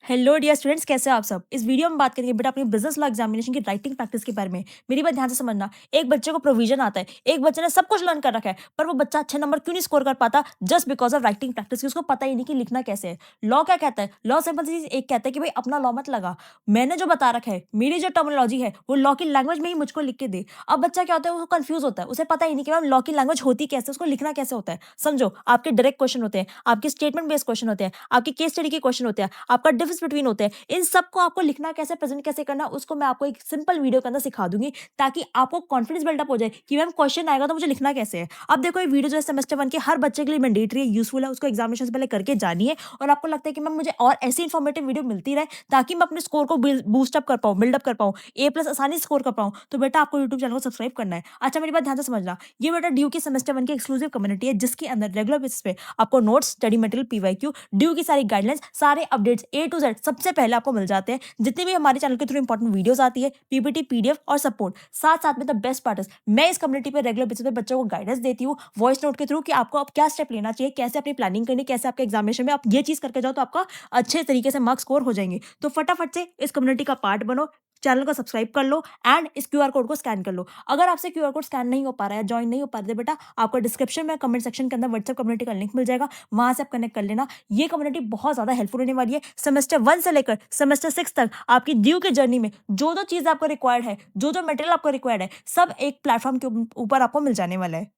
Hello dear students, कैसे हो आप सब। इस वीडियो में बात करेंगे बेटा अपनी बिजनेस लॉ एग्जामिनेशन की राइटिंग प्रैक्टिस के बारे में। मेरी बात ध्यान से समझना। एक बच्चे को प्रोविजन आता है, एक बच्चे ने सब कुछ लर्न कर रखा है, पर वो बच्चा अच्छे नंबर क्यों नहीं स्कोर कर पाता? Just because of writing practice. उसको पता ही नहीं कि लिखना कैसे है। लॉ क्या कहता है? लॉ सिंपल सी चीज एक कहता है कि भाई अपना लॉ मत लगा, मैंने जो बता रखा है, मेरी जो टर्मिनोलॉजी है वो लॉ की लैंग्वेज में ही मुझको लिख के दे। अब बच्चा क्या होता है, वो कंफ्यूज होता है, उसे पता ही नहीं कि मैम लॉ की लैंग्वेज होती कैसे, उसको लिखना कैसे होता है। समझो, आपके डायरेक्ट क्वेश्चन होते हैं, आपके स्टेटमेंट बेस्ड क्वेश्चन होते हैं, आपके केस स्टडी के क्वेश्चन होते हैं, आपका डिफरेंस बिटवीन होते हैं। इन सबको आपको लिखना कैसे, प्रेजेंट कैसे करना, उसको मैं आपको एक सिंपल वीडियो के अंदर सिखा दूंगी, ताकि आपको कॉन्फिडेंस बिल्डअप हो जाए कि मैम क्वेश्चन आएगा तो मुझे लिखना कैसे है। अब देखो, ये वीडियो जो है सेमेस्टर 1 के हर बच्चे के लिए मैंडेटरी है, यूजफुल है, उसको एग्जामिनेशन से पहले करके जानिए। और आपको लगता है कि मैम मुझे और ऐसी इंफॉर्मेटिव वीडियो मिलती रहे ताकि मैं अपने स्कोर को बूस्ट अप कर पाऊँ, बिल्डअप कर पाऊँ, A+ आसानी से स्कोर कर पाऊँ, तो बेटा आपको यूट्यूब चैनल को सब्सक्राइब करना है। अच्छा, मेरी बात ध्यान से समझना। ये बेटा ड्यू की सेमेस्टर 1 की एक्सक्लूसिव कम्युनिटी है, जिसके अंदर रेगुलर बेसिस पे आपको notes, study material, PYQ, due की सारी गाइडलाइंस, सारे अपडेट्स A to Z सबसे पहले आपको मिल जाते हैं। जितनी भी हमारे चैनल के थ्रू इंपॉर्टेंट वीडियोस आती है, PPT, PDF और सपोर्ट, साथ साथ में द बेस्ट पार्ट इज मैं इस कम्युनिटी पे रेगुलर बेसिस पे बच्चों को गाइडेंस देती हूँ वॉइस नोट के थ्रू कि आपको अब क्या स्टेप लेना चाहिए, कैसे अपनी प्लानिंग करनी, कैसे आपके एग्जामिनेशन में आप ये चीज करके जाओ तो आपका अच्छे तरीके से मार्क्स स्कोर हो जाएंगे। तो फटाफट से इस कम्युनिटी का पार्ट बनो, चैनल को सब्सक्राइब कर लो एंड इस QR कोड को स्कैन कर लो। अगर आपसे QR कोड स्कैन नहीं हो पा रहा है, ज्वाइन नहीं हो पा रहे बेटा, आपको डिस्क्रिप्शन में कमेंट सेक्शन के अंदर व्हाट्सएप कम्युनिटी का लिंक मिल जाएगा, वहां से आप कनेक्ट कर लेना। ये कम्युनिटी बहुत ज्यादा हेल्पफुल होने वाली है। सेमेस्टर 1 से लेकर सेमेस्टर 6 तक आपकी ड्यू की जर्नी में जो जो चीज आपको रिक्वायर्ड है, जो जो मटेरियल आपको रिक्वायर्ड है, सब एक प्लेटफॉर्म के ऊपर आपको मिल जाने वाला है।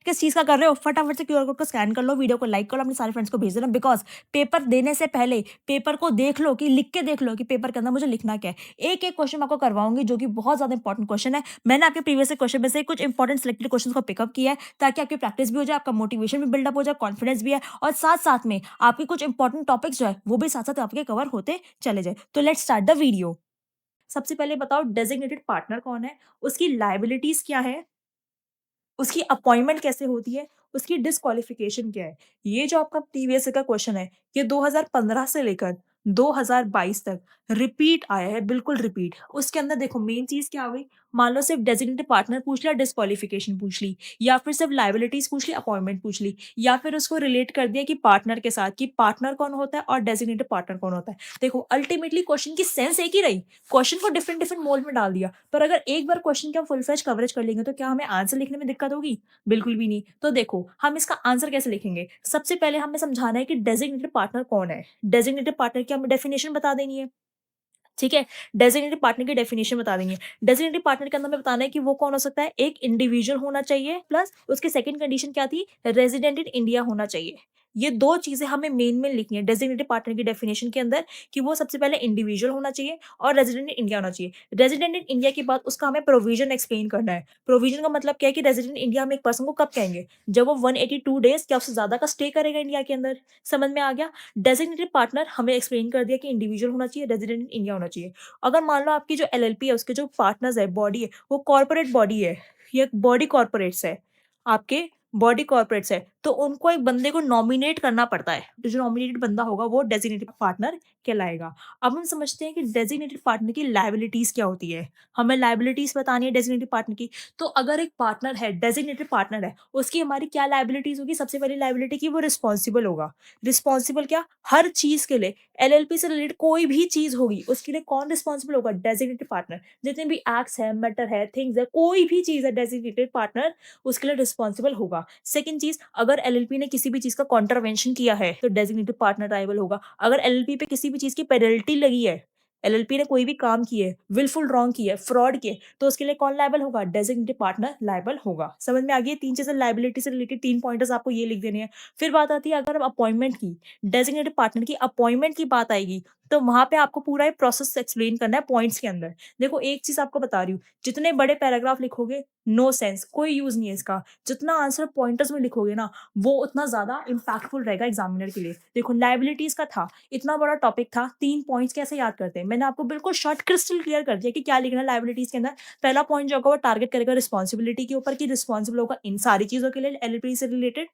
किस चीज का कर रहे हो, फटाफट से QR कोड को स्कैन कर लो, वीडियो को लाइक कर लो, अपने सारे फ्रेंड्स को भेज देना। बिकॉज पेपर देने से पहले पेपर को देख लो, कि लिख के देख लो कि पेपर के अंदर मुझे लिखना क्या है। एक एक क्वेश्चन आपको करवाऊंगी जो कि बहुत ज्यादा इंपॉर्टेंट क्वेश्चन है। मैंने आपके प्रीवियस क्वेश्चन में से कुछ इंपॉर्टेंट सिलेक्टेड क्वेश्चन को पिकअप किया है, ताकि आपकी प्रैक्टिस भी हो जाए, आपका मोटिवेशन भी बिल्डअप हो जाए, कॉन्फिडेंस भी है, और साथ साथ में आपके कुछ इंपॉर्टेंट टॉपिक्स जो है वो भी साथ साथ आपके कवर होते चले जाए। तो लेट्स स्टार्ट द वीडियो। सबसे पहले बताओ, डेजिग्नेटेड पार्टनर कौन है, उसकी लाइबिलिटीज क्या है, उसकी अपॉइंटमेंट कैसे होती है, उसकी डिस्क्वालिफिकेशन क्या है। ये जो आपका प्रीवियस का क्वेश्चन है, ये 2015 से लेकर 2022 तक रिपीट आया है, बिल्कुल रिपीट। उसके अंदर देखो मेन चीज क्या हो गई, मान लो सिर्फ डेजिग्नेटेड पार्टनर पूछ लिया, डिस्क्वालिफिकेशन पूछ ली, या फिर सिर्फ लाइबिलिटीज पूछ ली, अपॉइंटमेंट पूछ ली, या फिर उसको रिलेट कर दिया कि पार्टनर के साथ, कि पार्टनर कौन होता है और डेजिग्नेटेड पार्टनर कौन होता है। देखो अल्टीमेटली क्वेश्चन की सेंस एक ही रही, क्वेश्चन को डिफरेंट डिफरेंट मोल्ड में डाल दिया, पर अगर एक बार क्वेश्चन का फुल फ्लेज कवरेज कर लेंगे तो क्या हमें आंसर लिखने में दिक्कत होगी? बिल्कुल भी नहीं। तो देखो हम इसका आंसर कैसे लिखेंगे, सबसे पहले हमें समझाना है कि डेजिग्नेटेड पार्टनर कौन है। डेजिग्नेटेड पार्टनर की हमें डेफिनेशन बता देनी है, ठीक है। डेजिग्नेटेड पार्टनर की डेफिनेशन बता देंगे। डेजिग्नेटेड पार्टनर के अंदर हमें बताना है कि वो कौन हो सकता है, एक इंडिविजुअल होना चाहिए, प्लस उसकी सेकंड कंडीशन क्या थी, रेजिडेंट इन इंडिया होना चाहिए। ये दो चीजें हमें मेन लिखनी है डेजिग्नेटेड पार्टनर की डेफिनेशन के अंदर, कि वो सबसे पहले इंडिविजुअल होना चाहिए और रेजिडेंट इन इंडिया होना चाहिए। रेजिडेंट इन इंडिया के बाद उसका हमें प्रोविजन एक्सप्लेन करना है। प्रोविजन का मतलब क्या है कि रेजिडेंट इंडिया हम एक पर्सन को कब कहेंगे, जब वो 182 डेज या उससे ज्यादा का स्टे करेगा इंडिया के अंदर। समझ में आ गया। डेजिग्नेटेड पार्टनर हमें एक्सप्लेन कर दिया कि इंडिविजुअल होना चाहिए, रेजिडेंट इन इंडिया होना चाहिए। अगर मान लो आपकी जो LLP है, उसके जो पार्टनर्स है, बॉडी है, वो कॉर्पोरेट बॉडी है, ये बॉडी कॉर्पोरेट्स है, आपके बॉडी कॉर्पोरेट्स है, तो उनको एक बंदे को नॉमिनेट करना पड़ता है। तो जो नॉमिनेटेड बंदा होगा वो डेजिग्नेटेड पार्टनर कहलाएगा। अब हम समझते हैं कि डेजिग्नेटेड पार्टनर की लायबिलिटीज क्या होती है। हमें लायबिलिटीज बतानी है डेजिग्नेटेड पार्टनर की। तो अगर एक पार्टनर है, डेजिग्नेटेड पार्टनर है, उसकी हमारी क्या लायबिलिटीज होगी, सबसे पहली लायबिलिटी की वो रिस्पॉन्सिबल होगा। रिस्पॉन्सिबल क्या, हर चीज के लिए, LLP से रिलेटेड कोई भी चीज होगी उसके लिए कौन रिस्पॉन्सिबल होगा, डेजिग्नेटेड पार्टनर। जितने भी एक्ट्स है, मैटर है, थिंग्स है, कोई भी चीज है, डेजिग्नेटेड पार्टनर उसके लिए रिस्पॉन्सिबल होगा। सेकंड चीज, अगर LLP ने किसी भी चीज का कॉन्ट्रावेंशन किया है तो डेजिग्नेटेड पार्टनर लायबल होगा। अगर LLP पे किसी भी चीज की पेनल्टी लगी है, LLP ने कोई भी काम किए, विलफुल रॉन्ग किए, फ्रॉड किए, तो उसके लिए कौन लायबल होगा, डेजिग्नेटेड पार्टनर लायबल होगा। समझ में आ गई? तीन चीजें, लायबिलिटी से रिलेटेड 3 पॉइंटर्स आपको ये लिख देने हैं। फिर बात आती है अगर अपॉइंटमेंट की, डेजिग्नेटेड पार्टनर की अपॉइंटमेंट की बात आएगी, तो वहां पे आपको पूरा ये प्रोसेस एक्सप्लेन करना है पॉइंट्स के अंदर। देखो एक चीज आपको बता रही हूँ, जितने बड़े पैराग्राफ लिखोगे नो सेंस, कोई यूज नहीं है इसका। जितना आंसर पॉइंटर्स में लिखोगे ना, वो उतना ज्यादा इंपैक्टफुल रहेगा एग्जामिनर के लिए। देखो लाइबिलिटीज का था, इतना बड़ा टॉपिक था, 3 पॉइंट्स कैसे याद करते हैं, मैंने आपको बिल्कुल शॉर्ट क्रिस्टल क्लियर कर दिया कि क्या लिखना है लाइबिलिटीज के अंदर। पहला पॉइंट जो होगा वो टारगेट करेगा रिस्पॉन्सिबिलिटी के ऊपर, कि रिस्पॉन्सिबल होगा इन सारी चीजों के लिए LLP से रिलेटेड।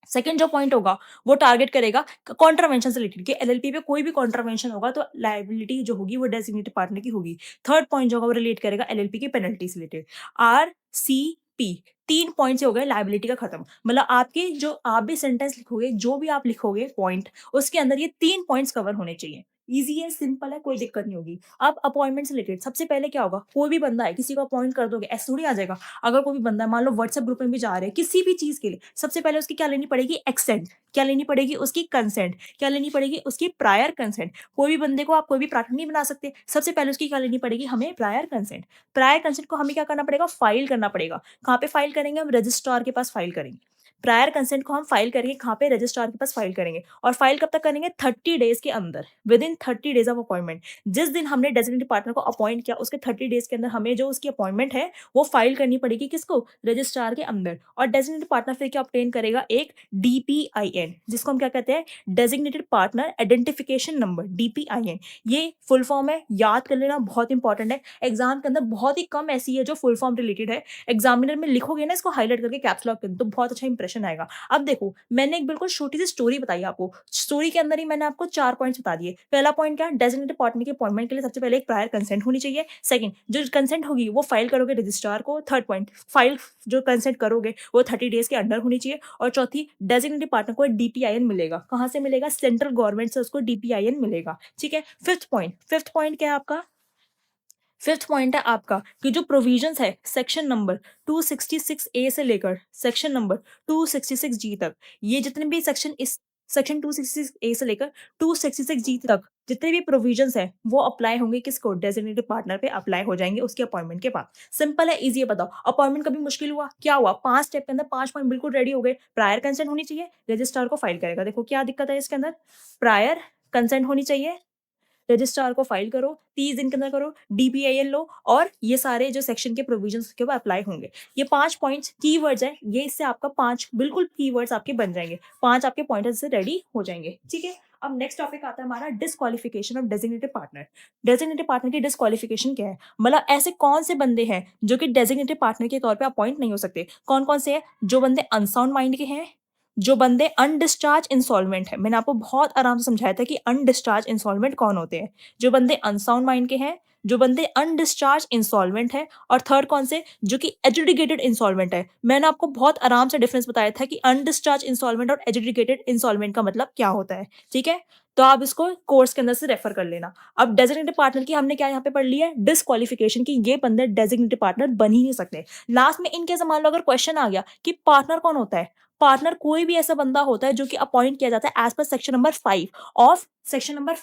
सेकंड जो पॉइंट होगा वो टारगेट करेगा कॉन्ट्रावेंशन से रिलेटेड, कि LLP पे कोई भी कॉन्ट्रावेंशन होगा तो लायबिलिटी जो होगी वो डेजिग्नेटेड पार्टनर की होगी। थर्ड पॉइंट जो होगा वो रिलेट करेगा LLP की पेनल्टी से रिलेटेड। RCP, 3 पॉइंट्स हो गए लायबिलिटी का खत्म। मतलब आपके जो आप भी सेंटेंस लिखोगे, जो भी आप लिखोगे पॉइंट, उसके अंदर ये 3 पॉइंट्स कवर होने चाहिए। ईज़ी है, सिंपल है, कोई दिक्कत नहीं होगी। अब अपॉइंटमेंट से रिलेटेड सबसे पहले क्या होगा, कोई भी बंदा है, किसी को अपॉइंट कर दोगे, ऐसे थोड़ी आ जाएगा। अगर कोई भी बंदा है, मान लो व्हाट्सएप ग्रुप में भी जा रहे हैं, किसी भी चीज़ के लिए, सबसे पहले उसकी क्या लेनी पड़ेगी, एक्सेंट, क्या लेनी पड़ेगी, उसकी कंसेंट, क्या लेनी पड़ेगी, उसकी प्रायर कंसेंट। कोई भी बंदे को आप कोई भी पार्टनर नहीं बना सकते, सबसे पहले उसकी क्या लेनी पड़ेगी, हमें प्रायर कंसेंट। प्रायर कंसेंट को हमें क्या करना पड़ेगा, फाइल करना पड़ेगा। कहाँ पे फाइल करेंगे, हम रजिस्ट्रार के पास फाइल करेंगे। प्रायर कंसेंट को हम फाइल करेंगे कहाँ पे, रजिस्ट्रार के पास फाइल करेंगे। और फाइल कब तक करेंगे, 30 डेज के अंदर, with in 30 days of appointment. जिस दिन हमने डेजिग्नेटेड पार्टनर को अपॉइंट किया, उसके 30 डेज के अंदर हमें जो उसकी अपॉइंटमेंट है वो फाइल करनी पड़ेगी, किसको, रजिस्ट्रार के अंदर। और डेजिग्नेटेड पार्टनर फिर क्या ऑब्टेन करेगा, एक डीपीआईएन, जिसको हम क्या कहते हैं, डेजिग्नेटेड पार्टनर आइडेंटिफिकेशन नंबर, डीपीआईएन। ये फुल फॉर्म है, याद कर लेना, बहुत इंपॉर्टेंट है। एग्जाम के अंदर बहुत ही कम ऐसी है जो फुल फॉर्म रिलेटेड है। एग्जामिनर में लिखोगे ना इसको हाईलाइट करके कैप्स लॉक कर, तो बहुत अच्छा इंप्रेशन आएगा। अब देखो, मैंने एक बिल्कुल छोटी सी स्टोरी बताई आपको, स्टोरी के अंदर ही मैंने आपको 4 पॉइंट्स बता दिए। पहला पॉइंट क्या है, डेजिग्नेटेड पार्टनर के अपॉइंटमेंट के लिए सबसे पहले एक प्रायर कंसेंट होनी चाहिए। सेकंड, जो कंसेंट होगी वो फाइल करोगे रजिस्ट्रार को। थर्ड पॉइंट, फाइल जो कंसेंट करोगे वो 30 डेज के अंडर होनी चाहिए। और चौथी, डेजिग्नेटेड पार्टनर को डीपीआईएन मिलेगा। कहाँ से मिलेगा, सेंट्रल गवर्नमेंट से उसको डीपीआईएन मिलेगा। ठीक है। फिफ्थ पॉइंट क्या है आपका, फिफ्थ पॉइंट है आपका कि जो प्रोविजंस है सेक्शन नंबर 266 ए से लेकर सेक्शन नंबर 266 जी तक, ये जितने भी सेक्शन, इस सेक्शन 266 ए से लेकर 266 जी तक जितने भी प्रोविजंस है वो अप्लाई होंगे, किसको, डेजिग्नेटेड पार्टनर पे अप्लाई हो जाएंगे उसके अपॉइंटमेंट के बाद। सिंपल है, इजी है। बताओ अपॉइंटमेंट कभी मुश्किल हुआ, क्या हुआ, 5 स्टेप के अंदर 5 पॉइंट बिल्कुल रेडी हो गए। प्रायर कंसेंट होनी चाहिए, रजिस्ट्रार को फाइल करेगा। देखो क्या दिक्कत है इसके अंदर, प्रायर कंसेंट होनी चाहिए, रजिस्ट्रार को फाइल करो, 30 दिन के अंदर करो, डीपीआईएन लो, और ये सारे जो सेक्शन के प्रोविजंस के ऊपर अप्लाई होंगे। ये 5 पॉइंट्स कीवर्ड्स हैं, ये इससे आपका 5 बिल्कुल कीवर्ड्स आपके बन जाएंगे, 5 आपके पॉइंटर्स से रेडी हो जाएंगे। ठीक है। अब नेक्स्ट टॉपिक आता है हमारा disqualification of designated partner. Designated partner की डिस्क्वालिफिकेशन क्या है, मतलब ऐसे कौन से बंदे हैं जो कि डेजिग्नेटेड पार्टनर के तौर पे अपॉइंट नहीं हो सकते। कौन कौन से हैं, जो बंदे अनसाउंड माइंड के हैं, जो बंदे अनडिस्चार्ज इंसॉल्वेंट है, मैंने आपको बहुत आराम से समझाया था कि अनडिस्चार्ज इंसॉल्वेंट कौन होते हैं, जो बंदे अनसाउंड माइंड के हैं, जो बंदे अनडिस्चार्ज इंसॉल्वेंट है, और थर्ड कौन से, जो कि एजुडिकेटेड इंसॉल्वेंट है। मैंने आपको बहुत आराम से डिफरेंस बताया था कि अनडिस्चार्ज इंसॉल्वेंट और एजुडिकेटेड इंसॉल्वेंट का मतलब क्या होता है। ठीक है, तो आप इसको कोर्स के अंदर से रेफर कर लेना। अब डेजिग्नेटेड पार्टनर की हमने क्या यहाँ पे पढ़ लिया है, डिस्क्वालिफिकेशन की, ये बंदे डेजिग्नेटेड पार्टनर बन ही नहीं सकते। लास्ट में इनके मान लो अगर क्वेश्चन आ गया कि पार्टनर कौन होता है, पार्टनर कोई भी ऐसा बंदा होता है जो कि अपॉइंट किया जाता है as per section number 5 of section number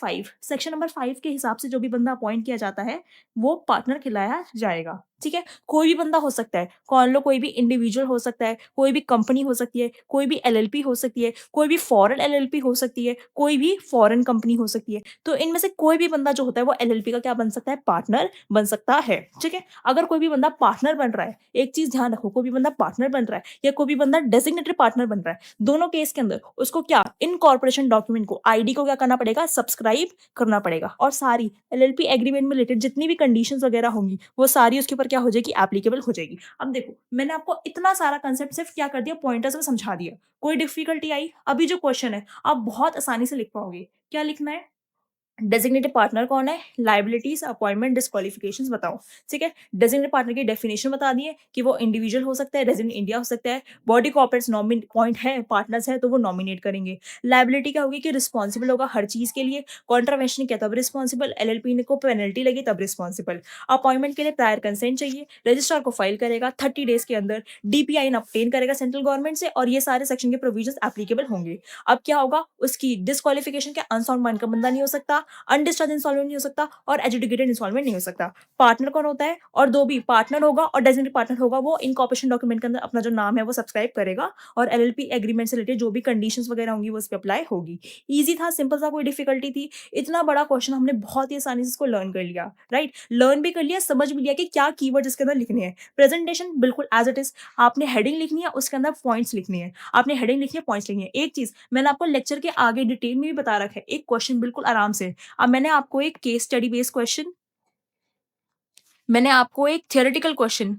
5 के हिसाब से जो भी बंदा अपॉइंट किया जाता है वो पार्टनर खिलाया जाएगा। ठीक है, कोई भी बंदा हो सकता है, कौन लो, कोई भी इंडिविजुअल हो सकता है, कोई भी कंपनी हो सकती है, कोई भी एलएलपी हो सकती है, कोई भी फॉरेन एलएलपी हो सकती है, कोई भी फॉरेन कंपनी हो सकती है। तो इनमें से कोई भी बंदा जो होता है वो एलएलपी का क्या बन सकता है, पार्टनर बन सकता है। ठीक है, अगर कोई भी बंदा पार्टनर बन रहा है, एक चीज ध्यान रखो, कोई भी बंदा पार्टनर बन रहा है या कोई भी बंदा डेजिग्नेटेड पार्टनर बन रहा है, दोनों केस के अंदर उसको क्या, इनकॉर्पोरेशन डॉक्यूमेंट को, आईडी को क्या करना पड़ेगा, सब्सक्राइब करना पड़ेगा। और सारी एलएलपी एग्रीमेंट में रिलेटेड जितनी भी कंडीशंस वगैरह होंगी वो सारी उसके ऊपर क्या हो जाएगी, एप्लीकेबल हो जाएगी। अब देखो, मैंने आपको इतना सारा कंसेप्ट सिर्फ क्या कर दिया, पॉइंटर्स में समझा दिया। कोई डिफिकल्टी आई, अभी जो क्वेश्चन है आप बहुत आसानी से लिख पाओगे। क्या लिखना है, डेजिग्नेटेड पार्टनर कौन है, लाइबिलिटीज, अपॉइंटमेंट, डिस्क्वालिफिकेशंस बताओ। ठीक है, डेजिग्नेटेड पार्टनर की डेफिनेशन बता दिए कि वो इंडिविजुअल हो सकता है, रेजिडेंट इंडिया हो सकता है, बॉडी कॉर्पोरेट्स नॉमिनेट पॉइंट है, पार्टनर्स है तो वो नॉमिनेट करेंगे। लाइबिलिटी क्या होगी कि रिस्पॉन्सिबल होगा हर चीज के लिए, कॉन्ट्रावेंशन किया तब रिस्पॉन्सिबल, एलएलपी को पेनल्टी लगी तब रिस्पॉन्सिबल। अपॉइंटमेंट के लिए प्रायर कंसेंट चाहिए, रजिस्ट्रार को फाइल करेगा 30 डेज के अंदर, डीपीआईएन ऑब्टेन करेगा सेंट्रल गवर्नमेंट से, और ये सारे सेक्शन के प्रोविजंस एप्लीकेबल होंगे। अब क्या होगा, उसकी डिस्क्वालिफिकेशन क्या, अनसाउंड माइंड का बंदा नहीं हो सकता, अनडिस्चार्ज इंस्टॉलमेंट नहीं हो सकता, और एजुकेटेड इंस्टॉलमेंट नहीं हो सकता। पार्टनर कौन होता है, और दो भी पार्टनर होगा और डेजिग्नेटेड पार्टनर होगा, वो इनकॉर्पोरेशन डॉक्यूमेंट के अंदर अपना जो नाम है वो सब्सक्राइब करेगा, और एलएलपी एग्रीमेंट से रिलेटेड जो भी कंडीशंस वगैरह होंगी वो उस पर अप्लाई होगी। ईजी था, सिंपल था, कोई डिफिकल्टी थी, इतना बड़ा क्वेश्चन हमने बहुत ही आसानी से इसको लर्न कर लिया। राइट, लर्न भी कर लिया, समझ भी लिया कि क्या कीवर्ड इसके अंदर लिखने हैं। प्रेजेंटेशन बिल्कुल एज इट इज, आपने हेडिंग लिखनी है, उसके अंदर पॉइंट्स लिखनी है, आपने हेडिंग लिखनी है, पॉइंट्स लिखनी है। एक चीज मैंने आपको लेक्चर के आगे डिटेल में भी बता रखा है, एक क्वेश्चन बिल्कुल आराम से। अब मैंने आपको एक थियोरेटिकल क्वेश्चन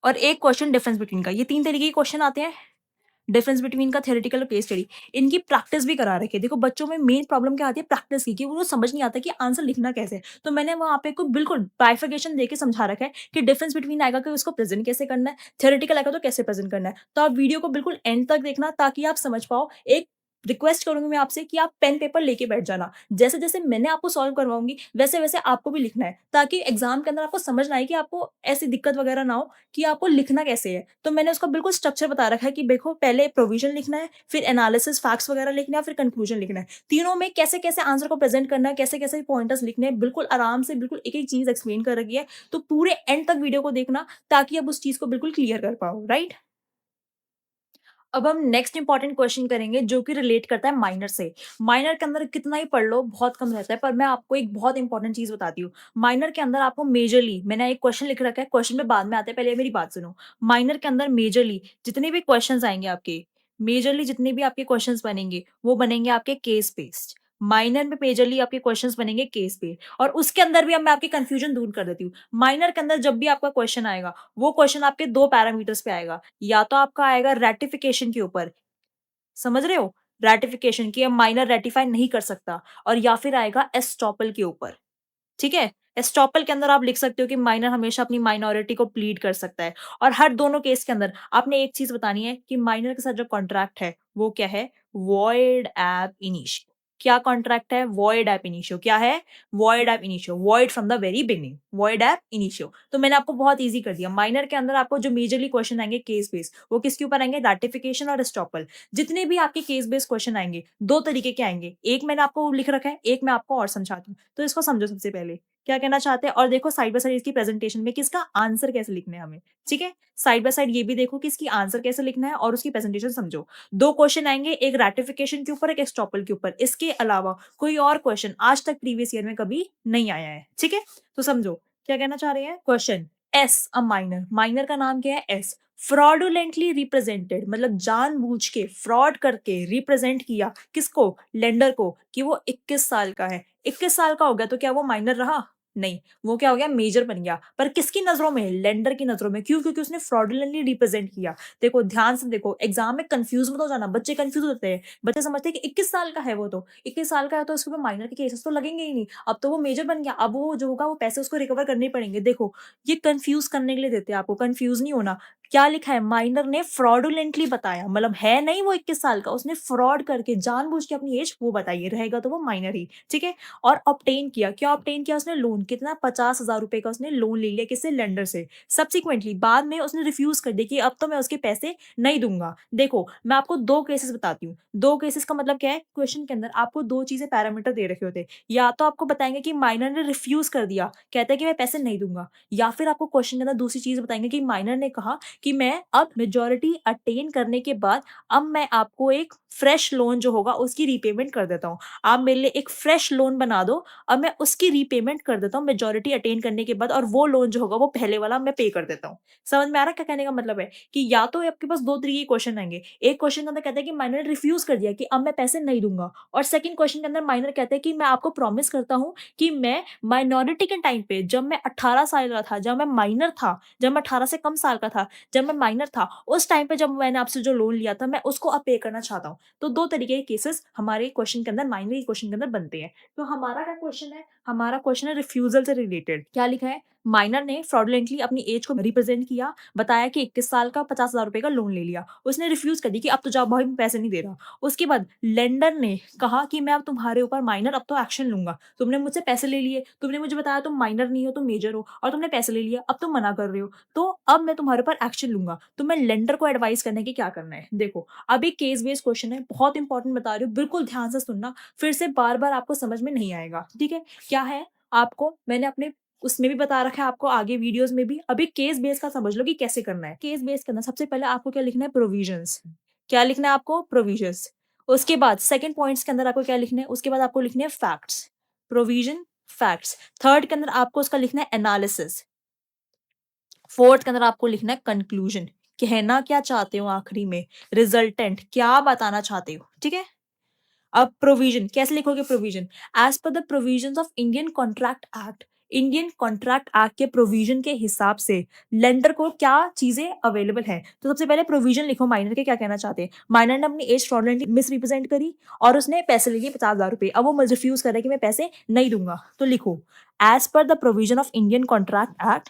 और एक क्वेश्चन डिफरेंस बिटवीन का, ये 3 तरीके के क्वेश्चन आते हैं, डिफरेंस बिटवीन का, थियोरेटिकल और केस स्टडी। इनकी प्रैक्टिस भी करा रखी है। देखो बच्चों में मेन प्रॉब्लम क्या आती है, प्रैक्टिस की, कि उनको समझ नहीं आता कि आंसर लिखना कैसे है। तो मैंने वहाँ पे को बिल्कुल बाइफिकेशन देके समझा रखा है कि डिफरेंस बिटवीन आएगा कि उसको प्रेजेंट कैसे करना है, थियोरेटिकल आएगा तो कैसे प्रेजेंट करना है। तो आप वीडियो को बिल्कुल एंड तक देखना ताकि आप समझ पाओ एक रिक्वेस्ट करूँगी मैं आपसे कि आप पेन पेपर लेके बैठ जाना। जैसे-जैसे मैंने आपको सॉल्व करवाऊँगी, वैसे-वैसे आपको भी लिखना है, ताकि एग्ज़ाम के अंदर आपको समझ ना आए कि आपको ऐसी दिक्कत वगैरह ना हो कि आपको लिखना कैसे है। तो मैंने उसका बिल्कुल स्ट्रक्चर बता रखा है कि देखो पहले प्रोविज़न लिखना है, फिर एनालिसिस, फैक्ट्स वगैरह लिखना है, फिर कंक्लूजन लिखना है। तीनों में कैसे-कैसे आंसर को प्रेज़ेंट करना है, कैसे-कैसे पॉइंटर्स लिखने हैं, बिल्कुल आराम से बिल्कुल एक-एक चीज़ एक्सप्लेन कर रखी है। तो पूरे एंड तक वीडियो को देखना, ताकि आप उस चीज़ को बिल्कुल क्लियर कर पाओ, राइट? अब हम नेक्स्ट इंपॉर्टेंट क्वेश्चन करेंगे जो कि रिलेट करता है माइनर से। माइनर के अंदर कितना ही पढ़ लो बहुत कम रहता है, पर मैं आपको एक बहुत इंपॉर्टेंट चीज़ बताती हूँ। माइनर के अंदर आपको मेजरली मैंने एक क्वेश्चन लिख रखा है, क्वेश्चन पे बाद में आते हैं, पहले मेरी बात सुनो। माइनर के अंदर मेजरली जितने भी क्वेश्चन्स आएँगे आपके, मेजरली जितने भी आपके क्वेश्चन्स बनेंगे, वो बनेंगे आपके केस बेस्ड। माइनर में मेजरली आपके क्वेश्चन्स बनेंगे केस बेस्ड, और उसके अंदर भी अब मैं आपकी कन्फ्यूजन दूर कर देती हूँ। माइनर के अंदर जब भी आपका क्वेश्चन आएगा, वो क्वेश्चन आपके 2 पैरामीटर्स पे आएगा। या तो आपका आएगा रैटिफिकेशन के ऊपर, समझ रहे हो? रैटिफिकेशन कि अब माइनर रैटिफाई नहीं कर सकता, और या फिर आएगा एस्टॉपल के ऊपर, ठीक है? एस्टॉपल के अंदर आप लिख सकते हो कि माइनर हमेशा अपनी माइनॉरिटी को प्लीड कर सकता है, और हर दोनों केस के अंदर आपने एक चीज़ बतानी है कि माइनर के साथ जो कॉन्ट्रैक्ट है, वो क्या है? वॉइड एब इनिशियो। क्या कॉन्ट्रैक्ट है? वॉइड एब इनिशियो। क्या है? वॉइड एब initio, void from the very beginning, void एब इनिशियो। तो मैंने आपको बहुत ईज़ी कर दिया। माइनर के अंदर आपको जो मेजरली क्वेश्चन आएँगे केस बेस्ड, वो किसके ऊपर आएँगे? रैटिफिकेशन और एस्टॉपल। जितने भी आपके केस बेस्ड क्वेश्चन आएँगे, 2 तरीके के आएँगे। एक मैंने आपको लिख रखा है, एक मैं आपको और समझाती हूँ। तो इसको समझो सबसे पहले। क्या कहना चाहते हैं, और देखो साइड बाय साइड इसकी प्रेजेंटेशन में कि इसका आंसर कैसे लिखना है हमें, ठीक है? साइड बाय साइड ये भी देखो कि इसकी आंसर कैसे लिखना है, और उसकी प्रेजेंटेशन समझो। 2 क्वेश्चन आएँगे, एक रैटिफिकेशन के ऊपर, एक एस्टॉपल के ऊपर। इसके अलावा कोई और क्वेश्चन आज तक प्रीवियस ईयर में कभी नहीं आया है, ठीक है? तो समझो, क्या कहना चाह रहे हैं? Question S a minor, minor का नाम क्या है? एस। फ्रॉडुलेंटली रिप्रेजेंटेड, मतलब जानबूझ के फ्रॉड करके रिप्रेजेंट किया किसको? लेंडर को, कि वो 21 साल का है। 21 साल का हो गया तो क्या वो माइनर रहा? नहीं, वो क्या हो गया? मेजर बन गया। पर किसकी नज़रों में? लेंडर की नज़रों में। क्यों? क्योंकि उसने फ्रॉडुलेंटली रिप्रेजेंट किया। देखो ध्यान से देखो, एग्ज़ाम में कन्फ्यूज़ मत हो जाना, बच्चे कन्फ्यूज़ होते हैं। बच्चे समझते हैं कि 21 साल का है वो तो, 21 साल का है तो उसके ऊपर माइनर के केसेस तो लगेंगे ही नहीं। अब तो वो मेजर बन गया, अब वो जो होगा वो पैसे उसको रिकवर करने ही पड़ेंगे। देखो, ये कन्फ्यूज़ करने के लिए देते हैं आपको, कन्फ्यूज़ नहीं होना। क्या लिखा है? माइनर ने फ्रॉडुलेंटली बताया, मतलब है नहीं वो 21 साल का, उसने फ्रॉड करके जानबूझ के अपनी एज वो बताई है, रहेगा तो वो माइनर ही, ठीक है? और ऑब्टेन किया, क्या ऑब्टेन किया उसने? लोन। कितना? 50,000 रुपए का उसने लोन ले लिया, किससे? लेंडर से। सब्सिक्वेंटली बाद में उसने रिफ्यूज़ कर दिया कि अब तो मैं उसके पैसे नहीं दूँगा। देखो, मैं आपको 2 केसेस बताती हूँ। 2 केसेस का मतलब क्या है? क्वेश्चन के अंदर आपको 2 चीज़ें पैरामीटर दे रखे होते हैं। या तो आपको बताएँगे कि माइनर ने रिफ्यूज़ कर दिया, कहता है कि मैं पैसे नहीं दूँगा, या फिर आपको क्वेश्चन के अंदर दूसरी चीज़ बताएँगे कि माइनर ने कहा कि मैं अब मेजॉरिटी अटेन करने के बाद अब मैं आपको एक फ्रेश लोन जो होगा उसकी रीपेमेंट कर देता हूँ। आप मेरे लिए एक फ्रेश लोन बना दो, अब मैं उसकी रीपेमेंट कर देता हूँ मेजॉरिटी अटेन करने के बाद, और वो लोन जो होगा वो पहले वाला मैं पे कर देता हूँ। समझ में आ रहा है क्या कहने का मतलब है? कि या तो आपके पास 2 तरीके के क्वेश्चन आएँगे। एक क्वेश्चन के अंदर कहता है कि माइनर ने रिफ्यूज़ कर दिया कि अब मैं पैसे नहीं दूँगा, और सेकंड क्वेश्चन के अंदर माइनर कहता है कि मैं आपको प्रॉमिस करता हूँ कि मैं माइनॉरिटी के टाइम पे जब मैं 18 साल का था, जब मैं माइनर था, जब मैं 18 से कम साल का था, जब मैं माइनर था, उस टाइम पे जब मैंने आपसे जो लोन लिया था, मैं उसको अब पे करना चाहता हूँ। तो 2 तरीके के केसेस हमारे क्वेश्चन के अंदर, माइनर के क्वेश्चन के अंदर बनते हैं। तो हमारा क्या क्वेश्चन है? हमारा क्वेश्चन है रिफ्यूज़ल से रिलेटेड। क्या लिखा है? माइनर ने फ्रॉडुलेंटली अपनी एज को रिप्रेजेंट किया, बताया कि 21 साल का 50,000 रुपए का लोन ले लिया। उसने रिफ्यूज़ कर दी कि अब तो जाओ भाई, मैं पैसे नहीं दे रहा। उसके बाद लेंडर ने कहा कि मैं अब तुम्हारे ऊपर माइनर अब तो एक्शन लूँगा। तुमने मुझसे पैसे ले लिए, तुमने मुझे बताया तुम माइनर नहीं हो, तुम मेजर हो, और तुमने पैसे ले लिए, अब तुम मना कर रहे हो। तो अब मैं तुम्हारे ऊपर एक्शन लूँगा। तो मैं लेंडर को एडवाइस करना है कि क्या करना है। देखो, अब एक केस बेस्ड क्वेश्चन है, बहुत इंपॉर्टेंट बता रही हूँ, बिल्कुल ध्यान से सुनना, फिर से बार-बार आपको समझ में नहीं आएगा, ठीक है? क्या है? आपको मैंने अपने उसमें भी बता रखा है, आपको आगे वीडियोज़ में भी। अभी केस बेस का समझ लो कि कैसे करना है। केस बेस करना सबसे पहले आपको क्या लिखना है? प्रोविजंस। क्या लिखना है आपको? प्रोविजंस। उसके बाद सेकंड पॉइंट्स के अंदर आपको क्या लिखना है? उसके बाद आपको लिखने हैं फैक्ट्स। Provision, facts. थर्ड के अंदर आपको उसका लिखना है एनालिसिस। फोर्थ के अंदर आपको लिखना है कंक्लूजन। कहना क्या चाहते हो आखिरी में? रिजल्टेंट, क्या बताना चाहते हो? ठीक है? अब प्रोविजन कैसे लिखोगे? Provision as per the provisions of Indian contract act. Indian contract act के प्रोविजन के हिसाब से लेंडर को क्या चीजें अवेलेबल है? तो सबसे पहले प्रोविजन लिखो, माइनर के क्या कहना चाहते हैं। माइनर ने अपनी एज फ्रॉडलेंटली मिस रिप्रेजेंट करी, और उसने पैसे लिए 50,000 रुपए। अब वो रिफ्यूज कर रहा है कि मैं पैसे नहीं दूंगा। तो लिखो as per the provision of Indian contract act,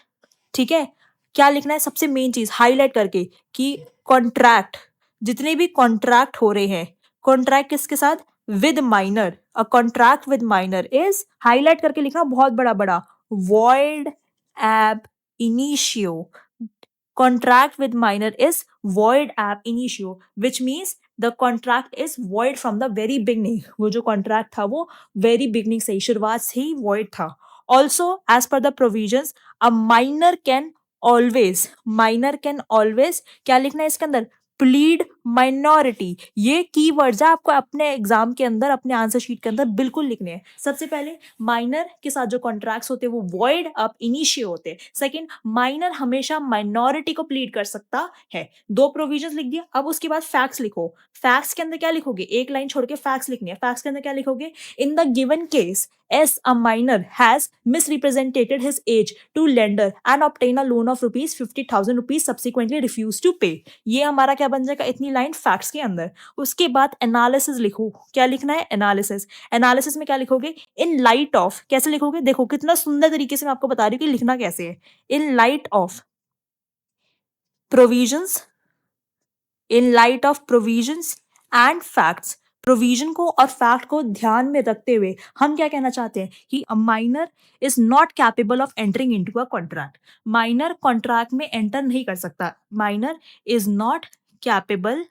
ठीक है? क्या लिखना है? सबसे मेन चीज हाईलाइट करके कि कॉन्ट्रैक्ट, जितने भी कॉन्ट्रैक्ट हो रहे हैं, कॉन्ट्रैक्ट किसके साथ? With minor. A contract with minor is, highlight करके लिखना बहुत बड़ा बड़ा, void ab initio. Contract with minor is void ab initio, which means the contract is void from the very beginning. वो जो contract था वो very beginning से ही, शुरुआत से ही void था. Also, as per the provisions, a minor can always क्या लिखना है इसके अंदर? Plead minority. ये की वर्ड्स है, आपको अपने एग्जाम के अंदर, अपने आंसर शीट के अंदर बिल्कुल लिखने हैं. सबसे पहले माइनर के साथ जो कॉन्ट्रैक्ट्स होते हैं वो वॉइड अब इनिशियो होते हैं. सेकंड, माइनर हमेशा माइनॉरिटी को प्लीड कर सकता है. दो प्रोविजंस लिख दिया. अब उसके बाद फैक्ट्स लिखो. फैक्ट्स के अंदर क्या लिखोगे? एक लाइन छोड़ के फैक्ट्स लिखनी है. फैक्ट्स के अंदर क्या लिखोगे? In the given case as a minor has misrepresented his age to lender and obtain a loan of rupees 50,000 rupees subsequently refused to pay. ये हमारा क्या बन जाएगा? इतनी लाइन फैक्ट्स के अंदर. उसके बाद एनालिसिस लिखो. क्या लिखना है? एनालिसिस. एनालिसिस में क्या लिखोगे? इन लाइट ऑफ. कैसे लिखोगे? देखो कितना सुंदर तरीके से मैं आपको बता रही हूँ कि लिखना कैसे है. In light of provisions, in light of provisions and facts. Provision को और फैक्ट को ध्यान में रखते हुए हम क्या कहना चाहते हैं कि अ minor is not capable of entering into a contract. Minor contract में एंटर नहीं कर सकता. Minor is not capable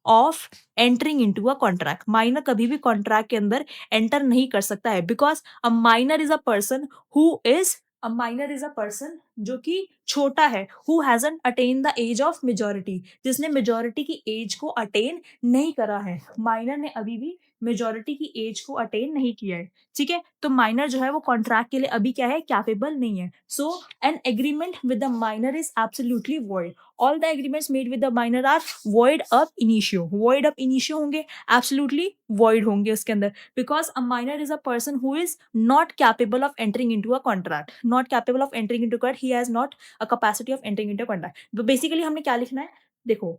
of entering into a contract. Minor कभी भी कॉन्ट्रैक्ट के अंदर एंटर नहीं कर सकता है, because a minor is a person who is, a minor is a person जो कि छोटा है, who hasn't attain the age of majority, जिसने मेजोरिटी की एज को अटेन नहीं करा है. माइनर ने अभी भी मेजोरिटी की एज को अटेन नहीं किया है. ठीक है, तो माइनर जो है वो कॉन्ट्रैक्ट के लिए अभी क्या है? कैपेबल नहीं है. So an agreement with the minor is absolutely void. All the agreements made with the minor are void ab initio. Void ab initio होंगे, absolutely void होंगे उसके अंदर, because a minor is a person who is not capable of entering into a contract. Not capable of entering into a contract. He has not a capacity of entering into a contract. तो basically हमने क्या लिखना है? देखो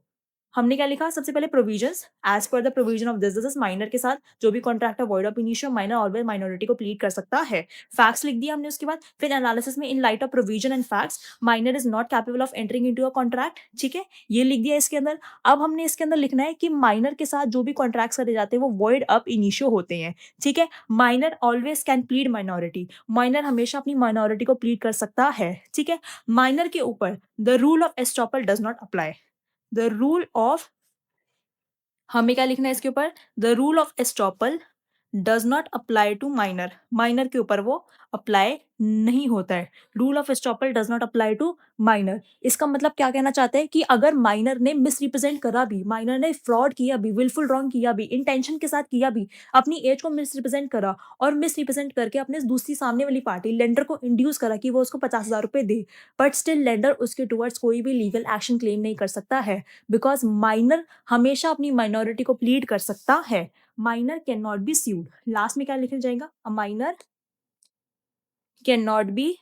हमने क्या लिखा? सबसे पहले provisions. As per the provision of this is minor के साथ जो भी कॉन्ट्रैक्ट है void of initio, minor always minority को प्लीड कर सकता है. फैक्ट्स लिख दिया हमने. उसके बाद फिर एनालिसिस में इन light of provision and facts minor is not capable of entering into a contract. ठीक है, ये लिख दिया इसके अंदर. अब हमने इसके अंदर लिखना है कि माइनर के साथ जो भी कॉन्ट्रैक्ट्स करे जाते हैं वो वॉइड ऑफ इनिशियो होते हैं. ठीक है, minor always can plead minority. Minor हमेशा अपनी माइनॉरिटी को प्लीड कर सकता है. ठीक है, माइनर के ऊपर the rule of estoppel does not apply. The rule of, हमें क्या लिखना है इसके ऊपर? The rule of estoppel does not apply to minor. Minor के ऊपर वो अप्लाई नहीं होता है. Rule of estoppel does not apply to minor. इसका मतलब क्या कहना चाहते हैं कि अगर माइनर ने मिसरिप्रेजेंट करा भी, माइनर ने फ्रॉड किया भी, विलफुल रॉन्ग किया भी, इंटेंशन के साथ किया भी, अपनी एज को मिसरिप्रेजेंट करा और मिसरिप्रेजेंट करके अपने दूसरी सामने वाली पार्टी लेंडर को इंड्यूस करा कि वो उसको 50,000 रुपए दे, बट स्टिल लेंडर उसके टुवर्ड्स कोई भी लीगल एक्शन क्लेम नहीं कर सकता है, बिकॉज माइनर हमेशा अपनी माइनॉरिटी को प्लीड कर सकता है. Minor can not be sued. Last में क्या लिखा जाएगा? अ minor can not be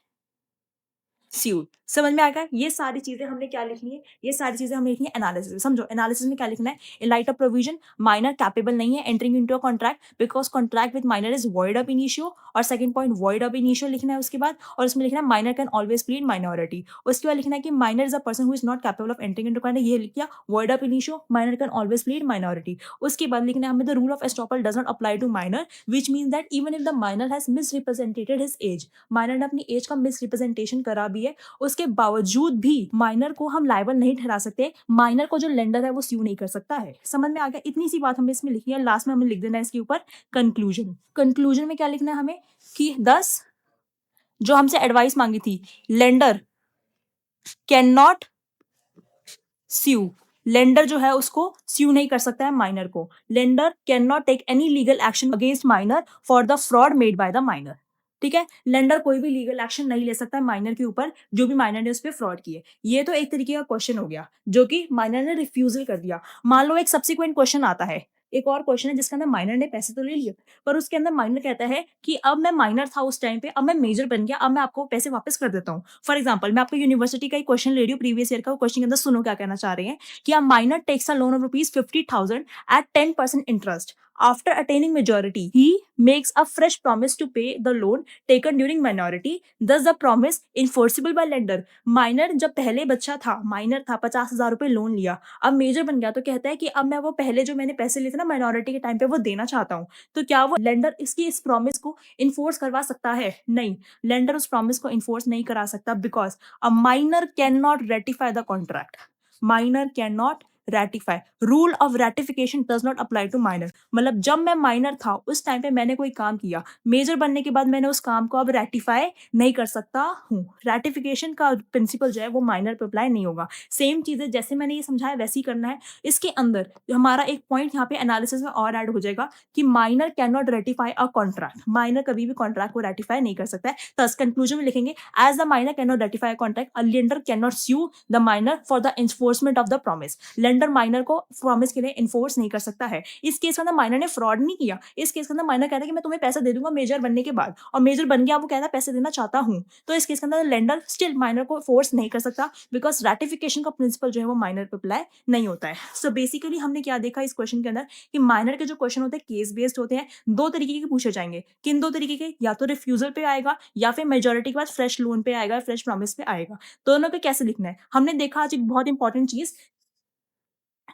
sued. समझ में आ गया? ये सारी चीजें हमने क्या लिखनी है? ये सारी चीजें हमने लिखनी है एनालिसिस. समझो, एनालिसिस में क्या लिखना है? In light of provision minor capable नहीं है entering into a contract because contract with minor is void of initio. और second point void of initio लिखना है उसके बाद. और इसमें लिखना है minor can always plead minority. उसके बाद लिखना है कि minor is a person who is not capable of entering into contract. ये लिख दिया. Void of initio, minor can always plead minority. उसके बाद लिखना है हमें the rule of estoppel does not apply to minor, which means that even if the minor has misrepresented his age. Minor ने अपनी एज का मिसरिप्रेजेंटेशन करा भी है, उसके बावजूद भी माइनर को हम लायबल नहीं ठहरा सकते. माइनर को जो लेंडर है वो स्यू नहीं कर सकता है. समझ में आ गया? इतनी सी बात हमें इसमें लिखी है. लास्ट में हमें लिख देना है इसके ऊपर कंक्लूजन. कंक्लूजन में क्या लिखना है हमें कि 10 जो हमसे एडवाइस मांगी थी, lender can not sue. Lender जो है उसको स्यू नहीं कर सकता है माइनर को. Lender can not take any legal action against minor for the fraud made by the minor. ठीक है, लेंडर कोई भी लीगल एक्शन नहीं ले सकता है माइनर के ऊपर जो भी माइनर ने उस पर फ्रॉड किए. ये तो एक तरीके का क्वेश्चन हो गया जो कि माइनर ने रिफ्यूजल कर दिया. मान लो एक सब्सिक्वेंट क्वेश्चन आता है, एक और क्वेश्चन है जिसके अंदर माइनर ने पैसे तो ले लिए, पर उसके अंदर माइनर कहता है कि अब मैं माइनर था उस टाइम पे, अब मैं मेजर बन गया, अब मैं आपको पैसे वापस कर देता हूँ. फॉर एग्जाम्पल मैं आपको यूनिवर्सिटी का एक क्वेश्चन ले रही हूँ प्रीवियस ईयर का. क्वेश्चन के अंदर सुनो क्या कहना चाह रहे हैं कि a minor takes a loan of rupees 50,000 at 10% interest. After attaining majority, he makes a fresh promise to pay the loan taken during minority. Thus the promise enforceable by lender. Minor जब पहले बच्चा था, minor था, 50,000 रुपए loan लिया, अब major बन गया तो कहता है कि अब मैं वो पहले जो मैंने पैसे लिए थे ना माइनॉरिटी के टाइम पे वो देना चाहता हूँ. तो क्या वो लेंडर इसकी इस प्रॉमिस को इन्फोर्स करवा सकता है? नहीं, लेंडर उस प्रॉमिस को इन्फोर्स नहीं करा सकता because a minor can not ratify the contract. Minor can not ratify. Rule of ratification does not apply to minor. मतलब जब मैं माइनर था उस टाइम पे मैंने कोई काम किया, मेजर बनने के बाद मैंने उस काम को अब रेटिफाई नहीं कर सकता हूँ. रेटिफिकेशन का प्रिंसिपल जो है वो माइनर पे अप्लाई नहीं होगा. सेम चीजें जैसे मैंने ये समझाया वैसे ही करना है. इसके अंदर हमारा एक पॉइंट यहाँ पे एनालिसिस में और ऐड हो जाएगा कि minor can not ratify a contract. Minor कभी भी कॉन्ट्रैक्ट को रेटिफाई नहीं कर सकता है. थस कंक्लूजन में लिखेंगे as the minor can not ratify a contract, a lender can not sue the minor for the enforcement of the promise. Lender minor को प्रॉमिस के लिए इन्फोर्स नहीं कर सकता है. इस केस के अंदर माइनर ने फ्रॉड नहीं किया. इस केस के अंदर माइनर कहता है कि मैं तुम्हें पैसा दे दूंगा मेजर बनने के बाद, और मेजर बन गया वो कहता है पैसे देना चाहता हूं. तो इस केस के अंदर लेंडर स्टिल माइनर को फोर्स नहीं कर सकता बिकॉज रेटिफिकेशन का प्रिंसिपल जो है वो माइनर पे अप्लाई नहीं होता है. सो बेसिकली हमने क्या देखा इस क्वेश्चन के अंदर कि माइनर के जो क्वेश्चन होते हैं केस बेस्ड होते हैं. दो तरीके के पूछे जाएंगे. किन दो तरीके के? या तो रिफ्यूजल पे आएगा या फिर मेजोरिटी के बाद फ्रेश लोन पे आएगा, फ्रेश प्रॉमिस पे आएगा. दोनों पे कैसे लिखना है हमने देखा. आज एक बहुत इंपॉर्टेंट चीज,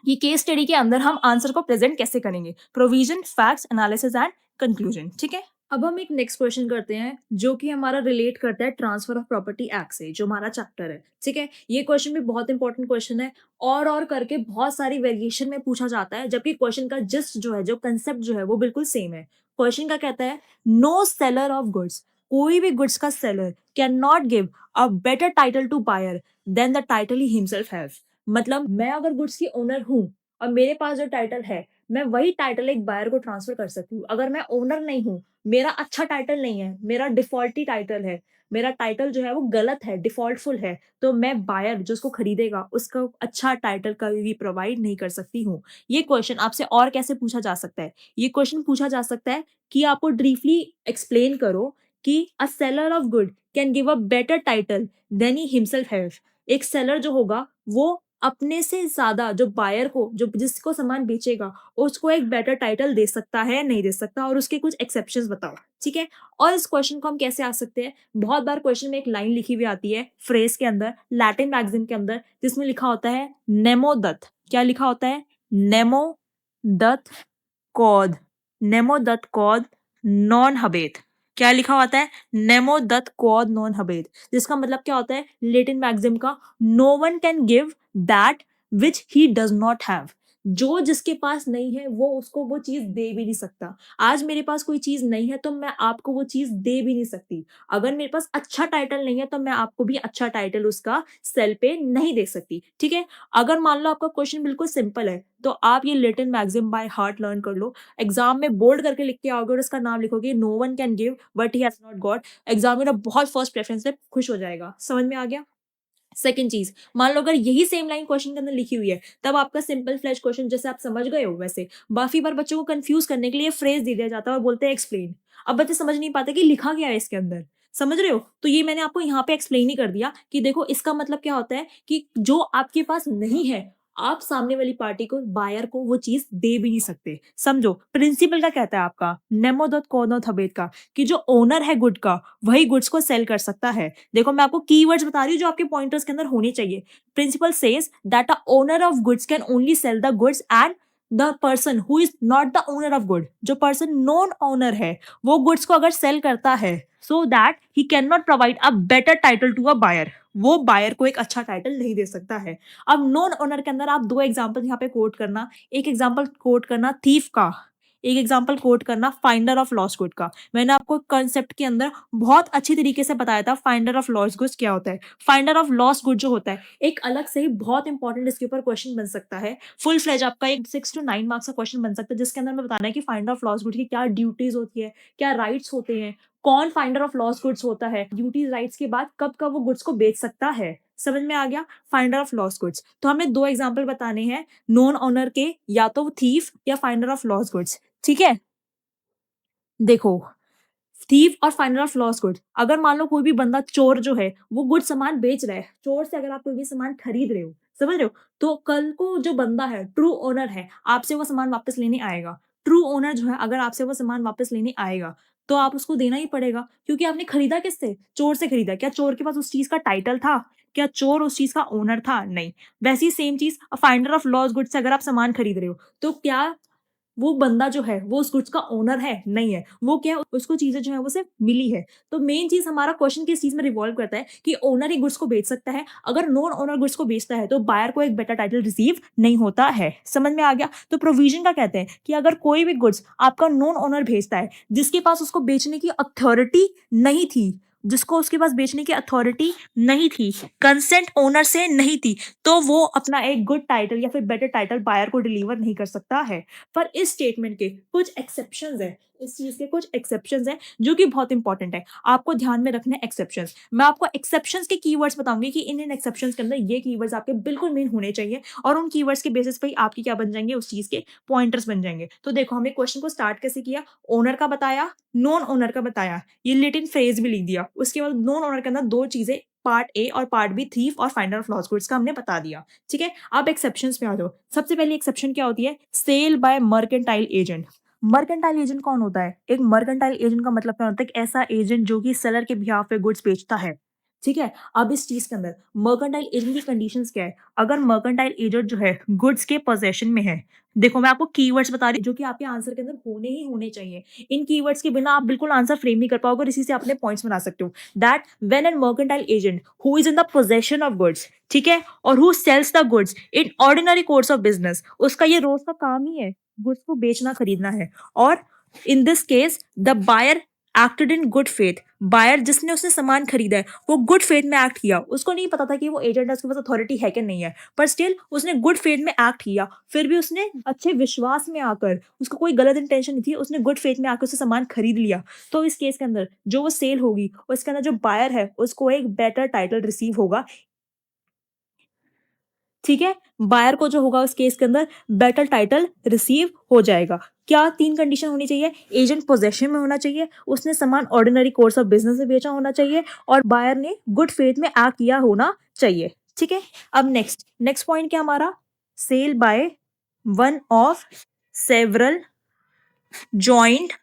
ये केस स्टडी के अंदर हम आंसर को प्रेजेंट कैसे करेंगे. Provision, facts, analysis and conclusion. ठीक है, अब हम एक नेक्स्ट क्वेश्चन करते हैं जो कि हमारा रिलेट करता है ट्रांसफर ऑफ प्रॉपर्टी एक्ट से, जो हमारा चैप्टर है. ठीक है, ये क्वेश्चन भी बहुत इंपॉर्टेंट क्वेश्चन है. और करके बहुत सारी वेरिएशन में पूछा जाता है, जबकि क्वेश्चन का जिस्ट जो है, जो कंसेप्ट जो है वो बिल्कुल सेम है. क्वेश्चन का कहता है नो सेलर ऑफ गुड्स, कोई भी गुड्स का seller can not give a better title to buyer than the title he himself have. मतलब मैं अगर गुड्स की ओनर हूँ और मेरे पास जो टाइटल है, मैं वही टाइटल एक बायर को ट्रांसफर कर सकती हूँ. अगर मैं ओनर नहीं हूँ, मेरा अच्छा टाइटल नहीं है, मेरा डिफॉल्टी टाइटल है, मेरा टाइटल जो है वो गलत है, डिफॉल्टफुल है, तो मैं बायर जो उसको खरीदेगा उसका अच्छा टाइटल कभी भी प्रोवाइड नहीं कर सकती हूँ. ये क्वेश्चन आपसे और कैसे पूछा जा सकता है? ये क्वेश्चन पूछा जा सकता है कि आपको ब्रीफली एक्सप्लेन करो कि a seller of good can give a better title than he himself have. एक सेलर जो होगा वो अपने से ज्यादा जो बायर को, जो जिसको सामान बेचेगा, उसको एक बेटर टाइटल दे सकता है, नहीं दे सकता, और उसके कुछ एक्सेप्शंस बताओ. ठीक है, और इस क्वेश्चन को हम कैसे आ सकते हैं? बहुत बार क्वेश्चन में एक लाइन लिखी हुई आती है फ्रेज के अंदर, लैटिन मैगजीन के अंदर, जिसमें लिखा होता है नेमो दत. क्या लिखा होता है? नेमो दत कौद. नेमो दत कौद नॉन हबेत. क्या लिखा होता है? नेमो दत कौद नॉन हबेत. जिसका मतलब क्या होता है लेटिन मैक्सिम का? No one can give that which he does not have. जो जिसके पास नहीं है वो उसको वो चीज दे भी नहीं सकता. आज मेरे पास कोई चीज नहीं है तो मैं आपको वो चीज दे भी नहीं सकती. अगर मेरे पास अच्छा टाइटल नहीं है तो मैं आपको भी अच्छा टाइटल उसका सेल पे नहीं दे सकती. ठीक है, अगर मान लो आपका क्वेश्चन बिल्कुल सिंपल है तो आप ये Latin maxim by heart learn कर लो. एग्जाम में बोल्ड करके लिख के आओगे और इसका नाम लिखोगे no one can give but he has not got. Examiner बहुत फर्स्ट प्रेफरेंस से खुश हो जाएगा. समझ में आ गया? सेकंड चीज, मान लो अगर यही सेम लाइन क्वेश्चन के अंदर लिखी हुई है, तब आपका सिंपल फ्लैश क्वेश्चन जैसे आप समझ गए हो वैसे काफी बार बच्चों को कंफ्यूज करने के लिए फ्रेज दे दिया जाता है और बोलते हैं एक्सप्लेन. अब बच्चे समझ नहीं पाते कि लिखा क्या है इसके अंदर. समझ रहे हो? तो ये मैंने आपको यहाँ पे एक्सप्लेन ही कर दिया कि देखो इसका मतलब क्या होता है कि जो आपके पास नहीं है आप सामने वाली पार्टी को, बायर को, वो चीज दे भी नहीं सकते. समझो प्रिंसिपल का कहता है आपका नेमोदत कोनो थबेत का कि जो ओनर है गुड का वही गुड्स को सेल कर सकता है. देखो मैं आपको कीवर्ड्स बता रही हूँ जो आपके पॉइंटर्स के अंदर होने चाहिए. Principle says that a owner of goods can only sell the goods and the person who is not the owner of good, जो पर्सन नॉन ओनर है वो गुड्स को अगर सेल करता है so that he can not provide a better title to a buyer, वो buyer को एक अच्छा टाइटल नहीं दे सकता है. अब नॉन ओनर के अंदर आप दो एग्जांपल यहाँ पे कोट करना. एक एग्जांपल कोट करना थीफ का, एक एग्जांपल कोट करना फाइंडर ऑफ लॉस्ट गुड का. मैंने आपको कंसेप्ट के अंदर बहुत अच्छी तरीके से बताया था फाइंडर ऑफ लॉस्ट गुड्स क्या होता है. फाइंडर ऑफ लॉस्ट गुड जो होता है एक अलग से ही बहुत इंपॉर्टेंट इसके ऊपर क्वेश्चन बन सकता है. फुल फ्लेज आपका एक 6 to 9 मार्क्स का क्वेश्चन बन सकता है जिसके अंदर मैं बताना है कि फाइंडर ऑफ लॉस्ट गुड की क्या ड्यूटीज होती है, क्या राइट्स होते हैं, कौन फाइंडर ऑफ लॉस्ट गुड्स होता है, ड्यूटीज राइट्स के बाद कब कब वो गुड्स को बेच सकता है. समझ में आ गया? Finder of lost goods. तो हमें दो एग्जांपल बताने हैं नॉन ओनर के, या तो थीफ या फाइंडर ऑफ लॉस्ट गुड्स. ठीक है, देखो थीफ और फाइंडर ऑफ लॉस्ट गुड्स. अगर मान लो कोई भी बंदा चोर जो है वो गुड सामान बेच रहा है, चोर से अगर आप कोई भी सामान खरीद रहे हो, समझ रहे हो, तो कल को जो बंदा है ट्रू ओनर है आपसे वो सामान वापस लेने आएगा. ट्रू ओनर जो है अगर आपसे वो सामान वापस लेने आएगा तो आप उसको देना ही पड़ेगा, क्योंकि आपने खरीदा किससे? चोर से खरीदा। क्या चोर के पास उस चीज का टाइटल था? क्या चोर उस चीज का ओनर था? नहीं। वैसी ही सेम चीज फाइंडर ऑफ लॉस्ट गुड्स से अगर आप सामान खरीद रहे हो तो क्या वो बंदा जो है वो उस गुड्स का ओनर है? नहीं है। वो क्या है, उसको चीजें जो है वो सिर्फ मिली है। तो मेन चीज हमारा क्वेश्चन किस चीज में रिवॉल्व करता है कि ओनर ही गुड्स को बेच सकता है। अगर नॉन ओनर गुड्स को बेचता है तो बायर को एक बेटर टाइटल रिसीव नहीं होता है। समझ में आ गया? तो प्रोविजन का कहते हैं कि अगर कोई भी गुड्स आपका नॉन ओनर भेजता है जिसके पास उसको बेचने की अथॉरिटी नहीं थी, जिसको उसके पास बेचने की अथॉरिटी नहीं थी, कंसेंट ओनर से नहीं थी, तो वो अपना एक गुड टाइटल या फिर बेटर टाइटल बायर को डिलीवर नहीं कर सकता है। पर इस स्टेटमेंट के कुछ एक्सेप्शंस हैं, इस चीज के कुछ एक्सेप्शंस हैं जो कि बहुत इंपॉर्टेंट है। आपको ध्यान में रखने एक्सेप्शंस। मैं आपको एक्सेप्शंस के कीवर्ड्स बताऊंगी कि इन एक्सेप्शंस के अंदर ये कीवर्ड्स आपके बिल्कुल मेन होने चाहिए और उन कीवर्ड्स के बेसिस पे ही आपकी क्या बन जाएंगे, उस चीज के पॉइंटर्स बन जाएंगे। तो देखो हमने क्वेश्चन को स्टार्ट कैसे किया, ओनर का बताया, नॉन ओनर का बताया, ये लेटिन फ्रेज भी लिख दिया। उसके बाद नॉन ओनर के अंदर दो चीजें पार्ट ए और पार्ट बी, थीफ और फाइंडर ऑफ लॉस्ट गुड्स का हमने बता दिया। ठीक है, अब एक्सेप्शंस में आ जाओ। सबसे पहली एक्सेप्शन क्या होती है? Sale by mercantile agent. Mercantile agent कौन होता है? एक मर्केंटाइल एजेंट का मतलब क्या होता है? एक ऐसा एजेंट जो कि सेलर के बिहाफ पे गुड्स बेचता है। ठीक है, अब इस चीज के अंदर मर्केंटाइल एजेंट की कंडीशंस क्या है? अगर मर्केंटाइल एजेंट जो है गुड्स के पोजेशन में है, देखो मैं आपको कीवर्ड्स बता रही हूँ जो कि आपके आंसर के अंदर होने ही होने चाहिए। इन कीवर्ड्स के बिना आप बिल्कुल आंसर फ्रेम नहीं कर पाओगे और इसी से अपने पॉइंट्स बना सकते हो। That when an mercantile agent who is in the possession of goods, ठीक है, और who sells the goods in ordinary course of business, उसका ये रोज का काम ही है गुड्स को बेचना खरीदना है। और in this case the buyer acted in good faith. Buyer जिसने उसने सामान खरीदा है वो गुड फेथ में एक्ट किया। उसको नहीं पता था कि वो एजेंट है, उसके पास अथॉरिटी है कि नहीं है, पर स्टिल उसने गुड फेथ में एक्ट किया। फिर भी उसने अच्छे विश्वास में आकर, उसको कोई गलत इंटेंशन नहीं थी, उसने गुड फेथ में आकर उससे सामान खरीद लिया। तो इस केस के अंदर जो वो सेल होगी उसके अंदर जो बायर है उसको एक बेटर टाइटल रिसीव होगा। ठीक है, बायर को जो होगा उस केस के अंदर बेटर टाइटल रिसीव हो जाएगा। क्या तीन कंडीशन होनी चाहिए? एजेंट पोजेशन में होना चाहिए, उसने सामान ऑर्डिनरी कोर्स ऑफ बिजनेस में बेचा होना चाहिए, और बायर ने गुड फेथ में एक्ट किया होना चाहिए। ठीक है, अब नेक्स्ट नेक्स्ट पॉइंट क्या हमारा? Sale by one of several joint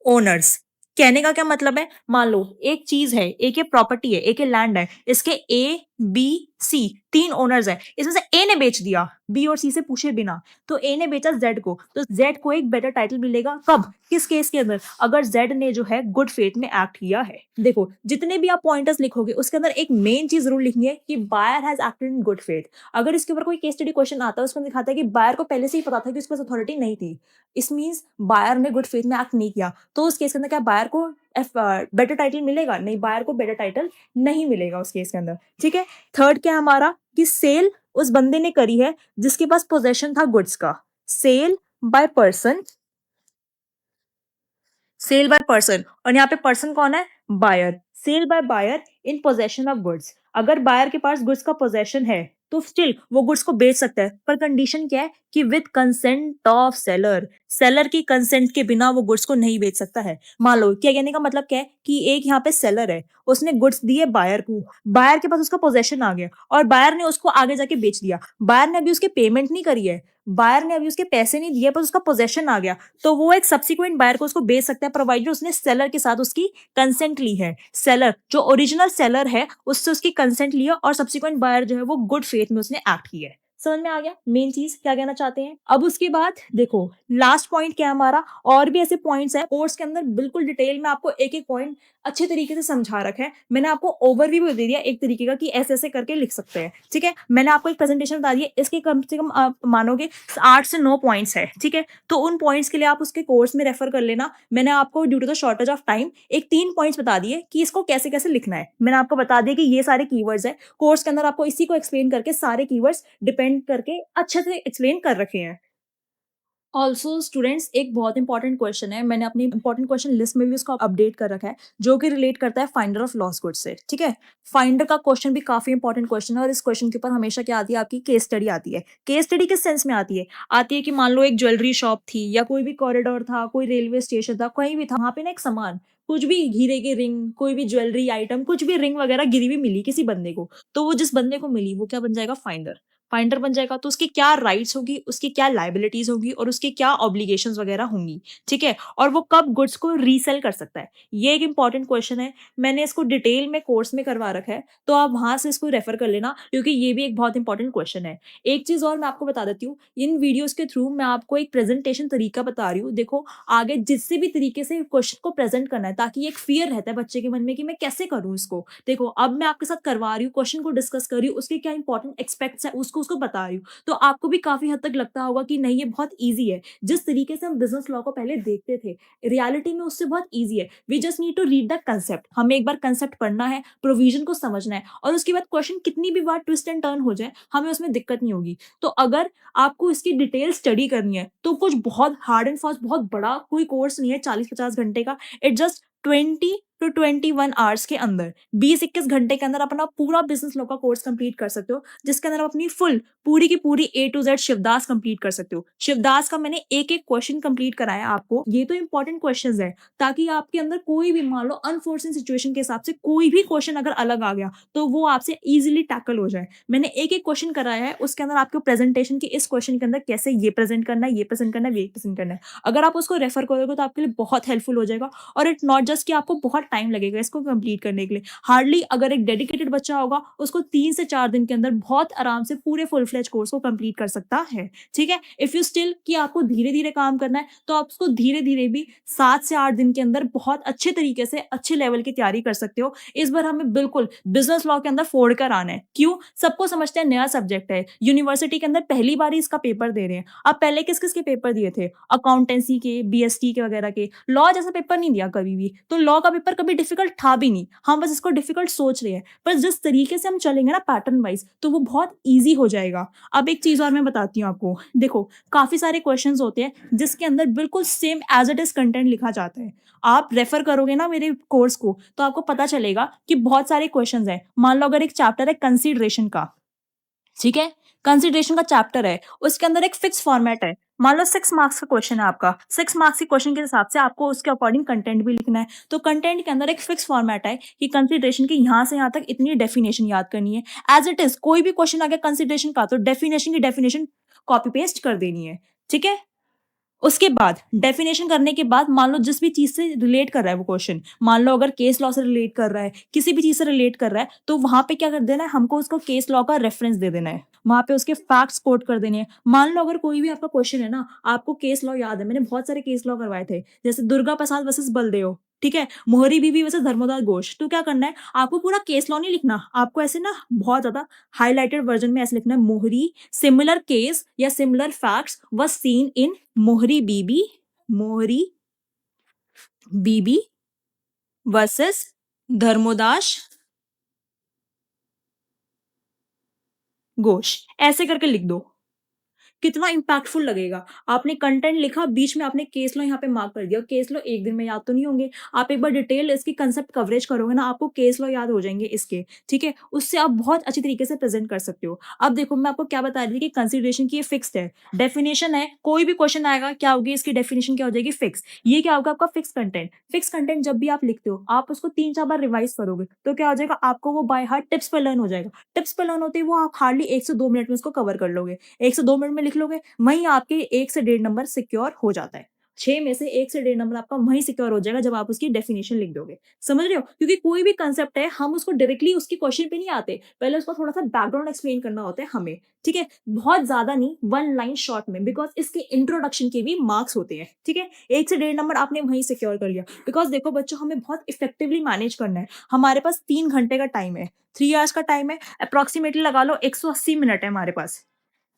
owners. कहने का क्या मतलब है? मान लो एक चीज है, एक ये प्रॉपर्टी है, एक ये लैंड है, इसके ए बी सी तीन ओनर्स है। इसमें से ए ने बेच दिया बी और सी से पूछे बिना, तो ए ने बेचा जेड को, तो जेड को एक बेटर टाइटल मिलेगा। कब? किस केस के अंदर? अगर जेड ने जो है गुड फेथ में एक्ट किया है। देखो जितने भी आप पॉइंटर्स लिखोगे उसके अंदर एक मेन चीज जरूर लिखनी है कि buyer has acted in good faith. अगर इसके ऊपर कोई केस स्टडी क्वेश्चन आता है उसमें दिखाता है कि बायर को पहले से ही पता था कि उसके पास अथॉरिटी नहीं थी, इस मीन्स बायर ने गुड फेथ में एक्ट नहीं किया, तो उस केस के अंदर क्या बायर को बेटर टाइटल मिलेगा? नहीं, बायर को बेटर टाइटल नहीं मिलेगा उस केस के अंदर। ठीक है, थर्ड क्या हमारा? कि सेल उस बंदे ने करी है जिसके पास पोजेशन था गुड्स का। Sale by person, sale by person, और यहाँ पे पर्सन कौन है? Buyer. Sale by buyer in possession of goods. अगर बायर के पास गुड्स का पोजेशन है तो स्टिल वो गुड्स को बेच सकता है, पर कंडीशन क्या है? कि with consent of seller. Seller की कंसेंट के बिना वो गुड्स को नहीं बेच सकता है। मान लो क्या कहने का मतलब क्या है? कि एक यहाँ पे सेलर है, उसने गुड्स दिए बायर को, बायर के पास उसका पोजेशन आ गया और बायर ने उसको आगे जाके बेच दिया। बायर ने अभी उसके पेमेंट नहीं करी है, बायर ने अभी उसके पैसे नहीं दिए, पर उसका पोजेशन आ गया, तो वो एक सब्सिक्वेंट बायर को उसको बेच सकता है, प्रोवाइडेड उसने सेलर के साथ उसकी कंसेंट ली है। सेलर जो ओरिजिनल सेलर है उससे उसकी कंसेंट लिया और सब्सिक्वेंट बायर जो है वो गुड फेथ में उसने एक्ट किया है। समझ में आ गया मेन चीज क्या कहना चाहते हैं? अब उसके बाद देखो लास्ट पॉइंट क्या है हमारा। और भी ऐसे पॉइंट्स है कोर्स के अंदर, बिल्कुल डिटेल में आपको एक एक पॉइंट अच्छे तरीके से समझा रखा है। मैंने आपको ओवरव्यू दे दिया एक तरीके का कि ऐसे ऐसे करके लिख सकते हैं। ठीक है, मैंने आपको एक प्रेजेंटेशन बता दिया, इसके कम से कम आप मानोगे 8 से 9 पॉइंट्स है। ठीक है, तो उन पॉइंट्स के लिए आप उसके कोर्स में रेफर कर लेना। मैंने आपको due to the shortage of time एक 3 पॉइंट्स बता दिए कि इसको कैसे कैसे लिखना है। मैंने आपको बता दिया कि ये सारे कीवर्ड्स है, कोर्स के अंदर आपको इसी को एक्सप्लेन करके सारे कीवर्ड्स डिपेंड करके अच्छे से एक्सप्लेन कर रखे हैं। ऑल्सो स्टूडेंट्स एक बहुत इंपॉर्टेंट क्वेश्चन है, मैंने अपनी इंपॉर्टेंट क्वेश्चन लिस्ट में भी उसको अपडेट कर रखा है, जो कि रिलेट करता है फाइंडर ऑफ लॉस्ट गुड्स से। ठीक है, फाइंडर का क्वेश्चन भी काफी इंपॉर्टेंट क्वेश्चन है और इस क्वेश्चन के ऊपर हमेशा क्या आती है? आपकी केस स्टडी आती है। केस स्टडी किस सेंस में आती है? आती है कि मान लो एक ज्वेलरी शॉप थी या कोई भी कॉरिडोर था, कोई रेलवे स्टेशन था, कहीं भी था, वहां पे ना एक सामान, कुछ भी हीरे की रिंग, कोई भी ज्वेलरी आइटम, कुछ भी रिंग वगैरह गिरी हुई मिली किसी बंदे को, तो वो जिस बंदे को मिली वो क्या बन जाएगा? फाइंडर। फाइंडर बन जाएगा तो उसकी क्या राइट्स होगी, उसकी क्या लायबिलिटीज होगी और उसकी क्या ऑब्लिगेशंस वगैरह होंगी, ठीक है? और वो कब गुड्स को रीसेल कर सकता है, ये एक इंपॉर्टेंट क्वेश्चन है। मैंने इसको डिटेल में कोर्स में करवा रखा है, तो आप वहां से इसको रेफर कर लेना, क्योंकि ये भी एक बहुत इंपॉर्टेंट क्वेश्चन है। एक चीज और मैं आपको बता देती हूँ, इन वीडियोस के थ्रू मैं आपको एक प्रेजेंटेशन तरीका बता रही हूँ। देखो, आगे जिससे भी तरीके से क्वेश्चन को प्रेजेंट करना है, ताकि एक फियर रहता है बच्चे के मन में कि मैं कैसे करूँ इसको। देखो, अब मैं आपके साथ करवा रही हूँ, क्वेश्चन को डिस्कस कर रही हूँ, उसके क्या इंपॉर्टेंट एक्सपेक्ट्स है उसको उसको बता रही हूँ, तो आपको भी काफी हद तक लगता होगा कि नहीं, ये बहुत ईजी है। जिस तरीके से हम बिजनेस लॉ को पहले देखते थे, रियलिटी में उससे बहुत ईजी है। We just need to read the concept. हमें एक बार कंसेप्ट पढ़ना है, प्रोविजन को समझना है, और उसके बाद क्वेश्चन कितनी भी बार ट्विस्ट एंड टर्न हो जाए, हमें उसमें दिक्कत नहीं होगी। तो अगर आपको इसकी डिटेल स्टडी करनी है, तो कुछ बहुत हार्ड एंड फास्ट, बहुत बड़ा कोई कोर्स नहीं है 40-50 घंटे का। इट जस्ट 20 to 21 आवर्स के अंदर, 20-21 घंटे के अंदर अपना पूरा बिजनेस लॉ का कोर्स कंप्लीट कर सकते हो, जिसके अंदर आप अपनी फुल पूरी की पूरी A to Z Shivdas complete कर सकते हो। शिवदास का मैंने एक एक क्वेश्चन कंप्लीट कराया आपको। ये तो इंपॉर्टेंट क्वेश्चंस है, ताकि आपके अंदर कोई भी, मान लो अनफोर्सिन सिचुएशन के हिसाब से कोई भी क्वेश्चन अगर अलग आ गया, तो वो आपसे इजीली टैकल हो जाए। मैंने एक एक क्वेश्चन कराया है, उसके अंदर आपको प्रेजेंटेशन की, इस क्वेश्चन के अंदर कैसे ये प्रेजेंट करना है, ये प्रेजेंट करना है, ये प्रेजेंट करना है। अगर आप उसको रेफर करोगे तो आपके लिए बहुत हेल्पफुल हो जाएगा। और इट नॉट जस्ट कि आपको बहुत टाइम लगेगा इसको कंप्लीट करने के लिए। हार्डली, अगर एक डेडिकेटेड बच्चा होगा, उसको 3 से 4 दिन के अंदर बहुत आराम से पूरे फुल फ्लेज कोर्स को कंप्लीट कर सकता है, ठीक है? इफ यू स्टिल कि आपको धीरे धीरे काम करना है, तो आप उसको धीरे धीरे भी 7 से 8 दिन के अंदर बहुत अच्छे तरीके से अच्छे लेवल की तैयारी कर सकते हो। इस बार हमें बिल्कुल बिजनेस लॉ के अंदर फोड़ कर आना है। क्यों? सबको समझते हैं नया सब्जेक्ट है, यूनिवर्सिटी के अंदर पहली बार ही इसका पेपर दे रहे हैं। अब पहले किस किस के पेपर दिए थे? अकाउंटेंसी के, BST के वगैरह के। लॉ जैसा पेपर नहीं दिया कभी भी, तो लॉ का पेपर कभी डिफिकल्ट था भी नहीं। हम बस इसको डिफिकल्ट सोच रहे हैं, पर जिस तरीके से हम चलेंगे ना पैटर्न वाइज, तो वो बहुत ईजी हो जाएगा। अब एक चीज और मैं बताती हूँ आपको। देखो, काफी सारे क्वेश्चंस होते हैं जिसके अंदर बिल्कुल same as it is content लिखा जाता है। आप रेफर करोगे ना मेरे कोर्स को, तो आपको पता चलेगा कि बहुत सारे क्वेश्चंस हैं। मान लो अगर एक चैप्टर है कंसीडरेशन का, ठीक है? कंसीडरेशन का चैप्टर है, उसके अंदर एक फिक्स फॉर्मेट है। मान लो 6 मार्क्स का क्वेश्चन है आपका, 6 मार्क्स के क्वेश्चन के हिसाब से आपको उसके अकॉर्डिंग कंटेंट भी लिखना है। तो कंटेंट के अंदर एक फिक्स फॉर्मेट है कि कंसीडरेशन की यहाँ से यहाँ तक इतनी डेफिनेशन याद करनी है। एज इट इज कोई भी क्वेश्चन आ गया कंसीडरेशन का, तो डेफिनेशन की डेफिनेशन कॉपी पेस्ट कर देनी है, ठीक है? उसके बाद डेफिनेशन करने के बाद, मान लो जिस भी चीज से रिलेट कर रहा है वो क्वेश्चन, मान लो अगर केस लॉ से रिलेट कर रहा है, किसी भी चीज से रिलेट कर रहा है, तो वहां पे क्या कर देना है, हमको उसको केस लॉ का रेफरेंस दे देना है, वहां पे उसके फैक्ट्स कोट कर देने हैं। मान लो अगर कोई भी आपका क्वेश्चन है ना, आपको केस लॉ याद है, मैंने बहुत सारे केस लॉ करवाए थे, जैसे दुर्गा प्रसाद वर्सेस बलदेव, ठीक है, मोहरी बीबी वर्सेस धर्मोदास घोष। तो क्या करना है, आपको पूरा केस लॉ नहीं लिखना, आपको ऐसे ना बहुत ज्यादा हाईलाइटेड वर्जन में ऐसे लिखना है, मोहरी सिमिलर केस या similar facts was seen in मोहरी बीबी वर्सेस धर्मोदास घोष, ऐसे करके लिख दो। कितना इम्पैक्टफुल लगेगा। आपने कंटेंट लिखा, बीच में आपने केस लॉ यहाँ पे मार्क कर दिया। केस लॉ एक दिन में याद तो नहीं होंगे, आप एक बार डिटेल इसकी कंसेप्ट कवरेज करोगे ना, आपको केस लॉ याद हो जाएंगे इसके, ठीक है? उससे आप बहुत अच्छी तरीके से प्रेजेंट कर सकते हो। अब देखो, मैं आपको क्या बता रही थी कि कंसिडरेशन की ये फिक्स्ड है, डेफिनेशन है, कोई भी क्वेश्चन आएगा क्या होगी इसकी डेफिनेशन, क्या हो जाएगी, फिक्स। ये क्या होगा, आपका फिक्स कंटेंट। फिक्स कंटेंट जब भी आप लिखते हो, आप उसको 3-4 बार रिवाइज करोगे, तो क्या हो जाएगा, आपको वो बाय हार्ट टिप्स पर लर्न हो जाएगा। टिप्स पर लर्न होते ही वो आप हार्डली 1 से 2 मिनट में उसको कवर कर लोगे। 1 से 2 मिनट में लिख लोगे, वहीं आपके 1 से 1.5 नंबर सिक्योर हो जाता है। 6 में से 1 से 1.5 नंबर आपका वहीं सिक्योर हो जाएगा जब आप उसकी डेफिनेशन लिख दोगे। समझ रहे हो? क्योंकि कोई भी कंसेप्ट है, हम उसको डायरेक्टली उसके क्वेश्चन पे नहीं आते, पहले उसको थोड़ा सा बैकग्राउंड एक्सप्लेन करना होता है हमें, ठीक है? बहुत ज्यादा नहीं, 1 लाइन शॉर्ट में, बिकॉज इसके इंट्रोडक्शन के भी मार्क्स होते हैं, ठीक है? 1 से 1.5 नंबर आपने वहीं सिक्योर कर लिया। बिकॉज देखो बच्चों, हमें बहुत इफेक्टिवली मैनेज करना है। हमारे पास 3 घंटे का टाइम है, 3 आवर्स का टाइम है, अप्रोक्सीमेटली लगा लो 180 मिनट है हमारे पास,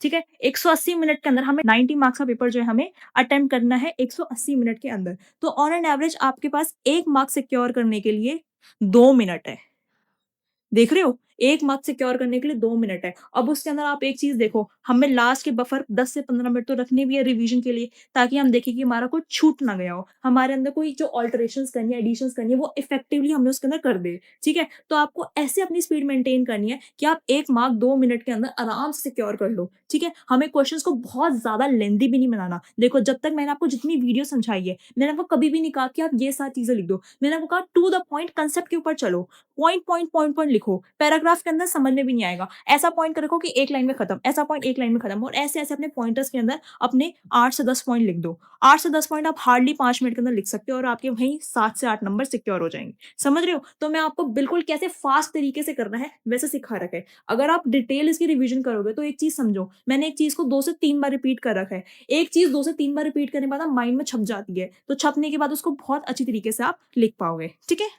ठीक है? 180 मिनट के अंदर हमें 90 मार्क्स का पेपर जो है हमें अटेम्प्ट करना है 180 मिनट के अंदर। तो ऑन एन एवरेज आपके पास 1 मार्क सिक्योर करने के लिए 2 मिनट है। देख रहे हो? 1 मार्क सिक्योर करने के लिए 2 मिनट है। अब उसके अंदर आप एक चीज़ देखो, हमें लास्ट के बफर 10 से 15 मिनट तो रखने भी है रिवीजन के लिए, ताकि हम देखें कि हमारा कुछ छूट ना गया हो। हमारे अंदर कोई जो अल्टरेशंस करनी है, एडिशंस करनी है, वो इफेक्टिवली हमने उसके अंदर कर दे, ठीक है? तो आपको ऐसे अपनी स्पीड मेंटेन करनी है कि आप 1 मार्क 2 मिनट के अंदर आराम से सिक्योर कर लो, ठीक है? हमें क्वेश्चंस को बहुत ज़्यादा लेंथी भी नहीं बनाना। देखो, जब तक मैंने आपको जितनी वीडियो समझाई है, मैंने आपको कभी भी नहीं कहा कि आप ये सारी चीज़ें लिख दो। मैंने आपको कहा टू द पॉइंट, कांसेप्ट के ऊपर चलो, पॉइंट लिखो, पैराग्राफ पैराग्राफ के अंदर समझ में भी नहीं आएगा। ऐसा पॉइंट रखो कि एक लाइन में खत्म, ऐसा पॉइंट एक लाइन में खत्म, और ऐसे ऐसे अपने पॉइंटर्स के अंदर अपने 8 से 10 पॉइंट लिख दो। 8 से 10 पॉइंट आप हार्डली 5 मिनट के अंदर लिख सकते हो और आपके वहीं 7 से 8 नंबर सिक्योर हो जाएंगे। समझ रहे हो? तो मैं आपको बिल्कुल कैसे फास्ट तरीके से करना है वैसे सिखा रखा है। अगर आप डिटेल इसकी रिवीजन करोगे तो एक चीज समझो, मैंने एक चीज को 2 से 3 बार रिपीट कर रखा है। एक चीज 2 से 3 बार रिपीट करने के बाद माइंड में छप जाती है, तो छपने के बाद उसको बहुत अच्छी तरीके से आप लिख पाओगे। ठीक है?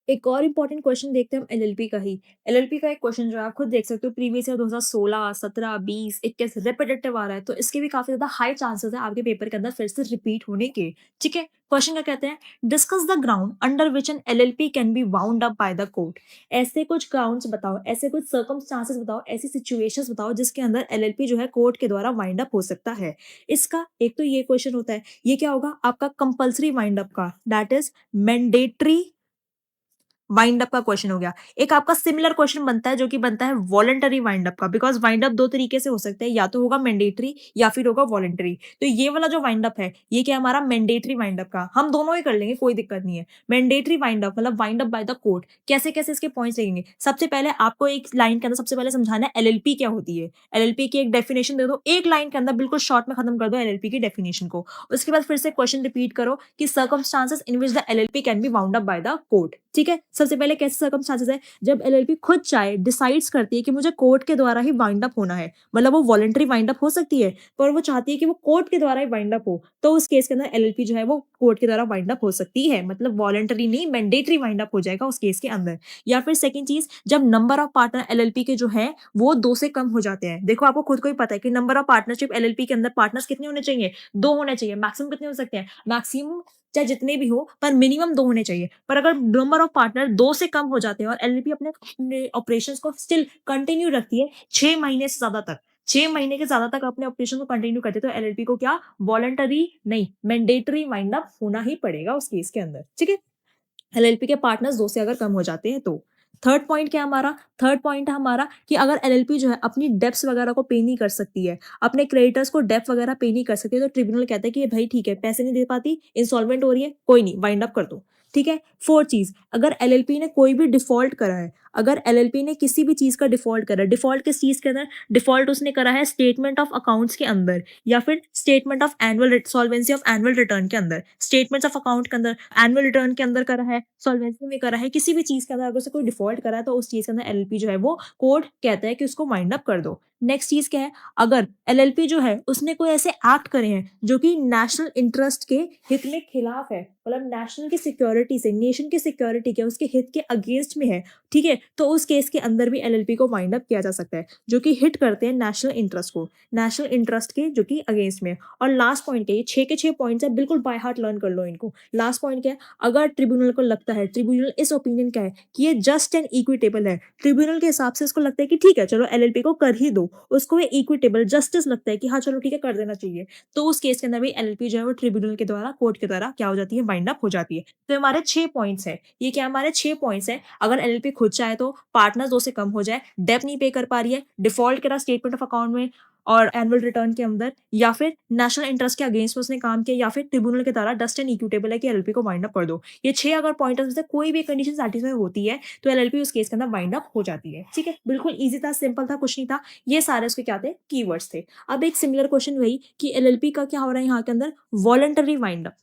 एक और इंपॉर्टेंट क्वेश्चन देखते हैं हम एलएलपी का ही। एलएलपी का एक क्वेश्चन जो है आप खुद देख सकते हो, प्रीवियस ईयर 2016, 17, 20, 21 रिपीटेटिव आ रहा है, तो इसके भी काफी ज्यादा हाई चांसेस है आपके पेपर के अंदर फिर से रिपीट होने के। ठीक है? क्वेश्चन क्या कहते हैं? Discuss the ground under which N LLP can be wound up by the court. ऐसे कुछ ग्राउंड्स बताओ, ऐसे कुछ सर्कमस्टांसेस बताओ, ऐसी सिचुएशंस बताओ जिसके अंदर एलएलपी जो है कोर्ट के द्वारा वाइंड अप हो सकता है। इसका एक तो ये क्वेश्चन होता है, ये क्या होगा आपका कंपल्सरी वाइंड अप का, that is mandatory wind up का क्वेश्चन हो गया। एक आपका सिमिलर क्वेश्चन बनता है जो कि बनता है वॉलंटरी वाइंड अप का, बिकॉज वाइंड अप दो तरीके से हो सकते हैं, या तो होगा मैंडेटरी या फिर होगा वॉलंटरी। तो ये वाला जो वाइंड अप है ये क्या है हमारा मैंडेटरी वाइंड अप का, हम दोनों ही कर लेंगे, कोई दिक्कत नहीं है। मैंडेटरी वाइंड अप मतलब wind up by the court. कैसे कैसे इसके पॉइंट्स लेंगे? सबसे पहले आपको एक लाइन के अंदर सबसे पहले समझाना है एलएलपी क्या होती है। एलएलपी की एक डेफिनेशन दे दो, एक लाइन के अंदर बिल्कुल शॉर्ट में खत्म कर दो एलएलपी की डेफिनेशन को। उसके बाद फिर से क्वेश्चन रिपीट करो कि circumstances in which the LLP can be wound up by the court. ठीक है? सबसे पहले कैसे सर्कमस्टांसेस है? जब एलएलपी खुद चाहे, डिसाइड्स करती है कि मुझे कोर्ट के द्वारा ही वाइंड अप होना है, मतलब वो वॉलंटरी वाइंड अप हो सकती है पर वो चाहती है कि वो कोर्ट के द्वारा ही वाइंड अप हो, तो उस केस के अंदर एलएलपी जो है वो कोर्ट के द्वारा वाइंड अप हो सकती है, मतलब वॉलंटरी नहीं मैंडेटरी वाइंड अप हो जाएगा उस केस के अंदर। या फिर सेकंड चीज, जब नंबर ऑफ पार्टनर एलएलपी के जो है वो 2 से कम हो जाते हैं। देखो आपको खुद को ही पता है कि नंबर ऑफ पार्टनरशिप एलएलपी के अंदर पार्टनर्स कितने होने चाहिए? 2 होने चाहिए। मैक्सिमम कितने हो सकते हैं? मैक्सिमम चाहे जितने भी हो पर मिनिमम 2 होने चाहिए। पर अगर नंबर ऑफ पार्टनर 2 से कम हो जाते हैं और एलएलपी अपने ऑपरेशंस को स्टिल कंटिन्यू रखती है 6 महीने से ज्यादा तक, 6 महीने के ज्यादा तक अपने ऑपरेशन को कंटिन्यू करते हैं, तो एलएलपी को क्या वॉलंटरी नहीं मैंडेटरी वाइंड अप होना ही पड़ेगा उस केस के अंदर। ठीक है? एलएलपी के पार्टनर्स 2 से अगर कम हो जाते हैं तो। थर्ड पॉइंट क्या है हमारा? थर्ड पॉइंट है हमारा कि अगर एलएलपी जो है अपनी डेब्ट्स वगैरह को पे नहीं कर सकती है, अपने क्रेडिटर्स को डेब्ट वगैरह पे नहीं कर सकती है, तो ट्रिब्यूनल कहता है कि ये भाई ठीक है, पैसे नहीं दे पाती, इंस्टॉलमेंट हो रही है, कोई नहीं, वाइंड अप कर दो। ठीक है? फोर्थ चीज, अगर एलएलपी ने कोई भी डिफॉल्ट करा है, अगर एलएलपी ने किसी भी चीज का डिफॉल्ट करा है, डिफॉल्ट किस चीज के अंदर? डिफॉल्ट उसने करा है स्टेटमेंट ऑफ अकाउंट्स के अंदर, या फिर statement of annual solvency of annual return के अंदर, स्टेटमेंट्स ऑफ अकाउंट के अंदर, एनुअल रिटर्न के अंदर करा है, सॉल्वेंसी में करा है, किसी भी चीज के अंदर अगर उसे कोई डिफॉल्ट करा है तो उस चीज के अंदर एलएलपी जो है वो कोर्ट कहता है कि उसको वाइंड अप कर दो। नेक्स्ट चीज क्या है? अगर एलएलपी जो है उसने कोई ऐसे एक्ट करे हैं जो कि नेशनल इंटरेस्ट के हित में खिलाफ है, मतलब नेशनल की सिक्योरिटी से, नेशन की सिक्योरिटी के उसके हित के अगेंस्ट में है, ठीक है, तो उस केस के अंदर भी एलएलपी को वाइंड अप किया जा सकता है, जो कि हिट करते हैं नेशनल इंटरेस्ट को, नेशनल इंटरेस्ट के जो कि अगेंस्ट में। और लास्ट पॉइंट क्या है? ये 6 के 6 पॉइंट्स है, बिल्कुल बाय हार्ट लर्न कर लो इनको। लास्ट पॉइंट क्या है? अगर ट्रिब्यूनल को लगता है, ट्रिब्यूनल इस ओपिनियन का है कि ये जस्ट एंड इक्विटेबल है, ट्रिब्यूनल के हिसाब से उसको लगता है कि ठीक है चलो एलएलपी को कर ही दो, उसको ये इक्विटेबल जस्टिस लगता है कि हाँ चलो ठीक है कर देना चाहिए, तो उस केस के अंदर भी एलएलपी जो है वो ट्रिब्यूनल के द्वारा, कोर्ट के द्वारा क्या हो जाती है? वाइंड अप हो जाती है। तो हमारे 6 पॉइंट्स है, ये क्या हमारे 6 पॉइंट्स है। अगर एलएलपी खुद चाहे तो पार्टनर्स 2 से कम हो जाए, डेब्ट नहीं पे कर पा रही है, डिफॉल्ट करा स्टेटमेंट ऑफ अकाउंट में और एनुअल रिटर्न के अंदर, या फिर नेशनल इंटरेस्ट के अगेंस्ट में उसने काम किया, या फिर ट्रिब्यूनल के द्वारा जस्ट एंड इक्विटेबल है कि एलएलपी को वाइंड अप कर दो। ये 6 अगर पॉइंट्स में से कोई भी कंडीशन सेटिस्फाई होती है तो एलएलपी उस केस के अंदर वाइंड अप हो जाती है। ठीक है? बिल्कुल ईजी था, सिंपल था, कुछ नहीं था, ये सारे उसके क्या थे? कीवर्ड्स थे। अब एक सिमिलर क्वेश्चन वही कि एलएलपी का क्या हो रहा है यहाँ के अंदर? Voluntary wind up.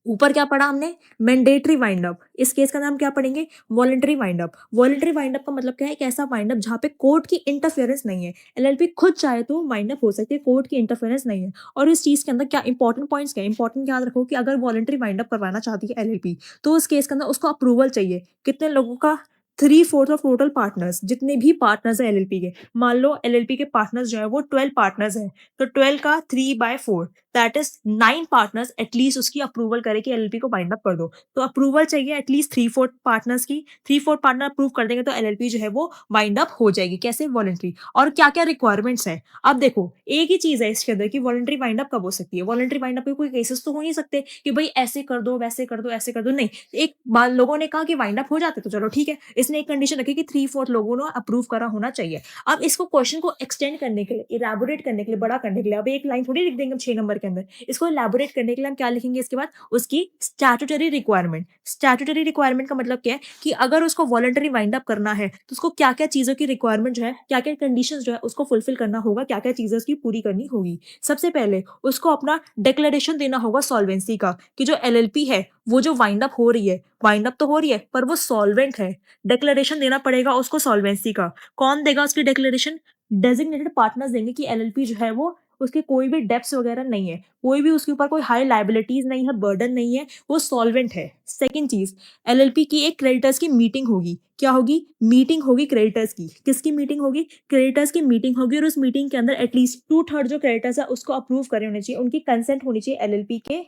ऊपर क्या पढ़ा हमने? Mandatory wind up. इस केस का नाम क्या पढ़ेंगे? Voluntary wind up. Voluntary wind up का मतलब क्या है? एक ऐसा वाइंड अप जहां पे कोर्ट की इंटरफेरेंस नहीं है, एलएलपी खुद चाहे तो वाइंड अप हो सकती है, कोर्ट की इंटरफेरेंस नहीं है। और इस चीज के अंदर क्या इंपॉर्टेंट पॉइंट्स क्या इंपॉर्टेंट याद रखो कि अगर वॉलंटरी वाइंड अप करवाना चाहती है एलएलपी, तो उस केस के अंदर उसको अप्रूवल चाहिए कितने लोगों का? 3/4 ऑफ टोटल पार्टनर्स, जितने भी पार्टनर्स है एलएलपी के। मान लो एलएलपी के पार्टनर्स जो है वो 12 पार्टनर्स हैं, तो 12 का 3/4 दैट इज 9 पार्टनर्स एटलीस्ट उसकी अप्रूवल करे कि एलएलपी को बाइंड अप कर दो। तो अप्रूवल चाहिए एटलीस्ट 3/4 पार्टनर्स की, 3/4 पार्टनर अप्रूव कर देंगे तो एलएलपी जो है वो बाइंड अप हो जाएगी। कैसे? वॉलंटरी। और क्या क्या रिक्वायरमेंट्स है? अब देखो एक ही चीज है इसके अंदर कि वॉलंटरी बाइंड अप कब हो सकती है। वॉलंटरी बाइंड अप के कोई केसेस तो हो नहीं सकते कि भाई ऐसे कर दो, वैसे कर दो, ऐसे कर दो, नहीं। एक बार लोगों ने कहा कि वाइंड अप हो जाते तो चलो ठीक है, इसने एक कंडीशन रखी कि 3/4 लोगों ने अप्रूव करा होना चाहिए। अब इसको क्वेश्चन को एक्सटेंड करने के लिए, इलैबोरेट करने के लिए, बड़ा करने के लिए, अब एक लाइन थोड़ी लिख देंगे 6 नंबर के अंदर। इसको इलैबोरेट करने के लिए हम क्या लिखेंगे इसके बाद? उसकी स्टैट्यूटरी रिक्वायरमेंट। स्टैट्यूटरी रिक्वायरमेंट का मतलब क्या है कि अगर उसको वॉलंटरी वाइंड अप करना है, तो उसको क्या-क्या चीज़ों की रिक्वायरमेंट जो है, क्या-क्या कंडीशंस जो है उसको फुलफिल करना होगा, क्या-क्या चीज़ें उसकी पूरी करनी होगी। सबसे पहले उसको अपना डिक्लेरेशन देना होगा सॉल्वेंसी का कि जो एलएलपी है, वो जो वाइंड अप हो रही है, वाइंड अप तो हो रही है पर वो सॉल्वेंट है। डिक्लेरेशन देना पड़ेगा उसको सॉल्वेंसी का। कौन देगा उसकी डिक्लेरेशन? डेज़िग्नेटेड पार्टनर्स देंगे कि एलएलपी जो है वो उसके कोई भी डेब्ट्स वगैरह नहीं है, कोई भी उसके ऊपर कोई हाई लायबिलिटीज़ नहीं है, बर्डन नहीं है, वो सॉल्वेंट है। सेकंड चीज़, एलएलपी की एक क्रेडिटर्स की मीटिंग होगी। क्या होगी? मीटिंग होगी क्रेडिटर्स की। किसकी मीटिंग होगी? क्रेडिटर्स की मीटिंग होगी और उस मीटिंग के अंदर एटलीस्ट 2/3 जो क्रेडिटर्स है उसको अप्रूव करे होने चाहिए, उनकी कंसेंट होनी चाहिए एलएलपी के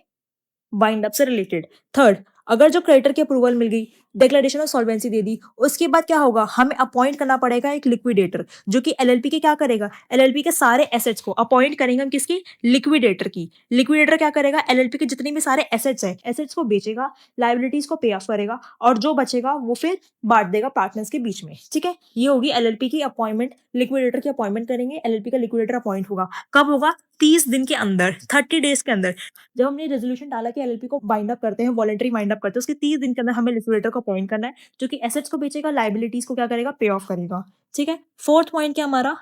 वाइंड अप से रिलेटेड। थर्ड, अगर जो क्रेडिटर की अप्रूवल मिल गई, डिक्लेरेशन ऑफ सॉल्वेंसी दे दी, उसके बाद क्या होगा? हमें अपॉइंट करना पड़ेगा एक लिक्विडेटर, जो कि एलएलपी के क्या करेगा? एलएलपी के सारे एसेट्स को अपॉइंट करेंगे हम किसकी? लिक्विडेटर की। लिक्विडेटर क्या करेगा? एलएलपी के जितने भी सारे एसेट्स हैं, एसेट्स को बेचेगा, लायबिलिटीज को पे ऑफ करेगा और जो बचेगा वो फिर बांट देगा पार्टनर्स के बीच में। ठीक है? ये होगी एलएलपी की अपॉइंटमेंट। लिक्विडेटर की अपॉइंटमेंट करेंगे, एलएलपी का लिक्विडेटर अपॉइंट होगा। कब होगा? 30 दिन के अंदर, 30 डेज के अंदर। जब हमने रेजोल्यूशन डाला कि एलएलपी को वाइंड अप करते हैं, वॉलंटरी वाइंड अप करते हैं, उसके 30 दिन के अंदर हमें लिक्विडेटर को अपॉइंट करना है, जो कि एसेट्स को बेचेगा, लायबिलिटीज को क्या करेगा? पे ऑफ करेगा। ठीक है? फोर्थ पॉइंट क्या हमारा?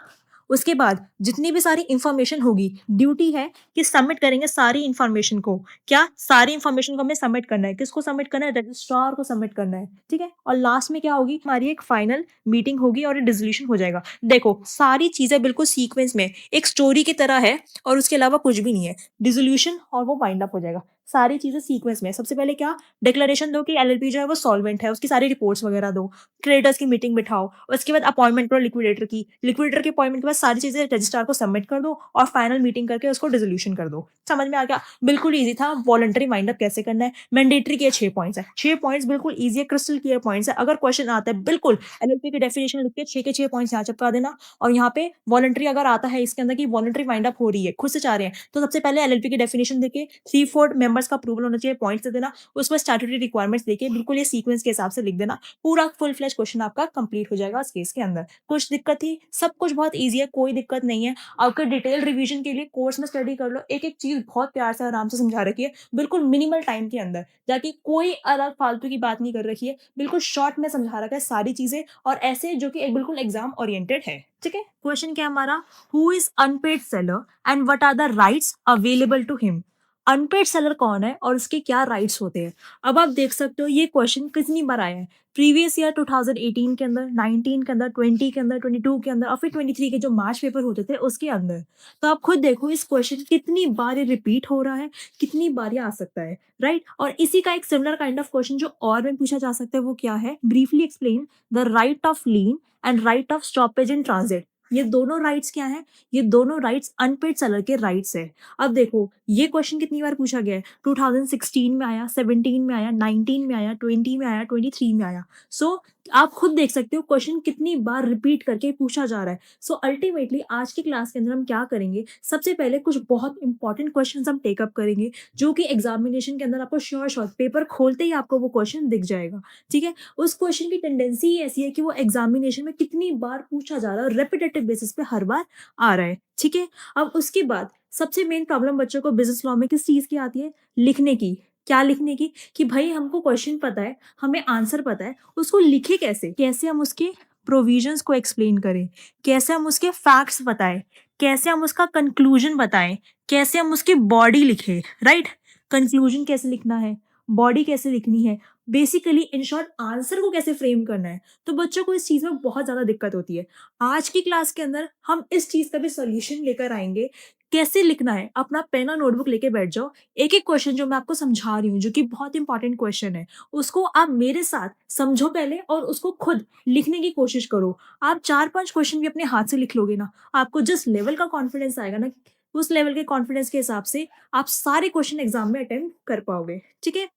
उसके बाद जितनी भी सारी इंफॉर्मेशन होगी, ड्यूटी है कि सबमिट करेंगे सारी इंफॉर्मेशन को। क्या? सारी इंफॉर्मेशन को हमें सबमिट करना है। किसको सबमिट करना है? रजिस्ट्रार को सबमिट करना है। ठीक है? और लास्ट में क्या होगी? हमारी एक फाइनल मीटिंग होगी और डिसोल्यूशन हो जाएगा। देखो, सारी चीजें बिल्कुल सीक्वेंस में एक स्टोरी की तरह है और उसके अलावा कुछ भी नहीं है। डिसोल्यूशन और वो वाइंड अप हो जाएगा। सारी चीजें सीक्वेंस में। सबसे पहले क्या? डिक्लेरेशन दो कि एलएलपी जो है वो सॉल्वेंट है, उसकी सारी रिपोर्ट्स वगैरह दो। क्रेडिटर्स की मीटिंग बिठाओ, उसके बाद अपॉइंटमेंट करो लिक्विडेटर की। लिक्विडेटर की अपॉइंटमेंट के बाद सारी चीजें रजिस्ट्रार को सबमिट कर दो और फाइनल मीटिंग करके उसको डिसोल्यूशन कर दो। समझ में आ गया? बिल्कुल ईजी था। वॉलंटरी वाइंड अप कैसे करना है? मैंडेटरी के 6 पॉइंट्स है। 6 पॉइंट्स बिल्कुल ईजी है, क्रिस्टल क्लियर पॉइंट्स है। अगर क्वेश्चन आता है, बिल्कुल एलएलपी की डेफिनेशन लिख के 6 के 6 पॉइंट्स यहाँ चिपका देना। और यहाँ पे वॉलंटरी अगर आता है इसके अंदर की वॉलंटरी वाइंड अप हो रही है, खुद से चाह रहे हैं, तो सबसे पहले एलएलपी की डेफिनेशन देके 3/4 मेंबर्स का अप्रूवल होना चाहिए, पॉइंट्स दे देना। उसमें स्टैट्यूटरी रिक्वायरमेंट्स देके बिल्कुल ये सीक्वेंस के हिसाब से लिख देना। पूरा फुल फ्लैश क्वेश्चन आपका कंप्लीट हो जाएगा उस केस के अंदर। कुछ दिक्कत थी? सब कुछ बहुत ईजी है, कोई दिक्कत नहीं है। आपके डिटेल रिवीजन के लिए कोर्स में स्टडी कर लो। एक एक चीज बहुत प्यार से आराम से समझा रखी है, बिल्कुल मिनिमल टाइम के अंदर, जाके कोई अलग फालतू की बात नहीं कर रखी है, बिल्कुल शॉर्ट में समझा रखा है सारी चीजें और ऐसे जो कि एक बिल्कुल एग्जाम ओरिएंटेड है। ठीक है? क्वेश्चन क्या हमारा? Who is unpaid seller and what are the rights available to him? Unpaid seller कौन है और उसके क्या राइट्स होते हैं? अब आप देख सकते हो ये क्वेश्चन कितनी बार आया है। प्रीवियस ईयर 2018 के अंदर, 19 के अंदर, 20 के अंदर, 22 के अंदर और फिर 23 के जो मार्च पेपर होते थे उसके अंदर। तो आप खुद देखो इस क्वेश्चन कितनी बार ये रिपीट हो रहा है, कितनी बार ये आ सकता है, राइट? और इसी का एक सिमिलर काइंड ऑफ क्वेश्चन जो और में पूछा जा सकता है वो क्या है? Briefly explain the right of lean and right of stoppage in transit. ये दोनों राइट्स क्या है? ये दोनों राइट्स अनपेड सेलर के राइट्स है। अब देखो ये क्वेश्चन कितनी बार पूछा गया है? 2016 में आया, 17 में आया, 19 में आया, 20 में आया, 23 में आया। सो आप खुद देख सकते हो क्वेश्चन कितनी बार रिपीट करके पूछा जा रहा है। सो अल्टीमेटली आज की क्लास के अंदर हम क्या करेंगे? सबसे पहले कुछ बहुत इंपॉर्टेंट क्वेश्चन हम टेकअप करेंगे, जो कि एग्जामिनेशन के अंदर आपको श्योर श्योर पेपर खोलते ही आपको वो क्वेश्चन दिख जाएगा। ठीक है? उस क्वेश्चन की टेंडेंसी ही ऐसी है कि वो एग्जामिनेशन में कितनी बार पूछा जा रहा है, रेपिटेटिव बेसिस पे हर बार आ रहा है। ठीक है? अब उसके बाद सबसे मेन प्रॉब्लम बच्चों को बिजनेस लॉ में किस चीज की आती है? लिखने की। क्या लिखने की? कि भाई हमको क्वेश्चन पता है, हमें आंसर पता है, उसको लिखे कैसे? कैसे हम उसके प्रोविजंस को एक्सप्लेन करें? कैसे हम उसके फैक्ट्स बताएं? कैसे हम उसका कंक्लूजन बताएं? कैसे हम उसकी बॉडी लिखें? राइट? कंक्लूजन कैसे लिखना है? बॉडी कैसे लिखनी है? बेसिकली इन शॉर्ट आंसर को कैसे फ्रेम करना है? तो बच्चों को इस चीज में बहुत ज्यादा दिक्कत होती है। आज की क्लास के अंदर हम इस चीज का भी सॉल्यूशन लेकर आएंगे। कैसे लिखना है? अपना पेन और नोटबुक लेके बैठ जाओ। एक एक क्वेश्चन जो मैं आपको समझा रही हूँ, जो कि बहुत इंपॉर्टेंट क्वेश्चन है, उसको आप मेरे साथ समझो पहले और उसको खुद लिखने की कोशिश करो। आप 4-5 क्वेश्चन भी अपने हाथ से लिख लोगे ना, आपको जिस लेवल का कॉन्फिडेंस आएगा ना, उस लेवल के कॉन्फिडेंस के हिसाब से आप सारे क्वेश्चन एग्जाम में अटेम्प्ट कर पाओगे। ठीक है?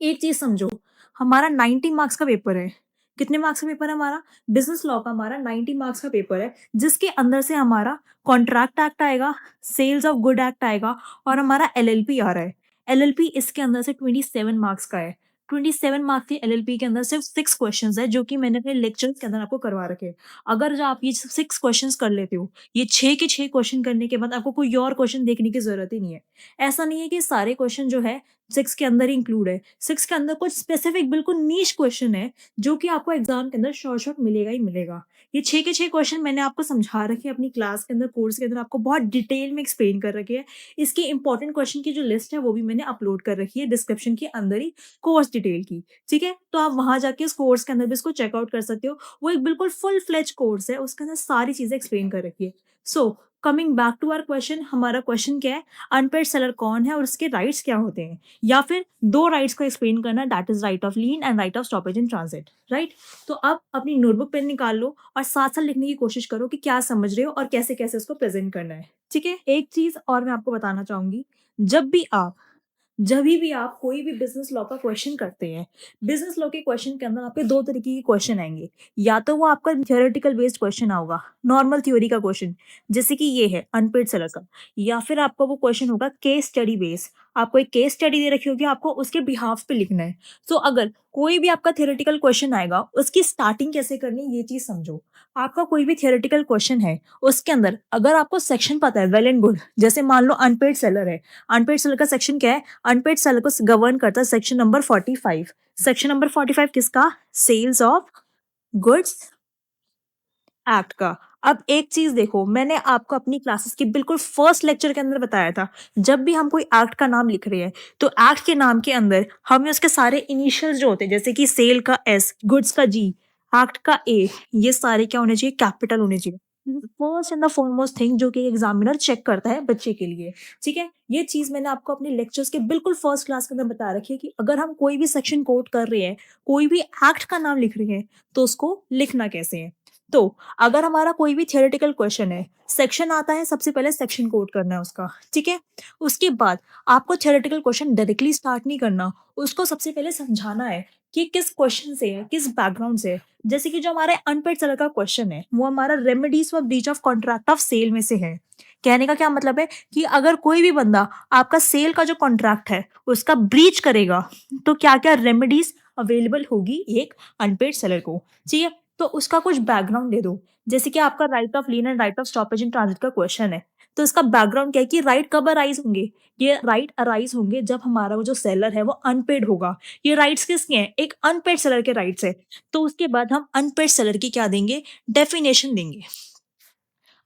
एक चीज समझो, हमारा 90 मार्क्स का पेपर है। कितने मार्क्स का पेपर है हमारा? बिजनेस लॉ का हमारा 90 मार्क्स का पेपर है, जिसके अंदर से हमारा कॉन्ट्रैक्ट एक्ट आएगा, सेल्स ऑफ गुड एक्ट आएगा और हमारा एलएलपी आ रहा है। एलएलपी इसके अंदर से 27 मार्क्स का है। 27 मार्क्स की एलएलबी के अंदर सिर्फ 6 क्वेश्चंस है जो कि मैंने अपने लेक्चर्स के अंदर आपको करवा रखे हैं। अगर जो आप ये 6 क्वेश्चंस कर लेते हो, ये 6 के 6 क्वेश्चन करने के बाद आपको कोई और क्वेश्चन देखने की ज़रूरत ही नहीं है। ऐसा नहीं है कि सारे क्वेश्चन जो है 6 के अंदर ही इंक्लूड है। 6 के अंदर कुछ स्पेसिफिक बिल्कुल नीश क्वेश्चन है जो कि आपको एग्ज़ाम के अंदर शॉर्ट मिलेगा ही मिलेगा। ये 6 के 6 क्वेश्चन मैंने आपको समझा रखे हैं अपनी क्लास के अंदर, कोर्स के अंदर आपको बहुत डिटेल में एक्सप्लेन कर रखे हैं। इसकी इंपॉर्टेंट क्वेश्चन की जो लिस्ट है वो भी मैंने अपलोड कर रखी है डिस्क्रिप्शन के अंदर ही, कोर्स डिटेल की, ठीक है? तो आप वहाँ जाके इस कोर्स के अंदर भी इसको चेकआउट कर सकते हो। वो एक बिल्कुल फुल फ्लेज कोर्स है, उसके अंदर सारी चीज़ें एक्सप्लेन कर रखी है। So coming back to our question, हमारा क्वेश्चन क्या है? अनपेड सेलर कौन है और उसके राइट्स क्या होते हैं? या फिर 2 राइट्स को एक्सप्लेन करना, that is right of lean and right of stoppage in transit, right? तो अब अपनी नोटबुक पेन निकाल लो और साथ-साथ लिखने की कोशिश करो कि क्या समझ रहे हो और कैसे-कैसे उसको प्रेज़ेंट करना है, ठीक है? एक चीज़ और मैं आपको बताना चाहूँगी, जभी भी आप कोई भी बिज़नेस लॉ का क्वेश्चन करते हैं, बिज़नेस लॉ के क्वेश्चन के अंदर आपके 2 तरीके के क्वेश्चन आएँगे। या तो वो आपका थ्योरेटिकल बेस्ड क्वेश्चन होगा, नॉर्मल थ्योरी का क्वेश्चन, जैसे कि ये है अनपेड सेलर का, या फिर आपका वो क्वेश्चन होगा केस स्टडी बेस्ड। आपको एक केस स्टडी दे रखी होगी, आपको उसके बिहाफ पे लिखना है। सो अगर कोई भी आपका थ्योरेटिकल क्वेश्चन आएगा, उसकी स्टार्टिंग कैसे करनी है ये चीज़ समझो। आपका कोई भी थ्योरेटिकल क्वेश्चन है, उसके अंदर अगर आपको सेक्शन पता है, वेल एंड गुड। जैसे मान लो अनपेड सेलर है, अनपेड सेलर का सेक्शन क्या है? अनपेड सेलर को गवर्न करता है सेक्शन नंबर 45। सेक्शन नंबर 45 किसका? सेल्स ऑफ गुड्स एक्ट का। अब एक चीज देखो, मैंने आपको अपनी क्लासेस के बिल्कुल फर्स्ट लेक्चर के अंदर बताया था, जब भी हम कोई एक्ट का नाम लिख रहे हैं तो एक्ट के नाम के अंदर हमें उसके सारे इनिशियल्स जो होते हैं, जैसे कि सेल का एस, गुड्स का जी, एक्ट का ए, ये सारे क्या होने चाहिए? कैपिटल होने चाहिए। First and the foremost thing जो कि एग्जामिनर चेक करता है बच्चे के लिए, ठीक है? ये चीज मैंने आपको अपने लेक्चर्स के बिल्कुल फर्स्ट क्लास के अंदर बता रखी है कि अगर हम कोई भी सेक्शन कोट कर रहे हैं, कोई भी एक्ट का नाम लिख रहे हैं, तो उसको लिखना कैसे है। तो अगर हमारा कोई भी थियोरेटिकल क्वेश्चन है, सेक्शन आता है, सबसे पहले सेक्शन कोट करना है उसका, ठीक है? उसके बाद आपको थियोरेटिकल क्वेश्चन डायरेक्टली स्टार्ट नहीं करना, उसको सबसे पहले समझाना है कि किस क्वेश्चन से है, किस बैकग्राउंड से है। जैसे कि जो हमारे अनपेड सेलर का क्वेश्चन है, वो हमारा remedies for breach of contract of sale में से है। कहने का क्या मतलब है कि अगर कोई भी बंदा आपका सेल का जो कॉन्ट्रैक्ट है उसका ब्रीच करेगा, तो क्या क्या रेमेडीज अवेलेबल होगी एक अनपेड सेलर को, ठीक है? तो उसका कुछ बैकग्राउंड दे दो। जैसे कि आपका right of lean and right of stoppage in transit का क्वेश्चन है, तो इसका बैकग्राउंड क्या है कि राइट कब अराइज होंगे? ये राइट अराइज होंगे जब हमारा वो जो सेलर है वो अनपेड होगा। ये राइट्स किसके हैं? एक अनपेड सेलर के राइट्स है। तो उसके बाद हम अनपेड सेलर की क्या देंगे? डेफिनेशन देंगे।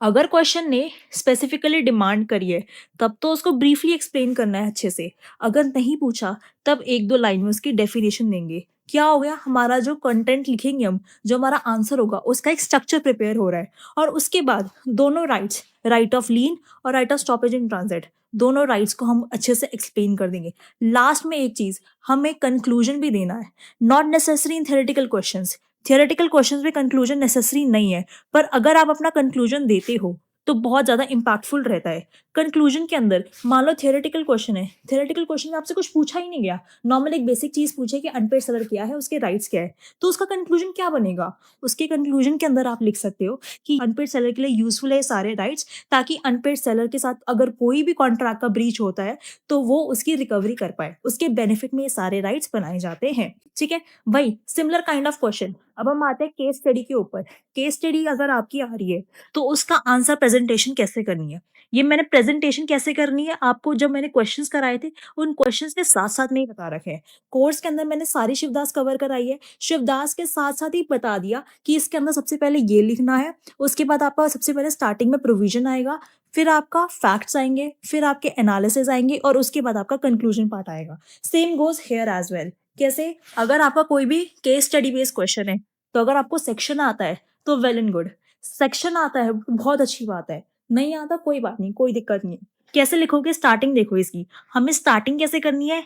अगर क्वेश्चन ने स्पेसिफिकली डिमांड करी है, तब तो उसको ब्रीफली एक्सप्लेन करना है अच्छे से। अगर नहीं पूछा, तब 1-2 लाइन में उसकी डेफिनेशन देंगे। क्या हो गया? हमारा जो कंटेंट लिखेंगे हम, जो हमारा आंसर होगा, उसका एक स्ट्रक्चर प्रिपेयर हो रहा है। और उसके बाद दोनों राइट्स, राइट ऑफ लीन और right of stoppage in transit, दोनों राइट्स को हम अच्छे से एक्सप्लेन कर देंगे। लास्ट में एक चीज़, हमें कंक्लूजन भी देना है। Not necessary in theoretical questions. Theoretical questions में कंक्लूजन नेसेसरी नहीं है। पर अगर आप अपना कंक्लूजन देते हो तो बहुत ज़्यादा इम्पैक्टफुल रहता है। कंक्लूजन के अंदर मान लो थियोरेटिकल क्वेश्चन है, थियोरेटिकल क्वेश्चन में आपसे कुछ पूछा ही नहीं गया, नॉर्मल एक बेसिक चीज़ पूछे कि अनपेड सेलर क्या है, उसके राइट्स क्या है, तो उसका कंक्लूजन क्या बनेगा? उसके कंक्लूजन के अंदर आप लिख सकते हो कि अनपेड सेलर के लिए यूजफुल है ये सारे राइट्स, ताकि अनपेड सेलर के साथ अगर कोई भी कॉन्ट्रैक्ट का ब्रीच होता है तो वो उसकी रिकवरी कर पाए, उसके बेनिफिट में ये सारे राइट्स बनाए जाते हैं, ठीक है? वही सिमिलर काइंड ऑफ क्वेश्चन। अब हम आते हैं केस स्टडी के ऊपर। केस स्टडी अगर आपकी आ रही है तो उसका आंसर प्रेजेंटेशन कैसे करनी है? ये मैंने प्रेजेंटेशन कैसे करनी है आपको जब मैंने क्वेश्चंस कराए थे, उन क्वेश्चंस के साथ-साथ नहीं बता रखे हैं। कोर्स के अंदर मैंने सारी शिवदास कवर कराई है। शिवदास के साथ-साथ ही बता दिया कि इसके अंदर सबसे पहले ये लिखना है, उसके बाद आपका सबसे पहले स्टार्टिंग में प्रोविज़न आएगा, फिर आपका फैक्ट्स आएँगे, फिर आपके एनालिसिस आएँगे और उसके बाद आपका कंक्लूजन पार्ट आएगा। Same goes here as well. कैसे? अगर आपका कोई भी केस स्टडी बेस्ड क्वेश्चन है, तो अगर आपको सेक्शन आता है तो वेल एंड गुड। सेक्शन आता है बहुत अच्छी बात है, नहीं आता कोई बात नहीं, कोई दिक्कत नहीं है। कैसे लिखोगे? स्टार्टिंग देखो इसकी, हमें स्टार्टिंग कैसे करनी है?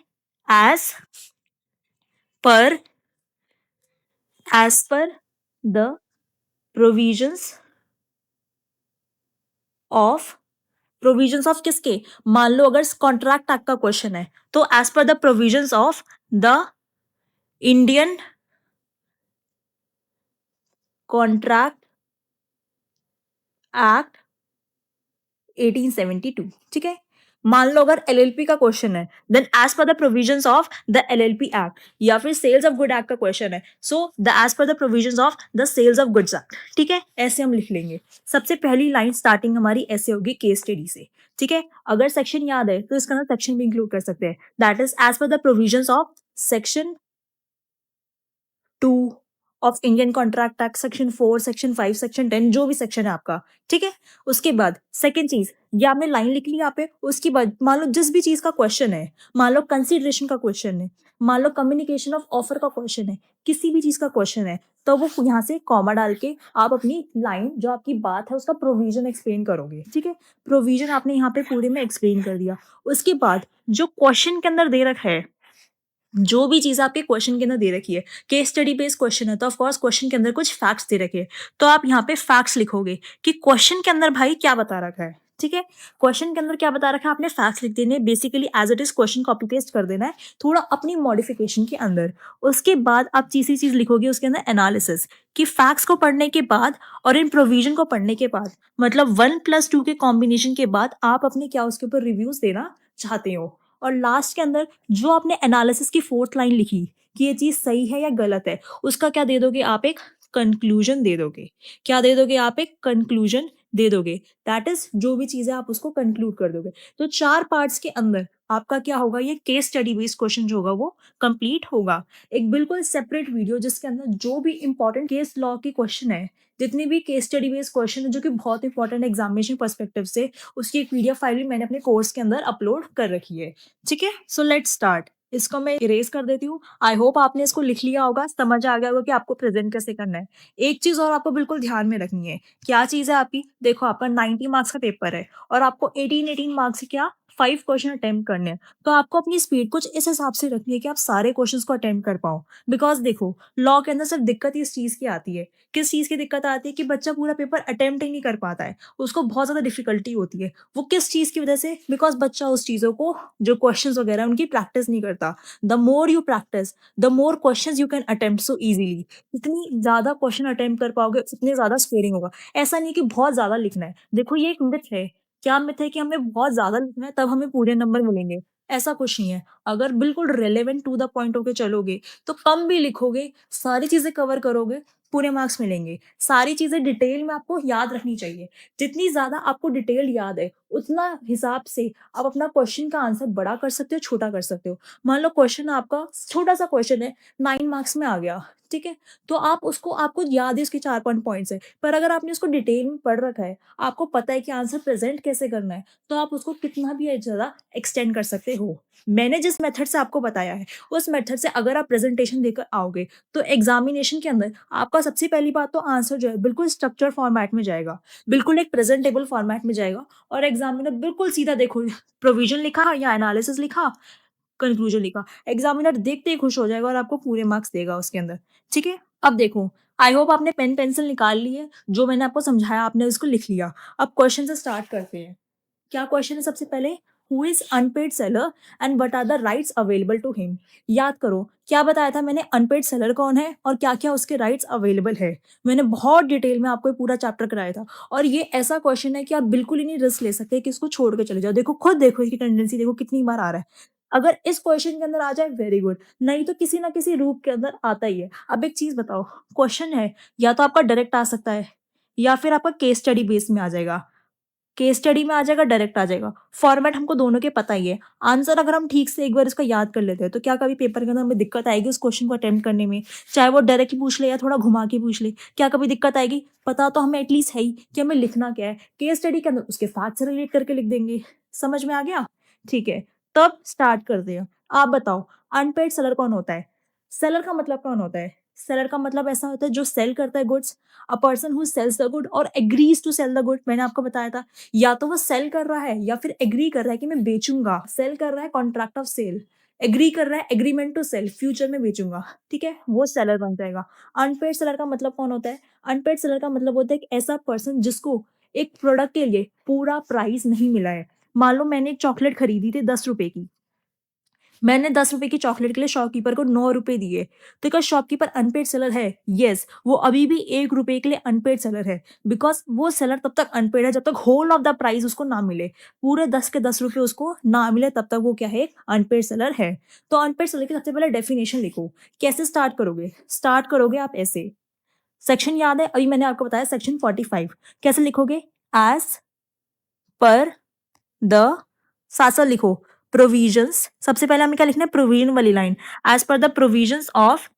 As per as per the provisions of, provisions of किसके? मान लो अगर कॉन्ट्रैक्ट एक्ट का क्वेश्चन है, तो as per the provisions of the Indian contract act 1872, ठीक है? मान लो अगर एलएलपी का क्वेश्चन है, then as per the provisions of the LLP act, या फिर सेल्स ऑफ गुड एक्ट का क्वेश्चन है, so the as per the provisions of the sales of goods act. ठीक है, ऐसे हम लिख लेंगे। सबसे पहली लाइन स्टार्टिंग हमारी ऐसे होगी केस स्टडी से। ठीक है, अगर सेक्शन याद है तो इसका अंदर सेक्शन भी इंक्लूड कर सकते हैं, that is as per the provisions of section 2 of Indian contract act, section 4, section 5, section 10, जो भी सेक्शन है आपका। ठीक है, उसके बाद सेकंड चीज, ये आपने लाइन लिख ली यहाँ पे। उसके बाद मान लो जिस भी चीज का क्वेश्चन है, मान लो कंसिडरेशन का क्वेश्चन है, मान लो कम्युनिकेशन ऑफ ऑफर का क्वेश्चन है, किसी भी चीज का क्वेश्चन है, तो वो यहाँ से कॉमा डाल के आप अपनी लाइन जो आपकी बात है उसका प्रोविजन एक्सप्लेन करोगे। ठीक है, प्रोविजन आपने यहाँ पे पूरे में एक्सप्लेन कर दिया। उसके बाद जो क्वेश्चन के अंदर दे रखा है, जो भी चीज़ आपके क्वेश्चन के अंदर दे रखी है, केस स्टडी बेस्ड क्वेश्चन है, तो ऑफ कोर्स क्वेश्चन के अंदर कुछ फैक्ट्स दे रखे हैं, तो आप यहाँ पे फैक्ट्स लिखोगे कि क्वेश्चन के अंदर भाई क्या बता रखा है। ठीक है, क्वेश्चन के अंदर क्या बता रखा है आपने फैक्ट्स लिख देने, basically as it is question copy paste कर देना है, थोड़ा अपनी मॉडिफिकेशन के अंदर। उसके बाद आप तीसरी चीज लिखोगे उसके अंदर एनालिसिस, कि फैक्ट्स को पढ़ने के बाद और इन प्रोविजन को पढ़ने के बाद, मतलब 1+2 के कॉम्बिनेशन के बाद आप अपने क्या उसके ऊपर रिव्यूज देना चाहते हो। और लास्ट के अंदर जो आपने एनालिसिस की फोर्थ लाइन लिखी कि ये चीज सही है या गलत है, उसका क्या दे दोगे आप, एक कंक्लूजन दे दोगे। क्या दे दोगे आप, एक कंक्लूजन दे दोगे। दैट इज जो भी चीजें आप उसको कंक्लूड कर दोगे। तो 4 पार्ट्स के अंदर आपका क्या होगा, ये केस स्टडी बेस्ड क्वेश्चन जो होगा वो कंप्लीट होगा। एक बिल्कुल सेपरेट वीडियो जिसके अंदर जो भी इंपॉर्टेंट केस लॉ के क्वेश्चन है, जितने भी केस स्टडी बेस्ड क्वेश्चन है जो कि बहुत इंपॉर्टेंट एग्जामिनेशन पर्सपेक्टिव से, उसकी एक पीडीएफ फाइल भी मैंने अपने कोर्स के अंदर अपलोड कर रखी है। ठीक है, सो लेट्स स्टार्ट। इसको मैं इरेज कर देती हूँ। आई होप आपने इसको लिख लिया होगा, समझ आ गया होगा कि आपको प्रेजेंट कैसे करना है। एक चीज और आपको बिल्कुल ध्यान में रखनी है। क्या चीज है आपकी, देखो आपका 90 मार्क्स का पेपर है और आपको 18 मार्क्स से क्या 5 क्वेश्चन अटेम्प्ट करने हैं, तो आपको अपनी स्पीड कुछ इस हिसाब से रखनी है कि आप सारे क्वेश्चंस को अटेम्प्ट कर पाओ। बिकॉज देखो, लॉ के अंदर सिर्फ दिक्कत इस चीज की आती है, किस चीज की दिक्कत आती है कि बच्चा पूरा पेपर अटेम्प्ट ही नहीं कर पाता है, उसको बहुत ज्यादा डिफिकल्टी होती है। वो किस चीज की वजह से, बिकॉज बच्चा उस चीजों को, जो क्वेश्चंस वगैरह उनकी प्रैक्टिस नहीं करता। The more you practice, the more questions you can attempt so easily. जितनी ज्यादा क्वेश्चन अटेम्प्ट कर पाओगे उतने ज्यादा स्कोरिंग होगा। ऐसा नहीं कि बहुत ज्यादा लिखना है, देखो ये एक मिथ है। क्या मिथ है कि हमें बहुत ज्यादा लिखना है तब हमें पूरे नंबर मिलेंगे, ऐसा कुछ नहीं है। अगर बिल्कुल रेलेवेंट टू द पॉइंट होके चलोगे तो कम भी लिखोगे, सारी चीजें कवर करोगे, पूरे मार्क्स मिलेंगे। सारी चीजें डिटेल में आपको याद रखनी चाहिए। जितनी ज्यादा आपको डिटेल याद है उतना हिसाब से आप अपना क्वेश्चन का आंसर बड़ा कर सकते हो, छोटा कर सकते हो। मान लो क्वेश्चन आपका छोटा सा क्वेश्चन है, 9 मार्क्स में आ गया। ठीक है, तो आप उसको, आपको याद है इसके 4 पॉइंट्स है, पर अगर आपने उसको डिटेल में पढ़ रखा है, आपको पता है कि आंसर प्रेजेंट कैसे करना है, तो आप उसको कितना भी ज्यादा एक्सटेंड कर सकते हो। मैंने जिस मेथड से आपको बताया है उस मेथड से अगर आप प्रेजेंटेशन देकर आओगे तो एग्जामिनेशन के अंदर आपका सबसे पहली बात तो आंसर जो है बिल्कुल स्ट्रक्चर फॉर्मेट में जाएगा, बिल्कुल एक प्रेजेंटेबल फॉर्मेट में जाएगा। और एग्जामिनर बिल्कुल सीधा, देखो प्रोविजन लिखा या एनालिसिस लिखा, कंक्लूजन लिखा, एग्जामिनर देखते ही खुश हो जाएगा और आपको पूरे मार्क्स देगा उसके अंदर। ठीक है, अब देखो, आई होप आपने पेन पेंसिल निकाल ली है, जो मैंने आपको समझाया आपने उसको लिख लिया। अब क्वेश्चन से स्टार्ट करते हैं। क्या क्वेश्चन है सबसे पहले, who is unpaid seller and what are the rights available to him. याद करो क्या बताया था मैंने, अनपेड सेलर कौन है और क्या क्या उसके राइट्स अवेलेबल है। मैंने बहुत डिटेल में आपको ये पूरा चैप्टर कराया था। और ये ऐसा क्वेश्चन है कि आप बिल्कुल ही नहीं रिस्क ले सकते कि इसको छोड़ के चले जाओ। देखो खुद देखो इसकी टेंडेंसी, देखो कितनी बार आ रहा है। अगर इस क्वेश्चन के अंदर आ जाए वेरी गुड, नहीं तो किसी ना किसी रूप के अंदर आता ही है। अब एक चीज बताओ, क्वेश्चन है या तो आपका डायरेक्ट आ सकता है या फिर आपका केस स्टडी बेस में आ जाएगा। केस स्टडी में आ जाएगा, डायरेक्ट आ जाएगा। फॉर्मेट हमको दोनों के पता ही है। आंसर अगर हम ठीक से एक बार इसका याद कर लेते हैं तो क्या कभी पेपर के अंदर हमें दिक्कत आएगी उस क्वेश्चन को अटेम्प्ट करने में, चाहे वो डायरेक्ट पूछ ले या थोड़ा घुमा के पूछ ले, क्या कभी दिक्कत आएगी। पता तो हमें एटलीस्ट है ही कि हमें लिखना क्या है। केस स्टडी के अंदर उसके फैक्ट से रिलेट करके लिख देंगे। समझ में आ गया, ठीक है। तब स्टार्ट करते हैं। आप बताओ, अनपेड सेलर कौन होता है। सेलर का मतलब कौन होता है, सेलर का मतलब ऐसा होता है जो सेल करता है goods. A person who sells the good और agrees to sell the good, मैंने आपको बताया था। या तो वो सेल कर रहा है या फिर एग्री कर रहा है कि मैं बेचूंगा। सेल कर रहा है कॉन्ट्रैक्ट ऑफ सेल, एग्री कर रहा है एग्रीमेंट टू सेल, फ्यूचर में बेचूंगा। ठीक है, वो सेलर बन जाएगा। अनपेड सेलर का मतलब कौन होता है, अनपेड सेलर का मतलब होता है एक ऐसा पर्सन जिसको एक प्रोडक्ट के लिए पूरा प्राइस नहीं मिला है। मान लो मैंने एक चॉकलेट खरीदी थी 10 रुपए की, मैंने 10 रुपए की चॉकलेट के लिए शॉपकीपर को 9 रुपए दिए। तो क्या शॉपकीपर अनपेड सेलर है? येस, वो अभी भी 1 रुपए के लिए अनपेड सेलर है। बिकॉज़ वो सेलर तब तक अनपेड है जब तक होल ऑफ द प्राइस उसको ना मिले। पूरे 10 के 10 रुपए उसको ना मिले तब तक वो क्या है? अनपेड सेलर है। तो अनपेड सेलर की सबसे पहले डेफिनिशन लिखो। कैसे स्टार्ट करोगे? स्टार्ट करोगे आप ऐसे। सेक्शन याद है? अभी मैंने आपको बताया सेक्शन 45 कैसे लिखोगे? एज़ पर द साथ-साथ लिखो प्रोविजंस सबसे पहले हमें क्या लिखना है प्रोविजन वाली line as per the provisions of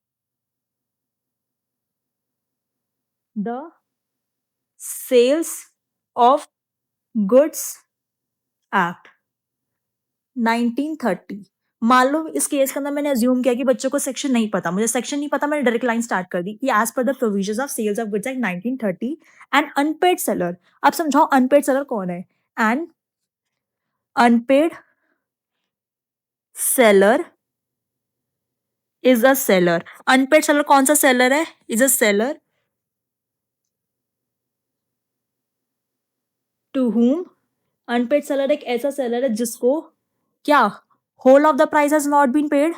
the sales of goods act 1930। मान लो इस केस के अंदर मैंने अज्यूम किया कि बच्चों को सेक्शन नहीं पता, मुझे सेक्शन नहीं पता, मैंने डायरेक्ट लाइन स्टार्ट कर दी कि as per the provisions of sales of goods act 1930 and unpaid seller. अब समझाओ अनपेड सेलर कौन है? An unpaid seller is a seller. Unpaid seller कौन सा सेलर है? Is a seller to whom unpaid seller एक ऐसा सेलर है जिसको क्या whole of the price has not been paid.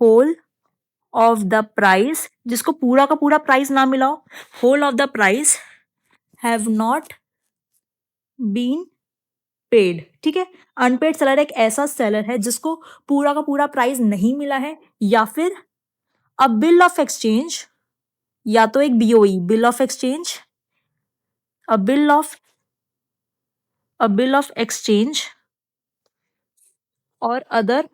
Whole of the price जिसको पूरा का पूरा प्राइस ना मिला हो। Whole of the price have not been paid. ठीक है, अनपेड सेलर एक ऐसा सेलर है जिसको पूरा का पूरा प्राइस नहीं मिला है या फिर अ बिल ऑफ एक्सचेंज या तो एक BOE bill of exchange a bill of exchange और अदर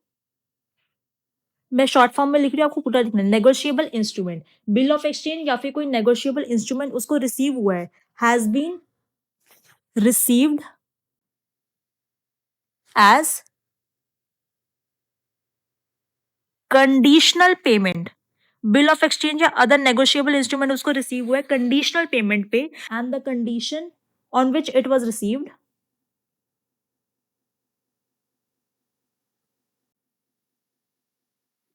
मैं शॉर्ट फॉर्म में लिख रही हूँ आपको पूरा लिखना है negotiable instrument bill of exchange या फिर कोई नेगोशिएबल इंस्ट्रूमेंट उसको रिसीव हुआ है has been received as conditional payment. Bill of exchange या अदर नेगोशिएबल इंस्ट्रूमेंट उसको रिसीव हुआ है कंडीशनल पेमेंट पे and the condition on which it was received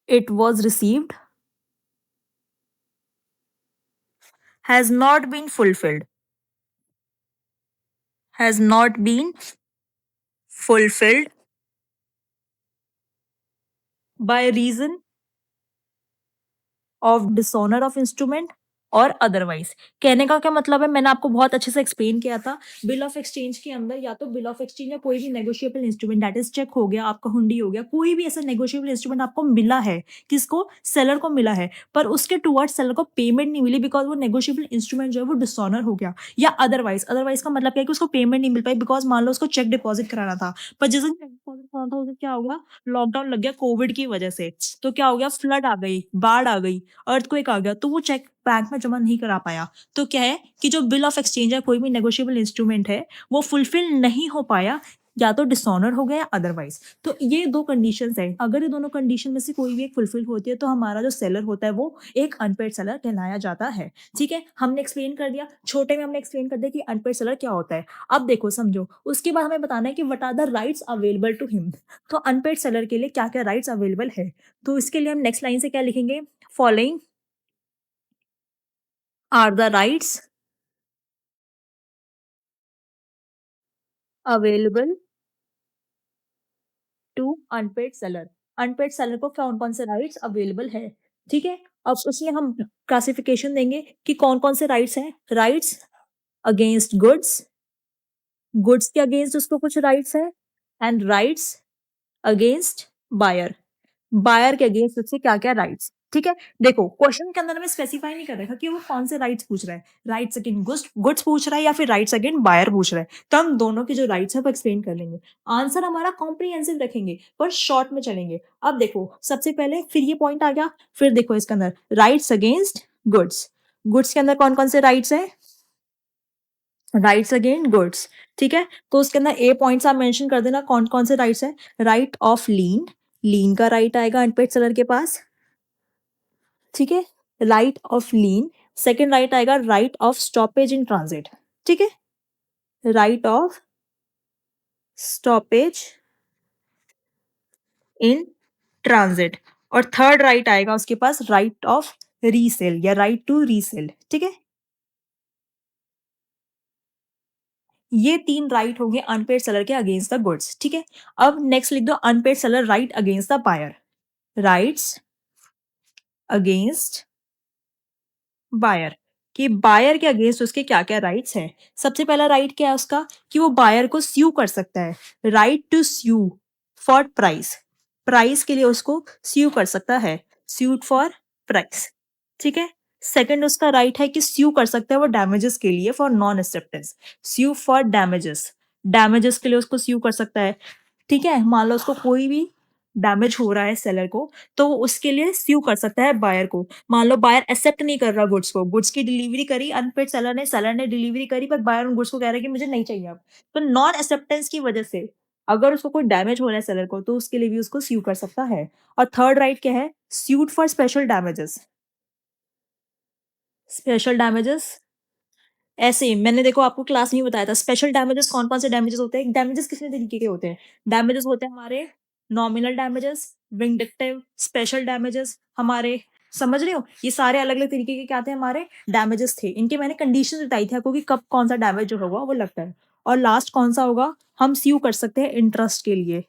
it was received has not been fulfilled has not been fulfilled by reason of dishonour of instrument और otherwise. कहने का क्या मतलब है मैंने आपको बहुत अच्छे से एक्सप्लेन किया था। बिल ऑफ एक्सचेंज के अंदर या तो बिल ऑफ एक्सचेंज या कोई भी negotiable instrument that is cheque हो गया आपका हुंडी हो गया कोई भी ऐसा नेगोशिएबल इंस्ट्रूमेंट आपको मिला है किसको सेलर को मिला है पर उसके टुवर्ड्स सेलर को पेमेंट नहीं मिली बिकॉज वो नेगोशिएबल इंस्ट्रूमेंट जो है वो डिसऑनर हो गया या अदरवाइज अदरवाइज का मतलब क्या है कि उसको पेमेंट नहीं मिल पाई बिकॉज मान लो उसको चेक डिपॉजिट कराना था पर जिस दिन चेक डिपॉजिट कराना था उसे क्या होगा लॉकडाउन लग गया कोविड की वजह से तो क्या हो गया फ्लड आ गई बाढ़ आ गई अर्थक्वेक आ गया तो वो चेक बैंक में जमा नहीं करा पाया। तो क्या है कि जो बिल ऑफ एक्सचेंज है कोई भी नेगोशिएबल इंस्ट्रूमेंट है वो फुलफिल नहीं हो पाया या तो डिसऑनर हो गया या अदरवाइज। तो ये दो कंडीशंस है अगर ये दोनों कंडीशन में से कोई भी एक फुलफिल होती है तो हमारा जो सेलर होता है वो एक अनपेड सेलर कहलाया जाता है। ठीक है, हमने एक्सप्लेन कर दिया छोटे में हमने एक्सप्लेन कर दिया कि अनपेड सेलर क्या होता है। अब देखो समझो उसके बाद हमें बताना है कि what are the rights available to him. तो अनपेड सेलर के लिए क्या क्या राइट्स अवेलेबल है तो इसके लिए हम नेक्स्ट लाइन से क्या लिखेंगे following are the rights available to unpaid seller। Unpaid seller को कौन कौन से राइट्स अवेलेबल है। ठीक है, अब उसमें हम क्लासिफिकेशन देंगे कि कौन कौन से राइट्स हैं। राइट्स अगेंस्ट गुड्स गुड्स के अगेंस्ट उसको कुछ राइट्स है and rights against buyer buyer के अगेंस्ट उससे क्या क्या राइट्स। ठीक है, देखो क्वेश्चन के अंदर हमें स्पेसिफाई नहीं कर रखा कि वो कौन से राइट्स पूछ रहा है राइट्स अगेंस्ट गुड्स पूछ रहा है या फिर राइट्स अगेंस्ट बायर पूछ रहा है। तो हम दोनों के जो राइट्स है वो एक्सप्लेन कर लेंगे। आंसर हमारा कॉम्प्रिहेंसिव रखेंगे पर शॉर्ट में चलेंगे। अब देखो सबसे पहले फिर ये पॉइंट आ गया फिर देखो इसके अंदर राइट्स अगेंस्ट गुड्स गुड्स के अंदर कौन कौन से राइट्स है राइट्स अगेंस्ट गुड्स। ठीक है, तो उसके अंदर ए पॉइंट्स आप मेंशन कर देना कौन कौन से राइट्स है। राइट ऑफ लीन लीन का राइट आएगा अनपेड सेलर के पास। ठीक है, right of lien second right आएगा right of stoppage in transit. ठीक है, right of stoppage in transit और थर्ड राइट आएगा उसके पास राइट ऑफ रीसेल या राइट टू रीसेल। ठीक है, ये 3 राइट होंगे अनपेड सेलर के अगेंस्ट द गुड्स, ठीक है? अब नेक्स्ट लिख दो unpaid seller right against the buyer. Rights against buyer, कि बायर के अगेंस्ट उसके क्या-क्या राइट्स हैं। सबसे पहला राइट क्या है उसका कि वो बायर को स्यू कर सकता है। Right to sue for price. Price के लिए उसको स्यू कर सकता है। स्यूट फॉर प्राइस, ठीक है? सेकंड उसका राइट है कि स्यू कर सकता है वो डैमेजेस के लिए for non acceptance. Sue for damages. Damages के लिए उसको स्यू कर सकता है। ठीक है? मान लो उसको कोई भी डैमेज हो रहा है सेलर को, तो वो उसके लिए स्यू कर सकता है बायर को। मान लो बायर एक्सेप्ट नहीं कर रहा गुड्स को, गुड्स की डिलीवरी करी अनपेड सेलर ने डिलीवरी करी पर बायर उन गुड्स को कह रहा है कि मुझे नहीं चाहिए अब। तो नॉन एक्सेप्टेंस की वजह से अगर उसको कोई डैमेज हो रहा है सेलर को तो उसके लिए भी उसको स्यू कर सकता है। और थर्ड राइट क्या है? Suite for special damages. Special damages ऐसे ही मैंने देखो आपको क्लास में ही बताया था स्पेशल डैमेजेस कौन-कौन से डैमेजेस होते हैं। डैमेजेस कितने तरीके के होते हैं? डैमेजेस होते हैं हमारे nominal damages, vindictive, special damages हमारे, समझ रहे हो? ये सारे अलग-अलग तरीके के क्या थे हमारे डैमेजेस थे। इनके मैंने कंडीशंस बताई थी आपको कि कब कौन-सा डैमेज जो होगा वो लगता है। और लास्ट कौन-सा होगा? हम स्यू कर सकते हैं इंटरेस्ट के लिए।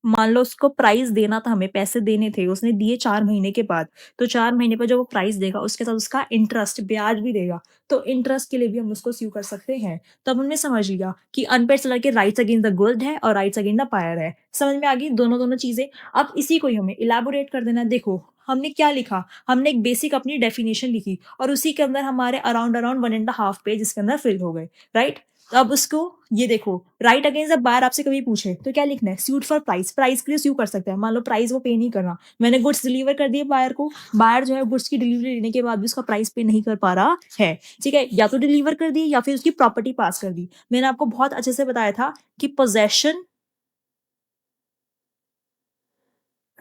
मान लो उसको प्राइस देना था, हमें पैसे देने थे, उसने दिए 4 महीने के बाद, तो 4 महीने पर जब वो प्राइस देगा, उसके साथ उसका इंटरेस्ट, ब्याज भी देगा, तो इंटरेस्ट के लिए भी हम उसको स्यू कर सकते हैं। तो अब हमने समझ लिया कि अनपेड सेलर के राइट्स अगेंस्ट द गुड है और राइट्स अगेंस्ट द बायर है। समझ में आ गई दोनों-दोनों चीज़ें? अब इसी को ही हमें इलैबोरेट कर देना है। देखो, हमने क्या लिखा? हमने एक बेसिक अपनी डेफिनिशन लिखी और उसी के अंदर हमारे around 1 and a half page इसके अंदर फिल हो गए, राइट? अब उसको ये देखो राइट अगेंस्ट द बायर आपसे कभी पूछे तो क्या लिखना है? Suite for price. प्राइस के लिए स्यू कर सकते हैं। मान लो प्राइस वो पे नहीं कर रहा, मैंने गुड्स डिलीवर कर दिए बायर को, बायर जो है गुड्स की डिलीवरी लेने के बाद भी उसका प्राइस पे नहीं कर पा रहा है, ठीक है? या तो डिलीवर कर दी या फिर उसकी प्रॉपर्टी पास कर दी। मैंने आपको बहुत अच्छे से बताया था कि पोजेशन,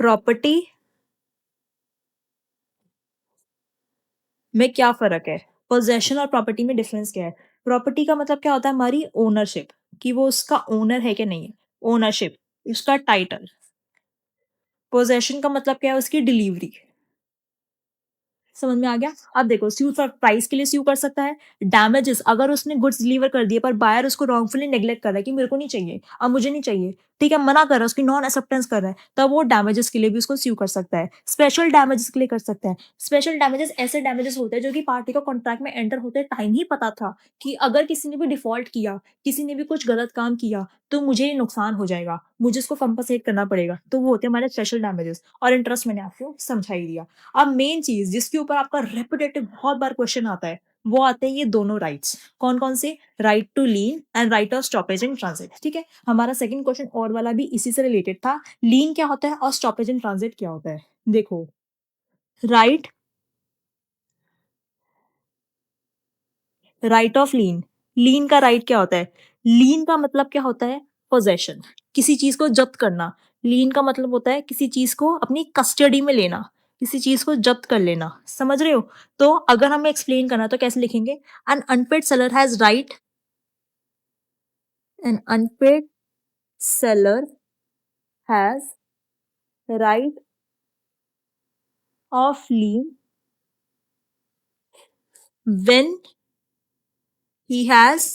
प्रॉपर्टी में क्या फ़र्क है? पोज़ेशन और प्रॉपर्टी में डिफ़रेंस क्या है? प्रॉपर्टी का मतलब क्या होता है? हमारी ओनरशिप, कि वो उसका ओनर है कि नहीं है, ओनरशिप, उसका टाइटल। पोज़ेशन का मतलब क्या है? उसकी डिलीवरी। समझ में आ गया? अब देखो स्यू फॉर प्राइस के लिए स्यू कर सकता है। डैमेजेस अगर उसने गुड्स डिलीवर कर दिए पर बायर उसको रॉन्गफुली नेग्लेक्ट कर रहा है कि मेरे को नहीं चाहिए, अब मुझे नहीं चाहिए, ठीक है? मना कर रहा है, उसकी नॉन एक्सेप्टेंस कर रहा है, तब वो डैमेजेस के लिए भी उसको स्यू कर सकता है। स्पेशल डैमेजेस के लिए कर सकता है। स्पेशल डैमेजेस ऐसे डैमेजेस होते हैं जो कि पार्टी को कॉन्ट्रैक्ट में एंटर होते टाइम ही पता था कि अगर किसी ने भी डिफ़ॉल्ट किया, किसी ने भी कुछ गलत काम किया, तो मुझे ये नुकसान हो जाएगा, मुझे इसको कंपनसेट करना पड़ेगा। तो वो होते हैं हमारे स्पेशल डैमेजेस और इंटरेस्ट मैंने आपको समझा ही दिया। अब मेन चीज़ जिसके ऊपर आपका रेपिटेटिव बहुत बार क्वेश्चन आता है, वो आते हैं ये दोनों राइट्स। कौन-कौन से? Right to lien and right of stoppage in transit, ठीक है? हमारा सेकंड क्वेश्चन और वाला भी इसी से रिलेटेड था। लीन क्या होता है और स्टॉपेज इन ट्रांजिट क्या होता है? देखो, right right of lien, lien का राइट क्या होता है? लीन का मतलब क्या होता है? पोजेशन, किसी चीज को जब्त करना। लीन का मतलब होता है किसी चीज को अपनी कस्टडी में लेना, किसी चीज को जब्त कर लेना, समझ रहे हो? तो अगर हमें एक्सप्लेन करना तो कैसे लिखेंगे? An unpaid seller has right, an unpaid seller has right of lien when he has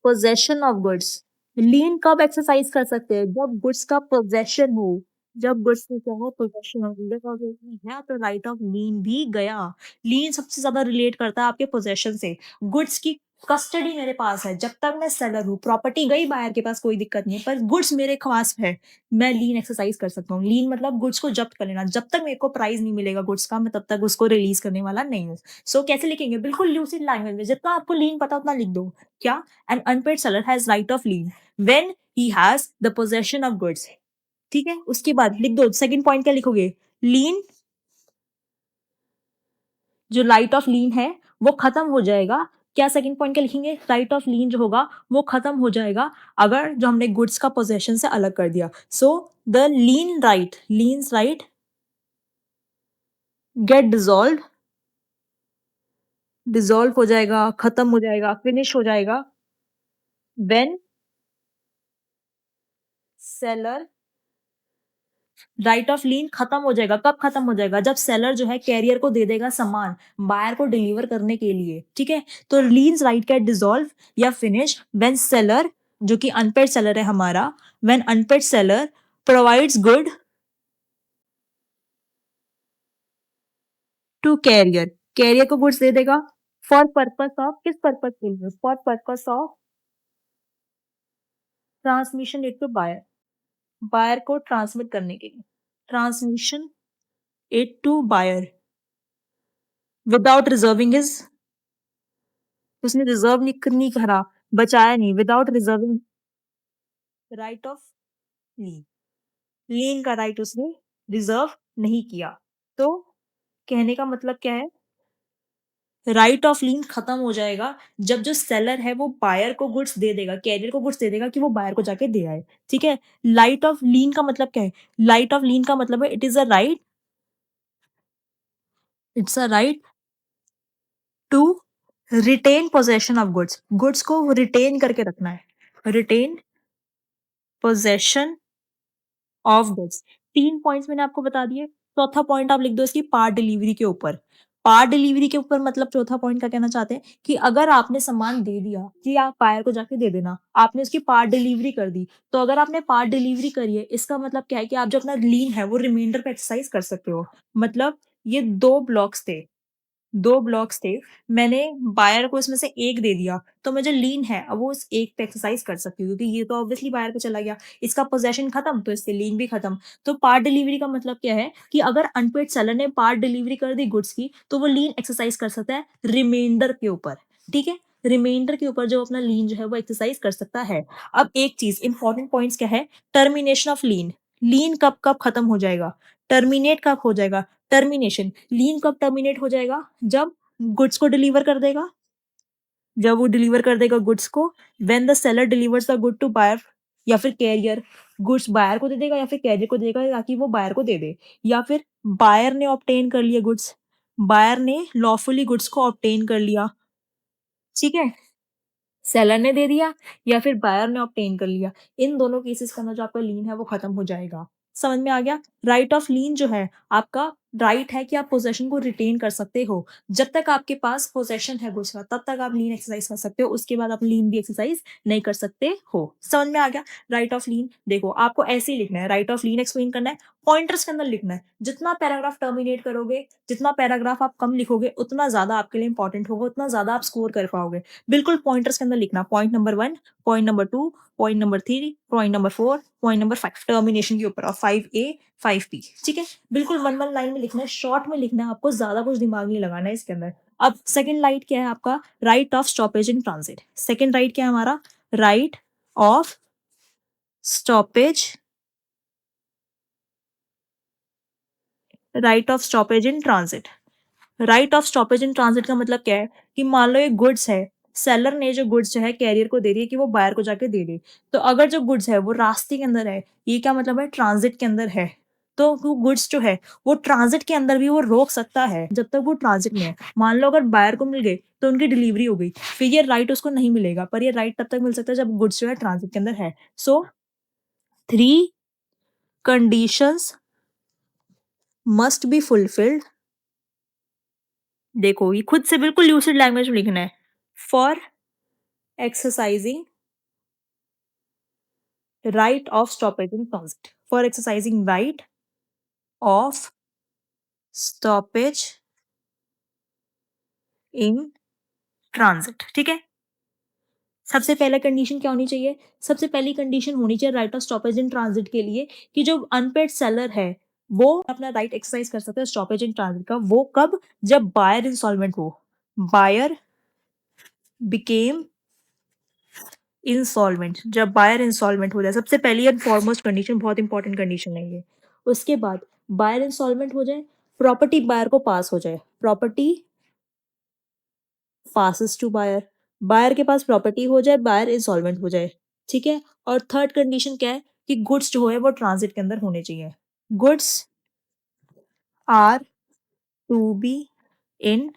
possession of goods। लीन कब एक्सरसाइज कर सकते हैं? जब गुड्स का पोजेशन हो, जब गुड्स में क्या हो? पोजेशन हो, है तो राइट ऑफ लीन भी गया। लीन सबसे ज्यादा रिलेट करता है आपके पोजेशन से। गुड्स की कस्टडी मेरे पास है, जब तक मैं सेलर हूँ, प्रॉपर्टी गई बायर के पास कोई दिक्कत नहीं है, पर गुड्स मेरे पास है, मैं लीन एक्सरसाइज कर सकता हूँ। लीन मतलब गुड्स को जब्त कर लेना, जब तक मेरे को प्राइस नहीं मिलेगा गुड्स का, मैं तब तक उसको रिलीज करने वाला नहीं हूँ। सो कैसे लिखेंगे? बिल्कुल लूसिड लैंग्वेज में, जितना आपको लीन पता उतना लिख दो। क्या? An unpaid seller has right of lien when he has the possession of goods, ठीक है? उसके बाद लिख दो सेकंड पॉइंट क्या लिखोगे? लीन, जो राइट ऑफ लीन है वो खत्म हो जाएगा। क्या सेकंड पॉइंट क्या लिखेंगे? राइट ऑफ लीन जो होगा वो खत्म हो जाएगा अगर जो हमने गुड्स का पोजेशन से अलग कर दिया। So the lean right, leans right gate dissolve, dissolve हो जाएगा, खत्म हो जाएगा, फिनिश हो जाएगा व्हेन सेलर राइट ऑफ लीन खत्म हो जाएगा, कब खत्म हो जाएगा? जब सेलर जो है कैरियर को दे देगा सामान बायर को डिलीवर करने के लिए, ठीक है? तो लीन्स राइट गेट डिसॉल्व या फिनिश व्हेन सेलर, जो कि अनपेड सेलर है हमारा, when unpaid seller provides good to carrier, carrier को गुड्स दे देगा फॉर पर्पस ऑफ, किस पर्पस के लिए? For purpose of transmission it to buyer, buyer को ट्रांसमिट करने के लिए, transmission it to buyer without reserving his, उसने रिजर्व नहीं करा, बचाया नहीं, without reserving right of lien, lien का राइट उसने रिजर्व नहीं किया। तो कहने का मतलब क्या है? राइट ऑफ लीन खत्म हो जाएगा जब जो सेलर है वो बायर को गुड्स दे देगा, कैरियर को गुड्स दे देगा कि वो बायर को जाके दे आए, ठीक है? लाइट ऑफ लीन का मतलब क्या है? लाइट ऑफ लीन का मतलब है it is a right, it's a right to retain possession of goods, goods को रिटेन करके रखना है, retain possession of goods. 3 points मैंने आपको बता दिए। चौथा पॉइंट आप लिख दो इसकी पार्ट डिलीवरी के ऊपर। पार्ट डिलीवरी के ऊपर मतलब चौथा पॉइंट क्या कहना चाहते हैं कि अगर आपने सामान दे दिया कि आप बायर को जाके दे देना, आपने उसकी पार्ट डिलीवरी कर दी। तो अगर आपने पार्ट डिलीवरी करी है, इसका मतलब क्या है कि आप जो अपना लीन है वो रिमाइंडर पे एक्सरसाइज कर सकते हो। मतलब ये 2 ब्लॉक्स थे, 2 ब्लॉक्स थे, मैंने बायर को इसमें से 1 दे दिया, तो मैं जो लीन है अब वो उस 1 पे एक्सरसाइज कर सकती हूँ क्योंकि ये तो ऑब्वियसली बायर पे चला गया, इसका पोज़ेशन खत्म तो इससे लीन भी खत्म। तो पार्ट डिलीवरी का मतलब क्या है कि अगर अनपेड सेलर ने पार्ट डिलीवरी कर दी गुड्स की, तो वो लीन एक्सरसाइज कर सकता है रिमाइंडर के ऊपर, ठीक है? रिमाइंडर के ऊपर जो अपना लीन जो है वो एक्सरसाइज कर सकता है। अब एक चीज़ इंपॉर्टेंट पॉइंट्स क्या है? टर्मिनेशन ऑफ लीन, लीन कब खत्म हो जाएगा? टर्मिनेट कब हो जाएगा? टर्मिनेशन, लीन कब टर्मिनेट हो जाएगा? जब गुड्स को डिलीवर कर देगा, जब वो डिलीवर कर देगा गुड्स को, when the seller delivers the good to buyer या फिर कैरियर, गुड्स बायर को दे देगा या फिर कैरियर को देगा ताकि वो बायर को दे दे, या फिर बायर ने ऑब्टेन कर लिया गुड्स, बायर ने लॉफुली गुड्स को ऑब्टेन कर लिया, ठीक है? सेलर ने दे दिया या फिर बायर ने ऑब्टेन कर लिया। इन दोनों केसेस के अंदर जो आपका लीन है वो खत्म हो जाएगा। समझ में आ गया? राइट ऑफ लीन जो है आपका राइट है कि आप पोज़ेशन को रिटेन कर सकते हो। जब तक आपके पास पोज़ेशन है गुड्स का तब तक आप लीन एक्सरसाइज़ कर सकते हो, उसके बाद आप लीन भी एक्सरसाइज़ नहीं कर सकते हो। समझ में आ गया? राइट ऑफ लीन देखो आपको ऐसे ही लिखना है, राइट ऑफ लीन एक्सप्लेन करना है, पॉइंटर्स के अंदर लिखना है। जितना पैराग्राफ टर्मिनेट करोगे, जितना पैराग्राफ आप कम लिखोगे, उतना ज़्यादा आपके लिए इंपॉर्टेंट होगा, उतना ज़्यादा आप स्कोर कर पाओगे। बिल्कुल पॉइंटर्स के अंदर लिखना, point number 1, point number 2, point number 3, point number 4, point number 5 termination के ऊपर और 5A, 5B, ठीक है? बिल्कुल 1 लाइन में लिखना है, शॉर्ट में लिखना है, आपको ज़्यादा कुछ दिमाग नहीं लगाना है इसके अंदर। अब सेकंड राइट क्या है आपका? Right of stoppage in transit. Second right क्या है हमारा? Right of stoppage, right of stoppage in transit. Right of stoppage in transit का मतलब क्या है कि मान लो एक गुड्स है, सेलर ने जो गुड्स जो है कैरियर को दे दी है कि वो बायर को जाके दे दे। तो अगर जो गुड्स है वो रास्ते के अंदर है, ये क्या मतलब है? ट्रांजिट के अंदर है। तो वो गुड्स जो है वो ट्रांजिट के अंदर भी वो रोक सकता है जब तक वो ट्रांजिट में है। मान लो अगर बायर को मिल गई तो उनकी डिलीवरी हो गई, फिर ये राइट उसको नहीं मिलेगा, पर ये राइट तब तक मिल सकता है जब गुड्स जो है ट्रांजिट के अंदर है। सो 3 कंडीशंस मस्ट बी फुलफिल्ड, देखो ये खुद से बिल्कुल यूसिड लैंग्वेज में लिखना है, for exercising right of stoppage in transit, for exercising right of stoppage in transit, ठीक है? सबसे पहले कंडीशन क्या होनी चाहिए? सबसे पहली कंडीशन होनी चाहिए right of stoppage in transit के लिए कि जो अनपेड सेलर है वो अपना राइट एक्सरसाइज कर सकता है स्टॉपेज इन ट्रांजिट का। वो कब? जब बायर इंसॉल्वेंट हो, बायर बिकेम इंसॉल्वेंट, जब बायर इंसॉल्वेंट हो जाए, सबसे पहली एंड फॉरमोस्ट कंडीशन, बहुत इंपॉर्टेंट कंडीशन है ये। उसके बाद बायर इंसॉल्वेंट हो जाए, प्रॉपर्टी बायर को पास हो जाए, property passes to buyer, buyer के पास प्रॉपर्टी हो जाए, बायर इंसॉल्वेंट हो जाए, ठीक है? और थर्ड कंडीशन क्या है कि गुड्स जो है वो ट्रांजिट के अंदर होने चाहिए, goods are to be in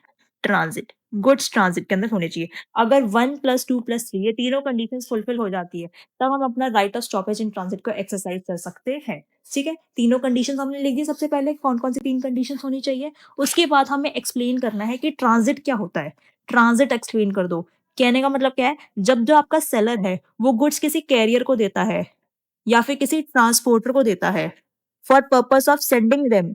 transit, goods transit के अंदर होने चाहिए। अगर 1 + 2 + 3 ये तीनों कंडीशंस फुलफिल हो जाती है, तब हम अपना right of stoppage in transit को एक्सरसाइज कर सकते हैं। ठीक है? तीनों कंडीशंस हमने लिख दी सबसे पहले कौन-कौन सी 3 कंडीशंस होनी चाहिए। उसके बाद हमें एक्सप्लेन करना है कि ट्रांजिट क्या होता है? ट्रांजिट एक्सप्लेन कर दो। कहने का मतलब क्या है? जब जो आपका सेलर है, वो गुड्स किसी कैरियर को देता है या फिर किसी ट्रांसपोर्टर को देता है for purpose of sending them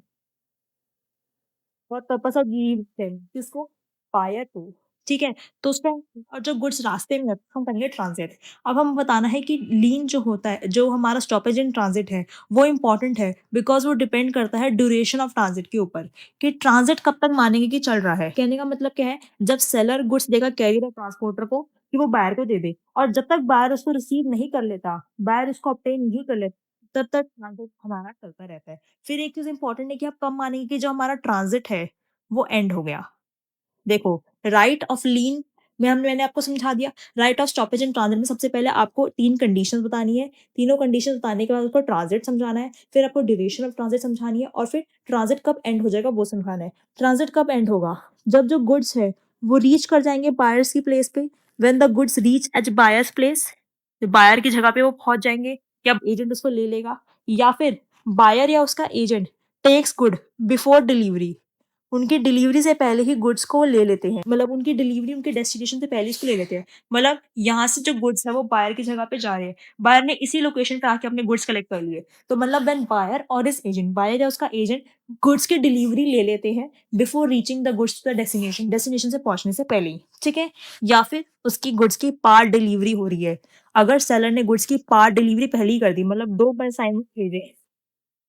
for purpose of giving them किसको? बायर को। ठीक है? तो उसमें और जो गुड्स रास्ते में है, हम करेंगे ट्रांजिट। अब हमें बताना है कि लीन जो होता है, जो हमारा स्टॉपेज इन ट्रांजिट है, वो इम्पोर्टेंट है बिकॉज़ वो डिपेंड करता है ड्यूरेशन ऑफ ट्रांजिट के ऊपर, कि ट्रांजिट कब तक मानेंगे कि चल रहा है। कहने का मतलब क्या है? जब सेलर गुड्स देगा कैरियर और ट्रांसपोर्टर को कि वो बायर को दे दे और जब तक बायर उसको रिसीव नहीं कर लेता, बायर उसको ऑब्टेन नहीं कर लेता, तब तक ट्रांजिट हमारा चलता रहता है। फिर एक चीज़ इम्पोर्टेंट है कि आप कब मानेंगे कि जो हमारा ट्रांजिट है, वो एंड हो गया। देखो, राइट ऑफ लीन में मैंने आपको समझा दिया। Right of stoppage and transit में सबसे पहले आपको 3 कंडीशंस बतानी है। तीनों कंडीशंस बताने के बाद उसको ट्रांजिट समझाना है, फिर आपको ड्यूरेशन ऑफ ट्रांजिट समझानी है और फिर ट्रांजिट कब एंड हो जाएगा वो समझाना है। ट्रांजिट कब एंड होगा? जब जो गुड्स है, वो रीच कर जाएँगे बायर्स की प्लेस पे। When the goods reach at buyers place, buyer की जगह पे वो पहुँच जाएँगे या एजेंट उसको ले लेगा या फिर बायर या उसका agent takes good before delivery. उनकी डिलीवरी से पहले ही गुड्स को ले लेते हैं। मतलब उनकी डिलीवरी उनके डेस्टिनेशन से पहले इसको ले लेते हैं। मतलब यहाँ से जो गुड्स है वो बायर की जगह पे जा रहे हैं। बायर ने इसी लोकेशन पे आके अपने गुड्स कलेक्ट कर लिए। तो मतलब व्हेन बायर और हिज एजेंट, बायर या उसका एजेंट गुड्स की डिलीवरी ले लेते हैं before reaching the goods to the destination, destination से पहुँचने से पहले ही, ठीक है? या फिर उसकी गुड्स की पार्ट डिलीवरी हो रही है। अगर सेलर ने गुड्स की पार्ट डिलीवरी पहले ही कर दी, मतलब 2 असाइनमेंट भेजे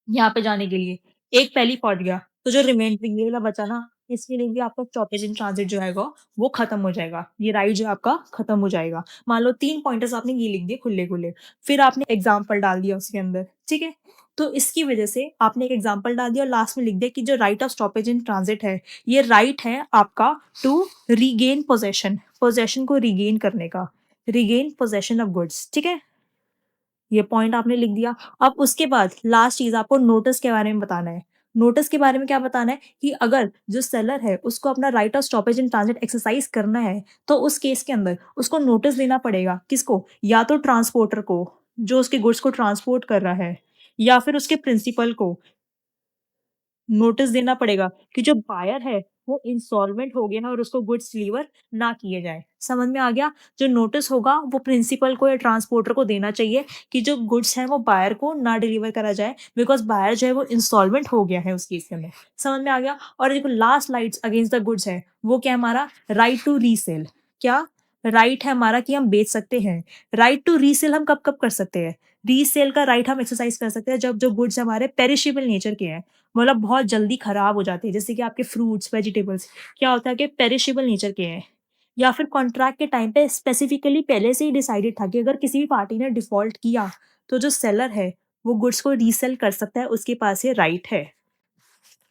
यहाँ पे जाने के लिए, एक पहले पहुँच गया, तो जो रिमेनिंग ये वाला बचा ना, इसके लिए भी आपका स्टॉपेज इन ट्रांजिट जो आएगा, वो खत्म हो जाएगा। ये राइड जो है आपका खत्म हो जाएगा। मान लो 3 पॉइंटर्स आपने ये लिख दिए खुले-खुले, फिर आपने एग्ज़ाम्पल डाल दिया उसके अंदर, ठीक है? तो इसकी वजह से आपने एक एग्ज़ाम्पल डाल दिया और लास्ट में लिख दिया कि जो right of stoppage in transit है, ये राइट है आपका टू रीगेन पोज़ेशन, पोज़ेशन को रीगेन करने का, रीगेन पोज़ेशन ऑफ गुड्स, ठीक है? ये पॉइंट आपने लिख दिया। अब उसके बाद लास्ट चीज़ आपको नोटिस के बारे में बताना है। नोटिस के बारे में क्या बताना है कि अगर जो सेलर है उसको अपना right of stoppage in transit exercise करना है, तो उस केस के अंदर उसको नोटिस देना पड़ेगा। किसको? या तो ट्रांसपोर्टर को, जो उसके गुड्स को ट्रांसपोर्ट कर रहा है या फिर उसके प्रिंसिपल को। नोटिस देना पड़ेगा कि जो बायर है वो इंसॉल्वेंट हो गया है और उसको गुड्स डिलीवर ना किए जाए। समझ में आ गया? जो नोटिस होगा वो प्रिंसिपल को या ट्रांसपोर्टर को देना चाहिए कि जो गुड्स हैं वो बायर को ना डिलीवर करा जाए बिकॉज़ बायर जो है वो इंसॉल्वेंट हो गया है उस केस के अंदर। समझ में आ गया? और जो last rights against the goods है वो क्या है हमारा? Right to resale. क्या? राइट है हमारा कि हम बेच सकते हैं। राइट टू रीसेल हम कब-कब कर सकते हैं? रीसेल का राइट हम एक्सरसाइज़ कर सकते हैं जब जो गुड्स हमारे पेरिशेबल नेचर के हैं। मतलब बहुत जल्दी खराब हो जाते हैं। जैसे कि आपके फ्रूट्स, वेजिटेबल्स क्या होता है कि पेरिशेबल नेचर के हैं या फिर कॉन्ट्रैक्ट के टाइम पे स्पेसिफिकली पहले से ही डिसाइडेड था कि अगर किसी भी पार्टी ने डिफ़ॉल्ट किया, तो जो सेलर है, वो गुड्स को रीसेल कर सकता है, उसके पास ये राइट है।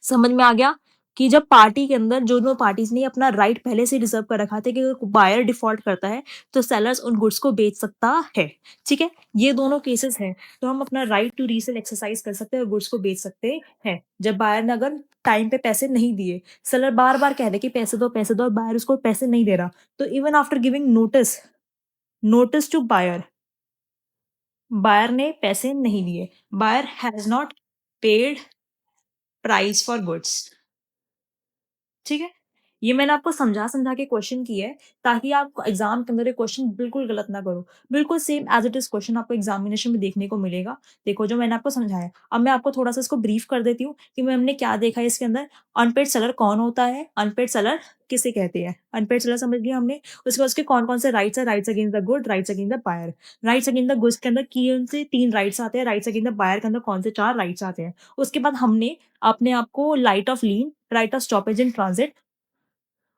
समझ में आ गया कि जब पार्टी के अंदर दोनों पार्टीज़ ने अपना राइट पहले से रिज़र्व कर रखा था कि अगर बायर डिफ़ॉल्ट करता है, तो सेलर्स उन गुड्स को बेच सकता है। ठीक है? ये दोनों केसेस हैं, तो हम अपना राइट टू रीसेल एक्सरसाइज़ कर सकते हैं और गुड्स को बेच सकते हैं। जब बायर ने अगर टाइम पे पैसे नहीं दिए, सेलर बार-बार कह रहा है कि पैसे दो और बायर उसको पैसे नहीं दे रहा, तो even after giving notice notice to buyer, buyer ने पैसे नहीं दिए। Buyer has not paid price for goods. ठीक है? ये मैंने आपको समझा-समझा के क्वेश्चन किए हैं, ताकि आप एग्ज़ाम के अंदर ये क्वेश्चन बिल्कुल गलत ना करो। बिल्कुल same as it is question आपको एग्ज़ामिनेशन में देखने को मिलेगा। देखो जो मैंने आपको समझाया, अब मैं आपको थोड़ा-सा इसको ब्रीफ कर देती हूँ कि मैं हमने क्या देखा है इसके अंदर। अनपेड सेलर कौन होता है? अनपेड सेलर किसे कहते हैं? अनपेड सेलर समझ लिया हमने। उसके बाद उसके कौन-कौन से राइट्स हैं? Rights against the good, rights against the buyer. Rights against the goods के अंदर कौन से 3 राइट्स आते हैं? राइट्स अगेंस्ट द बायर के अंदर कौन से 4 राइट्स आते हैं? उसके बाद हमने अपने आप को right of lean, right of stoppage in transit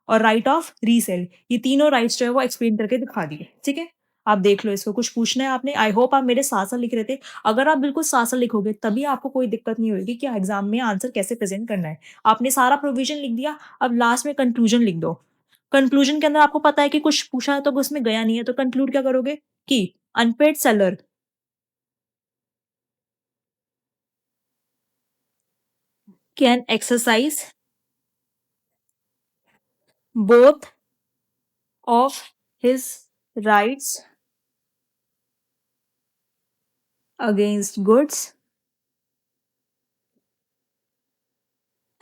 और राइट ऑफ रीसेल, ये तीनों राइट्स जो है वो एक्सप्लेन करके दिखा दिए, ठीक है? आप देख लो इसको, कुछ पूछना है आपने? आई होप आप मेरे साथ-साथ लिख रहे थे। अगर आप बिल्कुल साथ-साथ लिखोगे तभी आपको कोई दिक्कत नहीं होएगी कि एग्ज़ाम में आंसर कैसे प्रेज़ेंट करना है। आपने सारा प्रोविज़न लिख दिया, अब लास्ट में कंक्लूजन लिख दो। कंक्लूजन के अंदर आपको पता है कि कुछ पूछा है तो उसमें गया नहीं है, तो कंक्लूड क्या करोगे कि unpaid seller can exercise both of his rights against goods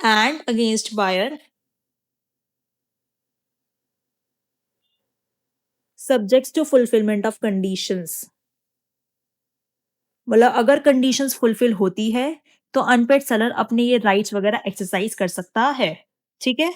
and against buyer subjects to fulfillment of conditions. मतलब अगर कंडीशंस फुलफिल होती है तो अनपेड सेलर अपने ये राइट्स वगैरह एक्सरसाइज कर सकता है। ठीक है,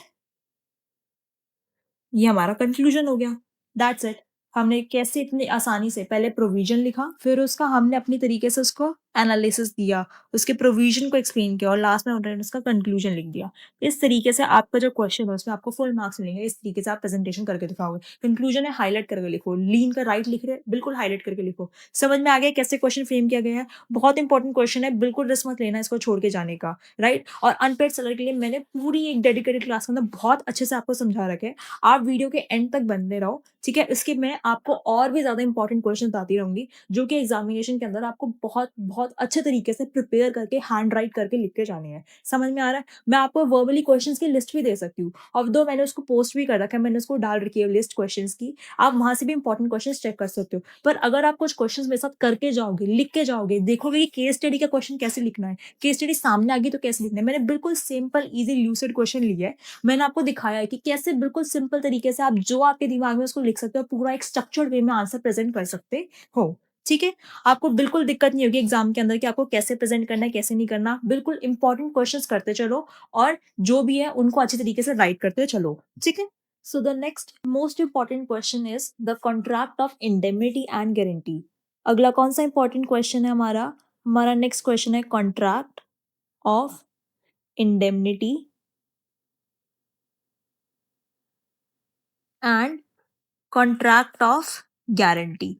ये हमारा कंक्लूजन हो गया। That's it. हमने कैसे इतनी आसानी से पहले प्रोविजन लिखा, फिर उसका हमने अपनी तरीके से उसको एनालिसिस दिया, उसके प्रोविजन को एक्सप्लेन किया और लास्ट में हमने उसका कंक्लूजन लिख दिया। इस तरीके से आपका जो क्वेश्चन है उसमें आपको फुल मार्क्स मिलेंगे। इस तरीके से आप प्रेजेंटेशन करके दिखाओगे। कंक्लूजन है हाईलाइट करके लिखो, लीन का राइट लिख रहे हैं बिल्कुल हाईलाइट करके लिखो। समझ में आ गया कैसे क्वेश्चन फ्रेम किया गया है? बहुत इंपॉर्टेंट क्वेश्चन है, बिल्कुल रिस्क मत लेना इसको छोड़ के जाने का, राइट। और अनपेड सेलर के लिए मैंने पूरी एक डेडिकेटेड क्लास के अंदर बहुत अच्छे से आपको समझा रखे हैं। आप वीडियो के एंड तक बनते रहो, ठीक है। इसके मैं आपको और भी ज्यादा इंपॉर्टेंट क्वेश्चन आती रहूंगी जो कि एग्जामिनेशन के अंदर आपको बहुत बहुत अच्छे तरीके से प्रिपेयर करके हैंड राइट करके लिख के जाने हैं। समझ में आ रहा है? मैं आपको वर्बली क्वेश्चंस की लिस्ट भी दे सकती हूँ, और दो मैंने उसको पोस्ट भी कर रखा है, मैंने उसको डाल रखी है लिस्ट क्वेश्चंस की। आप वहां से भी इंपॉर्टेंट क्वेश्चन चेक कर सकते हो। पर अगर आप कुछ क्वेश्चन मेरे साथ करके जाओगे, लिख के जाओगे, देखोगे कि केस स्टडी का क्वेश्चन कैसे लिखना है, केस स्टडी सामने आ गई तो कैसे लिखना है। मैंने बिल्कुल सिंपल इजी ल्यूसिड क्वेश्चन लिया है, मैंने आपको दिखाया है कि कैसे बिल्कुल सिंपल तरीके से आप जो आपके दिमाग में उसको लिख सकते हो, पूरा एक स्ट्रक्चर्ड वे में आंसर प्रेजेंट कर सकते हो। ठीक है, आपको बिल्कुल दिक्कत नहीं होगी एग्जाम के अंदर कि आपको कैसे प्रेजेंट करना है कैसे नहीं करना। बिल्कुल इंपॉर्टेंट क्वेश्चंस करते चलो और जो भी है उनको अच्छी तरीके से राइट करते चलो। ठीक है, so the next most important question is the contract of indemnity and guarantee. अगला कौन सा इंपॉर्टेंट क्वेश्चन है हमारा? हमारा नेक्स्ट क्वेश्चन है contract of indemnity and contract of guarantee.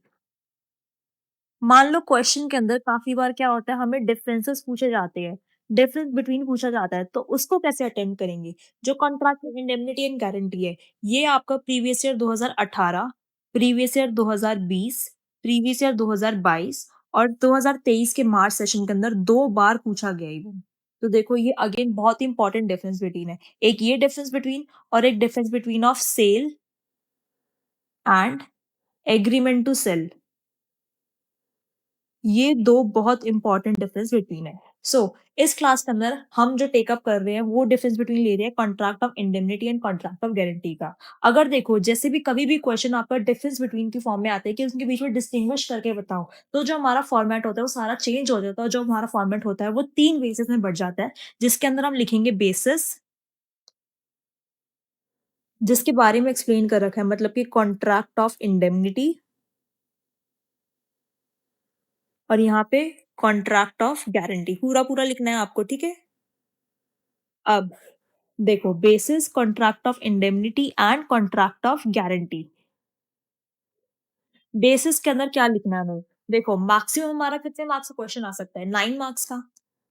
मान लो क्वेश्चन के अंदर काफी बार क्या होता है, हमें डिफरेंसेस पूछे जाते हैं, डिफरेंस बिटवीन पूछा जाता है, तो उसको कैसे अटेम्प्ट करेंगे? जो contract of indemnity and guarantee है, ये आपका previous year 2018, previous year 2020, previous year 2022 और 2023 के मार्च सेशन के अंदर 2 बार पूछा गया इवन। तो देखो ये अगेन बहुत ही इंपॉर्टेंट डिफरेंस बिटवीन है, एक ये डिफरेंस बिटवीन और एक difference between of sale and agreement to sale. ये दो बहुत इंपॉर्टेंट डिफरेंस बिटवीन है। सो इस क्लास के अंदर हम जो टेकअप कर रहे हैं वो डिफरेंस बिटवीन ले रहे हैं contract of indemnity and contract of guarantee का। अगर देखो जैसे भी कभी भी क्वेश्चन आपका डिफरेंस बिटवीन की फॉर्म में आते हैं कि उनके बीच में डिस्टिंग्विश करके बताओ, तो जो हमारा फॉर्मेट होता है वो सारा चेंज हो जाता है। और जो हमारा फॉर्मेट होता है वो 3 बेसिस में बढ़ जाता है, जिसके अंदर हम लिखेंगे बेसिस, जिसके बारे में एक्सप्लेन कर रखा है, मतलब कि कॉन्ट्रैक्ट ऑफ इंडेमनिटी, और यहाँ पे कॉन्ट्रैक्ट ऑफ गारंटी पूरा पूरा लिखना है आपको। ठीक है, अब देखो basis, contract of indemnity and contract of guarantee. Basis के अंदर क्या लिखना है हमें? देखो मैक्सिमम हमारा कितने मार्क्स का क्वेश्चन आ सकता है? 9 मार्क्स का,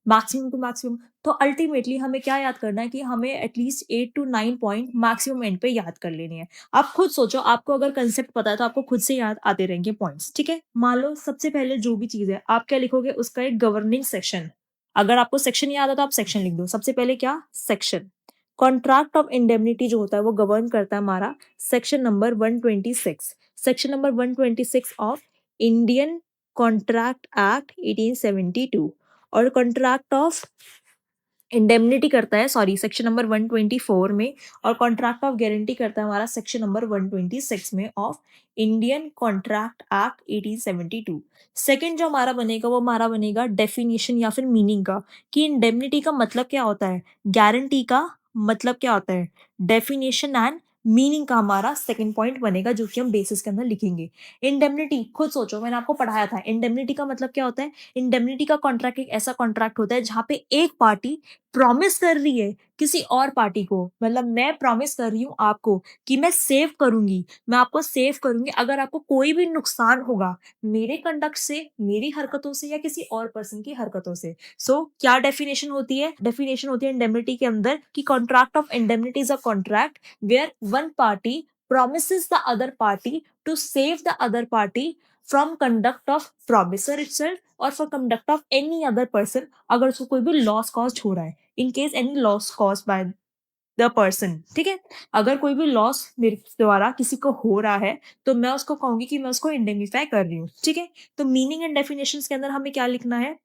मैक्सिमम टू मैक्सिमम। तो अल्टीमेटली हमें क्या याद करना है कि हमें at least 8 to 9 point maximum and पे याद कर लेनी है। आप खुद सोचो, आपको अगर कंसेप्ट पता है तो आपको खुद से याद आते रहेंगे पॉइंट्स। ठीक है, मान लो सबसे पहले जो भी चीज है आप क्या लिखोगे, उसका एक गवर्निंग सेक्शन। अगर आपको सेक्शन याद है तो आप सेक्शन लिख दो। सबसे पहले क्या? सेक्शन। कॉन्ट्रैक्ट ऑफ इंडेमनिटी जो होता है वो गवर्न करता है हमारा section number 126, section number 126 of Indian contract act 1872। और कॉन्ट्रैक्ट ऑफ इंडेमनिटी करता है, सॉरी, सेक्शन नंबर 124 में। और कॉन्ट्रैक्ट ऑफ गारंटी करता है हमारा सेक्शन नंबर 126 में of Indian contract act 1872। Second जो हमारा बनेगा वो हमारा बनेगा डेफिनेशन या फिर मीनिंग का, कि इंडेमनिटी का मतलब क्या होता है, गारंटी का मतलब क्या होता है। डेफिनेशन एंड मीनिंग का हमारा सेकंड पॉइंट बनेगा जो कि हम बेसिस के अंदर लिखेंगे। इंडेमनिटी खुद सोचो, मैंने आपको पढ़ाया था इंडेमनिटी का मतलब क्या होता है। इंडेमनिटी का कॉन्ट्रैक्ट एक ऐसा कॉन्ट्रैक्ट होता है जहां पे एक पार्टी प्रॉमिस कर रही है किसी और पार्टी को, मतलब मैं प्रॉमिस कर रही हूँ आपको कि मैं सेव करूंगी, मैं आपको सेव करूंगी अगर आपको कोई भी नुकसान होगा मेरे कंडक्ट से, मेरी हरकतों से या किसी और पर्सन की हरकतों से। सो क्या डेफिनेशन होती है? डेफिनेशन होती है इंडेमनिटी के अंदर कि contract of indemnity is a contract where one party promises the other party to save the other party from conduct of promisor itself or for conduct of any other person, अगर उसको कोई भी loss cause हो रहा है, in case any loss caused by the person, ठीक है। अगर कोई भी लॉस मेरे द्वारा किसी को हो रहा है तो मैं उसको कहूंगी कि मैं उसको इंडेमनीफाई कर रही हूँ, ठीक है। तो मीनिंग एंड डेफिनेशन के अंदर हमें क्या लिखना है,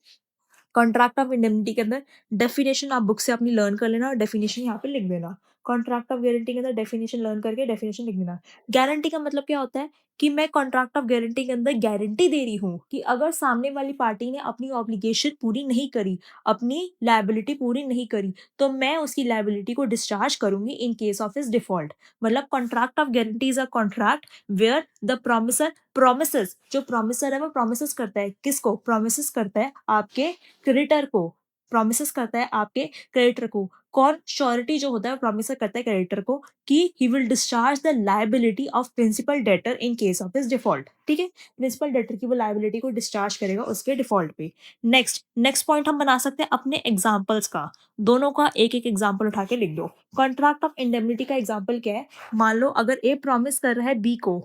कॉन्ट्रैक्ट ऑफ इंडेमनिटी के अंदर डेफिनेशन आप बुक से अपनी लर्न कर लेना और डेफिनेशन यहाँ पे लिख देना। कॉन्ट्रैक्ट ऑफ गारंटी के अंदर डेफिनेशन लर्न करके डेफिनेशन लिख देना। गारंटी का मतलब क्या होता है कि मैं कॉन्ट्रैक्ट ऑफ गारंटी के अंदर गारंटी दे रही हूँ कि अगर सामने वाली पार्टी ने अपनी ऑब्लिगेशन पूरी नहीं करी, अपनी लायबिलिटी पूरी नहीं करी, तो मैं उसकी लायबिलिटी को डिस्चार्ज करूंगी in case of is default. मतलब contract of guarantee is a contract where the promiser promises, जो प्रोमिसर है वो प्रोमिसेस करता है, किसको प्रोमिसेस करता है, आपके क्रेडिटर को प्रोमिस करता है, आपके क्रेडिटर को। कौन, श्योरिटी जो होता है वो प्रोमिस करता है क्रेडिटर को कि he will discharge the liability of principal debtor in case of his default, ठीक है। प्रिंसिपल डेटर की वो लायबिलिटी को डिस्चार्ज करेगा उसके डिफॉल्ट पे। नेक्स्ट नेक्स्ट पॉइंट हम बना सकते हैं अपने एग्जाम्पल्स का, दोनों का एक एक एग्जाम्पल उठा के लिख दो। कॉन्ट्रैक्ट ऑफ इंडेमनिटी का एग्जाम्पल क्या है, मान लो अगर ए प्रॉमिस कर रहा है बी को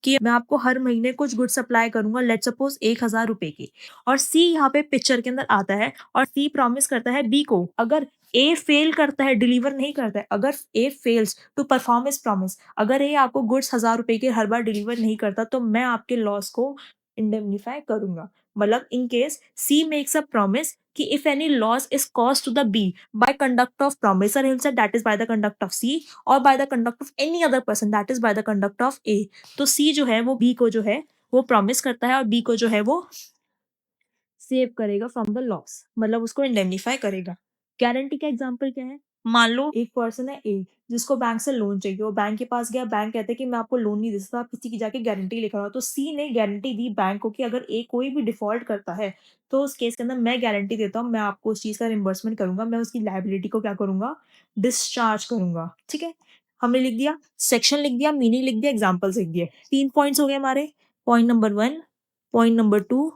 कि मैं आपको हर महीने कुछ गुड सप्लाई करूंगा, लेट सपोज 1,000 रुपए की, और सी यहाँ पे पिक्चर के अंदर आता है और सी प्रॉमिस करता है बी को, अगर ए फेल करता है, डिलीवर नहीं करता है, अगर A fails to perform is promise, अगर ए आपको गुड्स 1,000 रुपए के हर बार डिलीवर नहीं करता, तो मैं आपके लॉस को इंडेमनीफाई करूंगा। मतलब in case C makes a promise कि if any loss is cause to the B by conduct of promisor himself, that is by the conduct of C, or by the conduct of any other person, that is by the conduct of A, तो सी जो है वो B को जो है वो promise करता है और बी को जो है वो सेव करेगा फ्रॉम द लॉस, मतलब उसको इंडेमनीफाई करेगा। गारंटी का एग्जांपल क्या है, मान लो एक पर्सन है ए जिसको बैंक से लोन चाहिए, वो बैंक के पास गया, बैंक कहते हैं कि मैं आपको लोन नहीं दे सकता, आप किसी की जाके गारंटी लेकर आओ, तो सी ने गारंटी दी बैंक को कि अगर ए कोई भी डिफॉल्ट करता है तो उस केस के अंदर मैं गारंटी देता हूँ, मैं आपको उस चीज का रिम्बर्समेंट करूंगा, मैं उसकी लायबिलिटी को क्या करूंगा, डिस्चार्ज करूंगा, ठीक है। हमने लिख दिया, सेक्शन लिख दिया, मीनिंग लिख दिया, एग्जाम्पल्स लिख दिए, 3 पॉइंट्स हो गए हमारे, पॉइंट नंबर 1, पॉइंट नंबर 2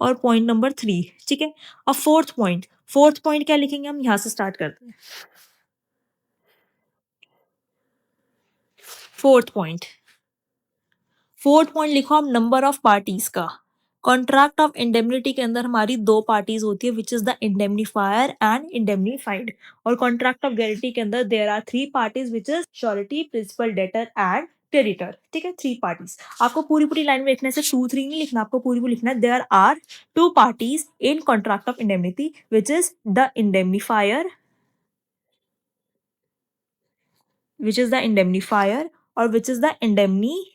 और पॉइंट नंबर 3, ठीक है। अब फोर्थ पॉइंट क्या लिखेंगे, हम यहाँ से स्टार्ट करते हैं। फोर्थ पॉइंट फोर्थ पॉइंट लिखो आप, नंबर ऑफ पार्टीज का। कॉन्ट्रैक्ट ऑफ इंडेमनिटी के अंदर हमारी 2 पार्टीज होती है, which is the indemnifier and indemnified. और कॉन्ट्रैक्ट ऑफ गारंटी के अंदर there are 3 parties, which is surety, principal debtor and creditor, ठीक है। 3 पार्टीज, आपको पूरी पूरी लाइन में लिखने से 2 3 नहीं लिखना, आपको पूरी पूरी लिखना है। There are 2 parties in contract of indemnity, which is the indemnifier, which is the indemnifier और which is the indemnified,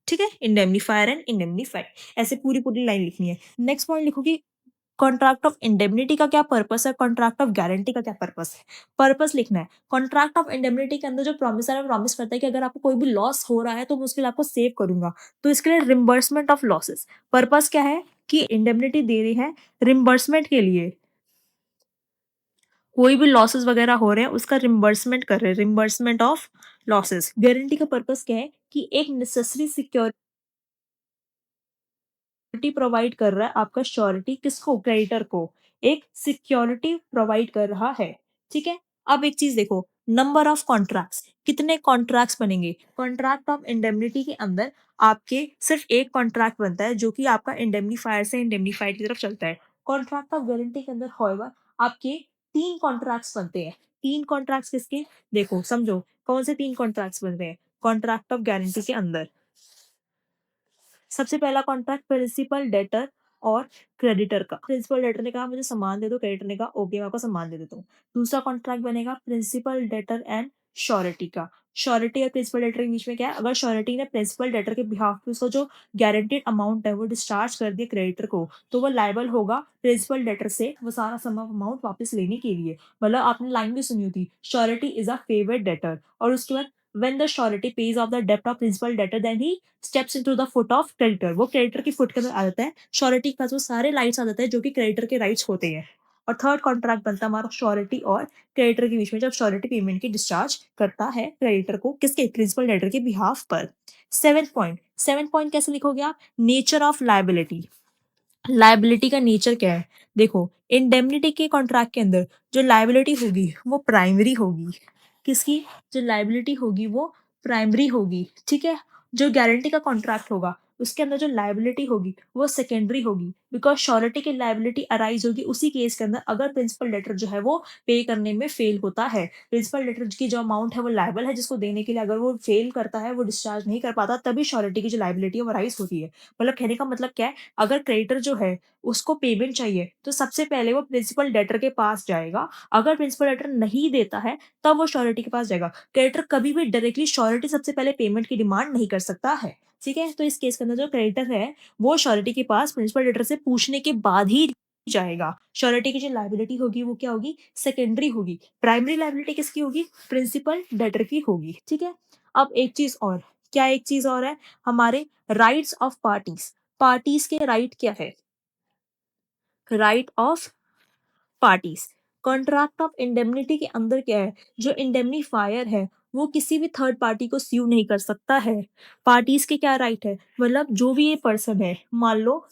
ठीक है। indemnifier and indemnified, ऐसे पूरी पूरी लाइन लिखनी है। नेक्स्ट पॉइंट लिखो कि कॉन्ट्रैक्ट ऑफ इंडेमनिटी का क्या पर्पस है, कॉन्ट्रैक्ट ऑफ गारंटी का क्या पर्पस है। पर्पस लिखना है, कॉन्ट्रैक्ट ऑफ इंडेमनिटी के अंदर जो प्रॉमिसर है प्रॉमिस करता है कि अगर आपको कोई भी लॉस हो रहा है तो मैं उसके लिए आपको सेव करूंगा, तो इसके लिए रिम्बर्समेंट ऑफ लॉसेस। पर्पस क्या है कि इंडेमनिटी दे रही है रिम्बर्समेंट के लिए, कोई भी लॉसेस वगैरह हो रहे हैं उसका रिम्बर्समेंट कर रहे हैं, रिम्बर्समेंट ऑफ लॉसेस। गारंटी का पर्पस क्या है कि एक नेसेसरी सिक्योरिटी प्रोवाइड कर रहा है, आपका श्योरिटी किसको, क्रेडिटर को एक सिक्योरिटी प्रोवाइड कर रहा है, ठीक है। अब एक चीज देखो, नंबर ऑफ कॉन्ट्रैक्ट्स, कितने कॉन्ट्रैक्ट्स बनेंगे। कॉन्ट्रैक्ट ऑफ इंडेमनिटी के अंदर आपके सिर्फ एक कॉन्ट्रैक्ट बनता है जो कि आपका इंडेमनीफायर से इंडेमनीफाइड की तरफ चलता है। कॉन्ट्रैक्ट ऑफ गारंटी के अंदर होएवर आपके 3 कॉन्ट्रैक्ट्स बनते हैं। 3 कॉन्ट्रैक्ट्स किसके, देखो समझो कौन से 3 कॉन्ट्रैक्ट्स बन रहे हैं कॉन्ट्रैक्ट ऑफ गारंटी के अंदर। सबसे पहला कॉन्ट्रैक्ट प्रिंसिपल डेटर और क्रेडिटर का। प्रिंसिपल डेटर ने कहा मुझे सामान दे दो, क्रेडिटर ने कहा ओके मैं आपको सामान दे देता हूँ। दूसरा कॉन्ट्रैक्ट बनेगा प्रिंसिपल डेटर एंड श्योरिटी का। श्योरिटी और प्रिंसिपल डेटर के बीच में क्या है, अगर श्योरिटी ने प्रिंसिपल डेटर के बिहाफ पे उसका जो गारंटेड अमाउंट है वो डिस्चार्ज कर दिया क्रेडिटर को, तो वो लायबल होगा प्रिंसिपल डेटर से वो सारा सम अमाउंट वापस लेने के लिए। मतलब आपने लाइन भी सुनी होती, surety is a favourite debtor, और उसके बाद when the surety pays off the debt of principal debtor then he steps into the foot of creditor, वो creditor की फुट के अंदर आ जाता है, श्योरिटी के पास वो सारे राइट्स आ जाते हैं जो कि क्रेडिटर के राइट्स होते हैं। और थर्ड कॉन्ट्रैक्ट बनता है हमारा श्योरिटी और क्रेडिटर के बीच में, जब श्योरिटी पेमेंट की डिस्चार्ज करता है क्रेडिटर को किसके, प्रिंसिपल डेटर के बिहाफ पर। सेवन पॉइंट कैसे लिखोगे आप, नेचर ऑफ लायबिलिटी। लायबिलिटी का नेचर क्या है, देखो इंडेमनिटी के कॉन्ट्रैक्ट के अंदर जो लायबिलिटी होगी वो प्राइमरी होगी, किसकी, जो लायबिलिटी होगी वो प्राइमरी होगी, ठीक है। जो गारंटी का कॉन्ट्रैक्ट होगा उसके अंदर जो लायबिलिटी होगी वो सेकेंडरी होगी, बिकॉज श्योरिटी की लायबिलिटी अराइज होगी उसी केस के अंदर अगर प्रिंसिपल डेटर जो है वो पे करने में फेल होता है। प्रिंसिपल डेटर की जो अमाउंट है वो लायबल है जिसको देने के लिए, अगर वो फेल करता है, वो डिस्चार्ज नहीं कर पाता, तभी श्योरिटी की जो लायबिलिटी है वो अराइज होती है। मतलब कहने का मतलब क्या है, अगर क्रेडिटर जो है उसको पेमेंट चाहिए तो सबसे पहले वो प्रिंसिपल डेटर के पास जाएगा। अगर प्रिंसिपल डेटर नहीं देता है तब वो श्योरिटी के पास जाएगा। क्रेडिटर कभी भी डायरेक्टली श्योरिटी सबसे पहले पेमेंट की डिमांड नहीं कर सकता है। ठीक है, तो इस केस के अंदर जो क्रेडिटर है वो श्योरिटी के पास प्रिंसिपल डेटर से पूछने के बाद ही जाएगा। श्योरिटी की जो लायबिलिटी होगी वो क्या होगी, सेकेंडरी होगी। प्राइमरी लायबिलिटी किसकी होगी, प्रिंसिपल डेटर की होगी। ठीक है, अब एक चीज और, क्या एक चीज और है, हमारे राइट्स ऑफ पार्टीज। पार्टीज के राइट क्या है, right of parties. Contract of indemnity के अंदर क्या है, जो इंडेमनीफायर है वो किसी भी थर्ड पार्टी को स्यू नहीं कर सकता है। पार्टीज के क्या राइट है, मतलब जो भी ये पर्सन है, मान लो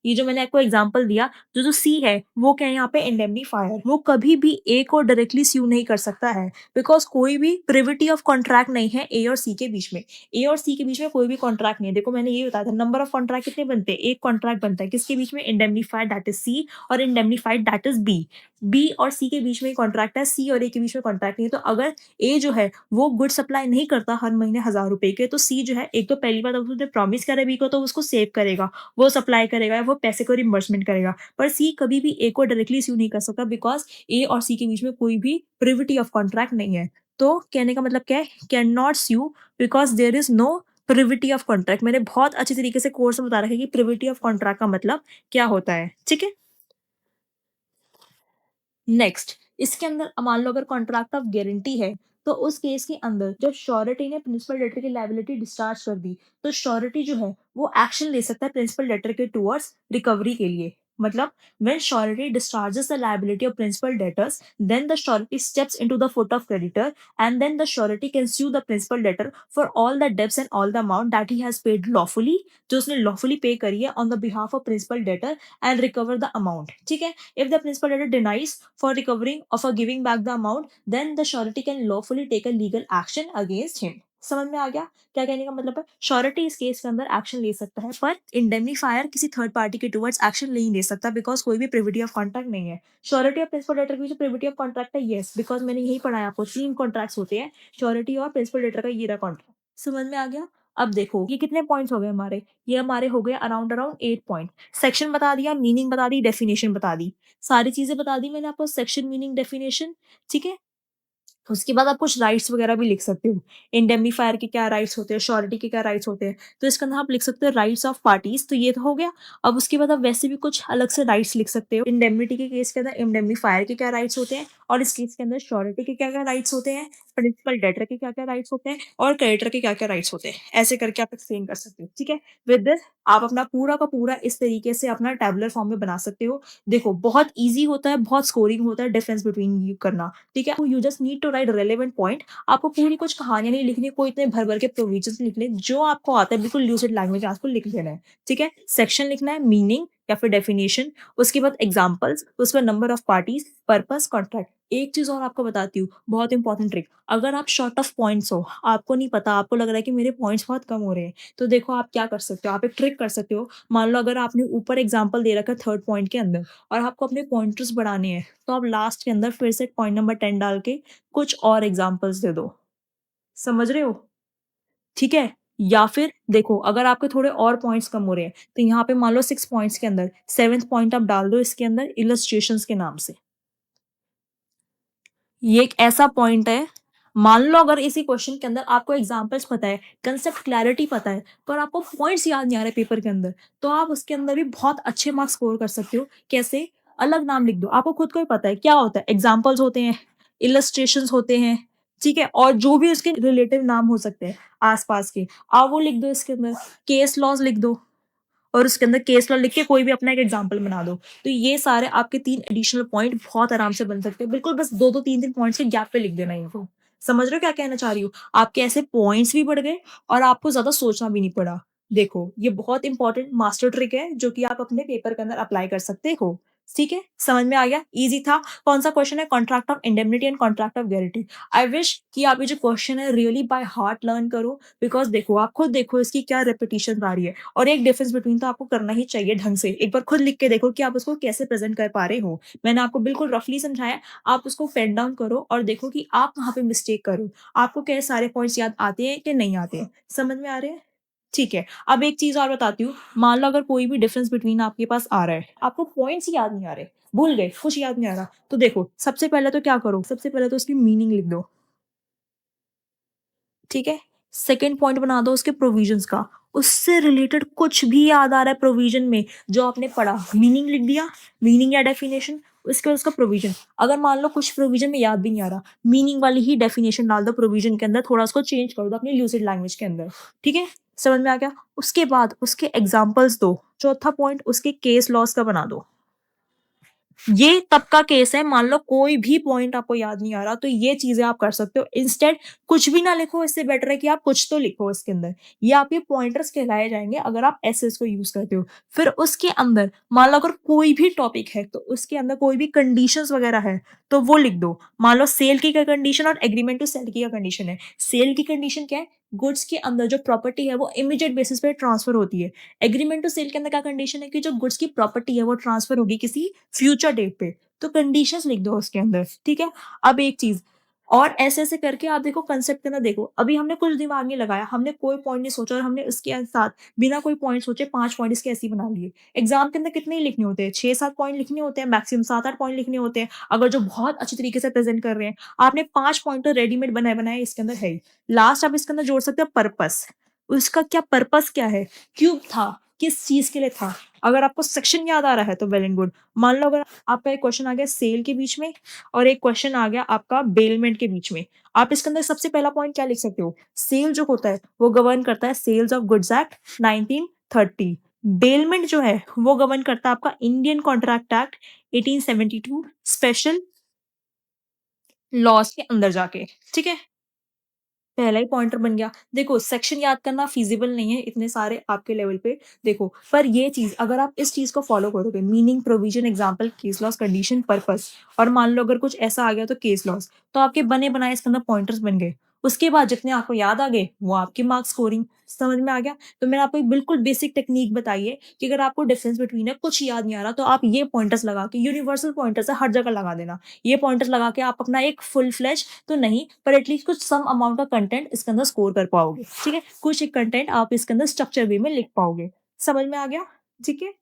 ये जो मैंने आपको एग्जांपल दिया, जो जो सी है वो क्या है यहाँ पे इंडेमनीफायर, वो कभी भी ए को डायरेक्टली स्यू नहीं कर सकता है, बिकॉज कोई भी प्रिविटी ऑफ कॉन्ट्रैक्ट नहीं है ए और सी के बीच में। ए और सी के बीच में कोई भी कॉन्ट्रैक्ट नहीं है। देखो मैंने ये बताया था, नंबर ऑफ कॉन्ट्रैक्ट कितने बनते हैं, एक कॉन्ट्रैक्ट बनता है किसके बीच में, इंडेमनीफाइड दैट इज सी और indemnified that is B. B और सी के बीच में कॉन्ट्रैक्ट है, सी और ए के बीच में कॉन्ट्रैक्ट नहीं है। तो अगर ए जो है वो गुड सप्लाई नहीं करता हर महीने 1,000 रुपए के, तो सी जो है, एक तो पहली बात उसने प्रॉमिस करे बी को तो उसको सेव करेगा, वो सप्लाई करेगा, वो पैसे को रिम्बर्समेंट करेगा। पर सी कभी भी ए को डायरेक्टली स्यू नहीं कर सकता, बिकॉज ए और सी के बीच में कोई भी प्रिविटी ऑफ कॉन्ट्रैक्ट नहीं है। तो कहने का मतलब क्या है, can not sue because there is no privity of contract. मैंने बहुत अच्छी तरीके से कोर्स में बता रखा है कि प्रिविटी ऑफ कॉन्ट्रैक्ट का मतलब क्या होता है। ठीक है, नेक्स्ट, इसके अंदर मान लो अगर कॉन्ट्रैक्ट ऑफ गारंटी है, तो उस केस के अंदर जब श्योरिटी ने प्रिंसिपल डेटर की लायबिलिटी डिस्चार्ज कर दी, तो श्योरिटी जो है वो एक्शन ले सकता है प्रिंसिपल डेटर के टुवर्ड्स रिकवरी के लिए। मतलब when surety discharges the liability of principal debtors, then the surety steps into the foot of creditor, and then the surety can sue the principal debtor for all the debts and all the amount that he has paid lawfully, जो उसने lawfully पे करी है on the behalf of principal debtor, and recover the amount। ठीक है, if the principal debtor denies for recovering or for giving back the amount, then the surety can lawfully take a legal action against him। समझ में आ गया क्या कहने का मतलब है, श्योरिटी इस केस के अंदर एक्शन ले सकता है, पर इंडेमनीफायर किसी थर्ड पार्टी के टुवर्ड्स एक्शन नहीं ले सकता, बिकॉज कोई भी प्रिविटी ऑफ कॉन्ट्रैक्ट नहीं है। श्योरिटी और प्रिंसिपल डेटर के बीच प्रिविटी ऑफ कॉन्ट्रैक्ट है, यस, बिकॉज मैंने यही पढ़ा है आपको, 3 कॉन्ट्रैक्ट्स होते हैं, श्योरिटी और प्रिंसिपल डेटर का ये रहा कॉन्ट्रैक्ट। समझ में आ गया। अब देखो ये कितने पॉइंट्स हो गए हमारे, ये हमारे हो गए अराउंड अराउंड 8 पॉइंट। सेक्शन बता दिया, मीनिंग बता दी, डेफिनेशन बता दी, सारी चीजें बता दी मैंने आपको, सेक्शन, मीनिंग, डेफिनेशन। ठीक है, उसके बाद आप कुछ राइट्स वगैरह भी लिख सकते हो, इंडेमनीफायर के क्या राइट्स होते हैं, श्योरिटी के क्या राइट्स होते हैं, तो इसके अंदर आप लिख सकते हो राइट्स ऑफ पार्टीज, तो ये तो हो गया। अब उसके बाद आप वैसे भी कुछ अलग से राइट्स लिख सकते हो, इंडेमनिटी के केस के अंदर इंडेमनीफायर के क्या राइट्स होते हैं, और इस केस के अंदर श्योरिटी के क्या क्या राइट्स होते हैं, प्रिंसिपल डेटर के क्या क्या राइट्स होते हैं, और क्रेडिटर के क्या क्या राइट्स होते हैं, ऐसे करके आप एक्सप्लेन कर सकते हो। ठीक है, विद दिस आप अपना पूरा का पूरा इस तरीके से अपना टेबुलर फॉर्म में बना सकते हो। देखो बहुत ईजी होता है, बहुत स्कोरिंग होता है डिफरेंस बिटवीन यू करना। ठीक है, you just need to write relevant point. आपको पूरी कुछ कहानियां नहीं लिखनी, कोई इतने भर भर के प्रोविजन लिखने, जो आपको आता है बिल्कुल ल्यूसिड लैंग्वेज आपको लिख लेना है। ठीक है, सेक्शन लिखना है, मीनिंग या फिर डेफिनेशन, उसके बाद एग्जाम्पल्स, उसमें number of parties, purpose, contract. एक चीज और आपको बताती हूँ, बहुत इंपॉर्टेंट ट्रिक, अगर आप शॉर्ट ऑफ पॉइंट्स हो, आपको नहीं पता, आपको लग रहा है कि मेरे पॉइंट्स बहुत कम हो रहे हैं, तो देखो आप क्या कर सकते हो, आप एक ट्रिक कर सकते हो। मान लो अगर आपने ऊपर एग्जाम्पल दे रखा है थर्ड पॉइंट के अंदर, और आपको अपने पॉइंटर्स बढ़ाने हैं, तो आप लास्ट के अंदर फिर से पॉइंट नंबर 10 डाल के कुछ और एग्जाम्पल्स दे दो। समझ रहे हो? ठीक है, या फिर देखो अगर आपके थोड़े और पॉइंट्स कम हो रहे हैं, तो यहाँ पे मान लो 6 पॉइंट्स के अंदर 7th पॉइंट आप डाल दो इसके अंदर इलस्ट्रेशंस के नाम से। ये एक ऐसा पॉइंट है, मान लो अगर इसी क्वेश्चन के अंदर आपको एग्जांपल्स पता है, कंसेप्ट क्लैरिटी पता है, पर आपको पॉइंट्स याद नहीं आ रहे पेपर के अंदर, तो आप उसके अंदर भी बहुत अच्छे मार्क्स स्कोर कर सकते हो। कैसे? अलग नाम लिख दो, आपको खुद को ही पता है क्या होता है, एग्जाम्पल्स होते हैं, इलस्ट्रेशंस होते हैं, ठीक है, और जो भी उसके रिलेटिव नाम हो सकते हैं आसपास के, आप वो लिख दो इसके अंदर, केस लॉज लिख दो, और उसके अंदर केस लॉ लिख के कोई भी अपना एक एग्जांपल बना दो। तो ये सारे आपके 3 एडिशनल पॉइंट बहुत आराम से बन सकते हैं, बिल्कुल बस 2-2 3-3 पॉइंट्स के गैप पे लिख देना है इनको। समझ रहे हो क्या कहना चाह रही हूँ? आपके ऐसे पॉइंट्स भी बढ़ गए और आपको ज़्यादा सोचना भी नहीं पड़ा। देखो, ये बहुत इंपॉर्टेंट मास्टर ट्रिक है जो कि आप अपने पेपर के अंदर अप्लाई कर सकते हो। ठीक है, समझ में आ गया? ईज़ी था। कौन-सा क्वेश्चन है? Contract of indemnity and contract of guarantee. I wish कि आप ये जो क्वेश्चन है रियली बाय हार्ट लर्न करो, बिकॉज़ देखो, आप खुद देखो इसकी क्या रिपिटिशन आ रही है, और एक डिफरेंस बिटवीन तो आपको करना ही चाहिए ढंग से। एक बार खुद लिख के देखो कि आप उसको कैसे प्रेज़ेंट कर पा रहे हो। मैंने आपको बिल्कुल रफली समझाया, आप उसको पेन डाउन करो और देखो कि आप कहाँ पे मिस्टेक कर रहे हो। आपको क्या सारे पॉइंट्स याद आते हैं कि नहीं आते हैं? समझ में आ रहे हैं? ठीक है, अब एक चीज़ और बताती हूँ, मान लो अगर कोई भी डिफरेंस बिटवीन आपके पास आ रहा है, आपको पॉइंट्स ही याद नहीं आ रहे, भूल गए, कुछ याद नहीं आ रहा, तो देखो, सबसे पहले तो क्या करो, सबसे पहले तो उसकी मीनिंग लिख दो, ठीक है? सेकंड पॉइंट बना दो उसके प्रोविजंस का, उससे रिलेटेड कुछ भी याद आ रहा है प्रोविजन में, जो आपने पढ़ा, मीनिंग लिख दिया, मीनिंग या डेफिनेशन, उसके बाद उसका प्रोविजन। अगर मान लो कुछ प्रोविजन में याद भी नहीं आ रहा, मीनिंग वाली ही डेफिनेशन डाल दो प्रोविजन के अंदर, थोड़ा उसको चेंज कर दो अपनी ल्यूसिड लैंग्वेज के अंदर, ठीक है? समझ में आ गया? उसके बाद उसके एग्जाम्पल्स दो, चौथा पॉइंट उसके केस लॉस का बना दो। ये तब का केस है, मान लो कोई भी पॉइंट आपको याद नहीं आ रहा, तो ये चीज़ें आप कर सकते हो। इंस्टेड कुछ भी ना लिखो, इससे बेटर है कि आप कुछ तो लिखो इसके अंदर। ये आपके पॉइंटर्स कहलाए जाएँगे अगर आप एसेस को यूज़ करते हो। फिर उसके अंदर मान लो अगर कोई भी टॉपिक है, तो उसके अंदर कोई भी कंडीशंस वगैरह है, तो वो लिख दो। मान लो सेल की क्या कंडीशन और एग्रीमेंट टू सेल की क्या कंडीशन है। सेल की कंडीशन क्या है? गुड्स के अंदर जो प्रॉपर्टी है, वो इमीडिएट बेसिस पे ट्रांसफर होती है। एग्रीमेंट टू सेल के अंदर क्या कंडीशन है कि जो गुड्स की प्रॉपर्टी है, वो ट्रांसफर होगी किसी फ्यूचर डेट पे, तो कंडीशंस लिख दो उसके अंदर, ठीक है? अब एक चीज़ और ऐसे-ऐसे करके आप देखो कंसेप्ट के ना देखो, अभी हमने कुछ दिमाग नहीं लगाया, हमने कोई पॉइंट नहीं सोचा और हमने उसके साथ बिना कोई पॉइंट सोचे 5 पॉइंट इसके ऐसे ही बना लिए। एग्ज़ाम के अंदर कितने ही लिखने होते हैं? 6-7 पॉइंट लिखने होते हैं, मैक्सिमम 7-8 पॉइंट लिखने होते हैं, अगर जो बहुत अच्छी तरीके से प्रेज़ेंट कर रहे हैं। आपने 5 पॉइंट तो रेडीमेड बनाए-बनाए इसके अंदर है ही। लास्ट आप इसके अंदर जोड़ सकते हो पर्पस, उसका क्या पर्पस क्या है? क्यों था? किस चीज़ के लिए था? अगर आपको सेक्शन याद आ रहा है तो वेल एंड गुड। मान लो अगर आपका एक क्वेश्चन आ गया सेल के बीच में और एक क्वेश्चन आ गया आपका बेलमेंट के बीच में। आप इसके अंदर सबसे पहला पॉइंट क्या लिख सकते हो? सेल जो होता है वो गवर्न करता है sales of goods act 1930। Bailment जो है वो गवर्न करता है आपका Indian contract act 1872 special laws के अंदर जाके, ठीक है? पहला ही पॉइंटर बन गया। देखो सेक्शन याद करना फ़ीज़िबल नहीं है इतने सारे आपके लेवल पे। देखो पर ये चीज़ अगर आप इस चीज़ को फ़ॉलो करोगे meaning, provision, example, case laws, condition, purpose और मान लो अगर कुछ ऐसा आ गया तो केस लॉस, तो आपके बने-बनाए इसके अंदर पॉइंटर्स बन गए। उसके बाद जितने आपको याद आ गए वो आपकी मार्क स्कोरिंग। समझ में आ गया? तो मैंने आपको एक बिल्कुल बेसिक टेक्नीक बताई है कि अगर आपको डिफरेंस बिटवीन है कुछ याद नहीं आ रहा तो आप ये पॉइंटर्स लगा के, यूनिवर्सल पॉइंटर्स है हर जगह लगा देना। ये पॉइंटर्स लगा के आप अपना एक फुल फ्लेज तो नहीं, पर एटलीस्ट कुछ सम अमाउंट का कंटेंट इसके अंदर स्कोर कर पाओगे, ठीक है? कुछ एक कंटेंट आप इसके अंदर स्ट्रक्चर वे में लिख पाओगे। समझ में आ गया? ठीक है?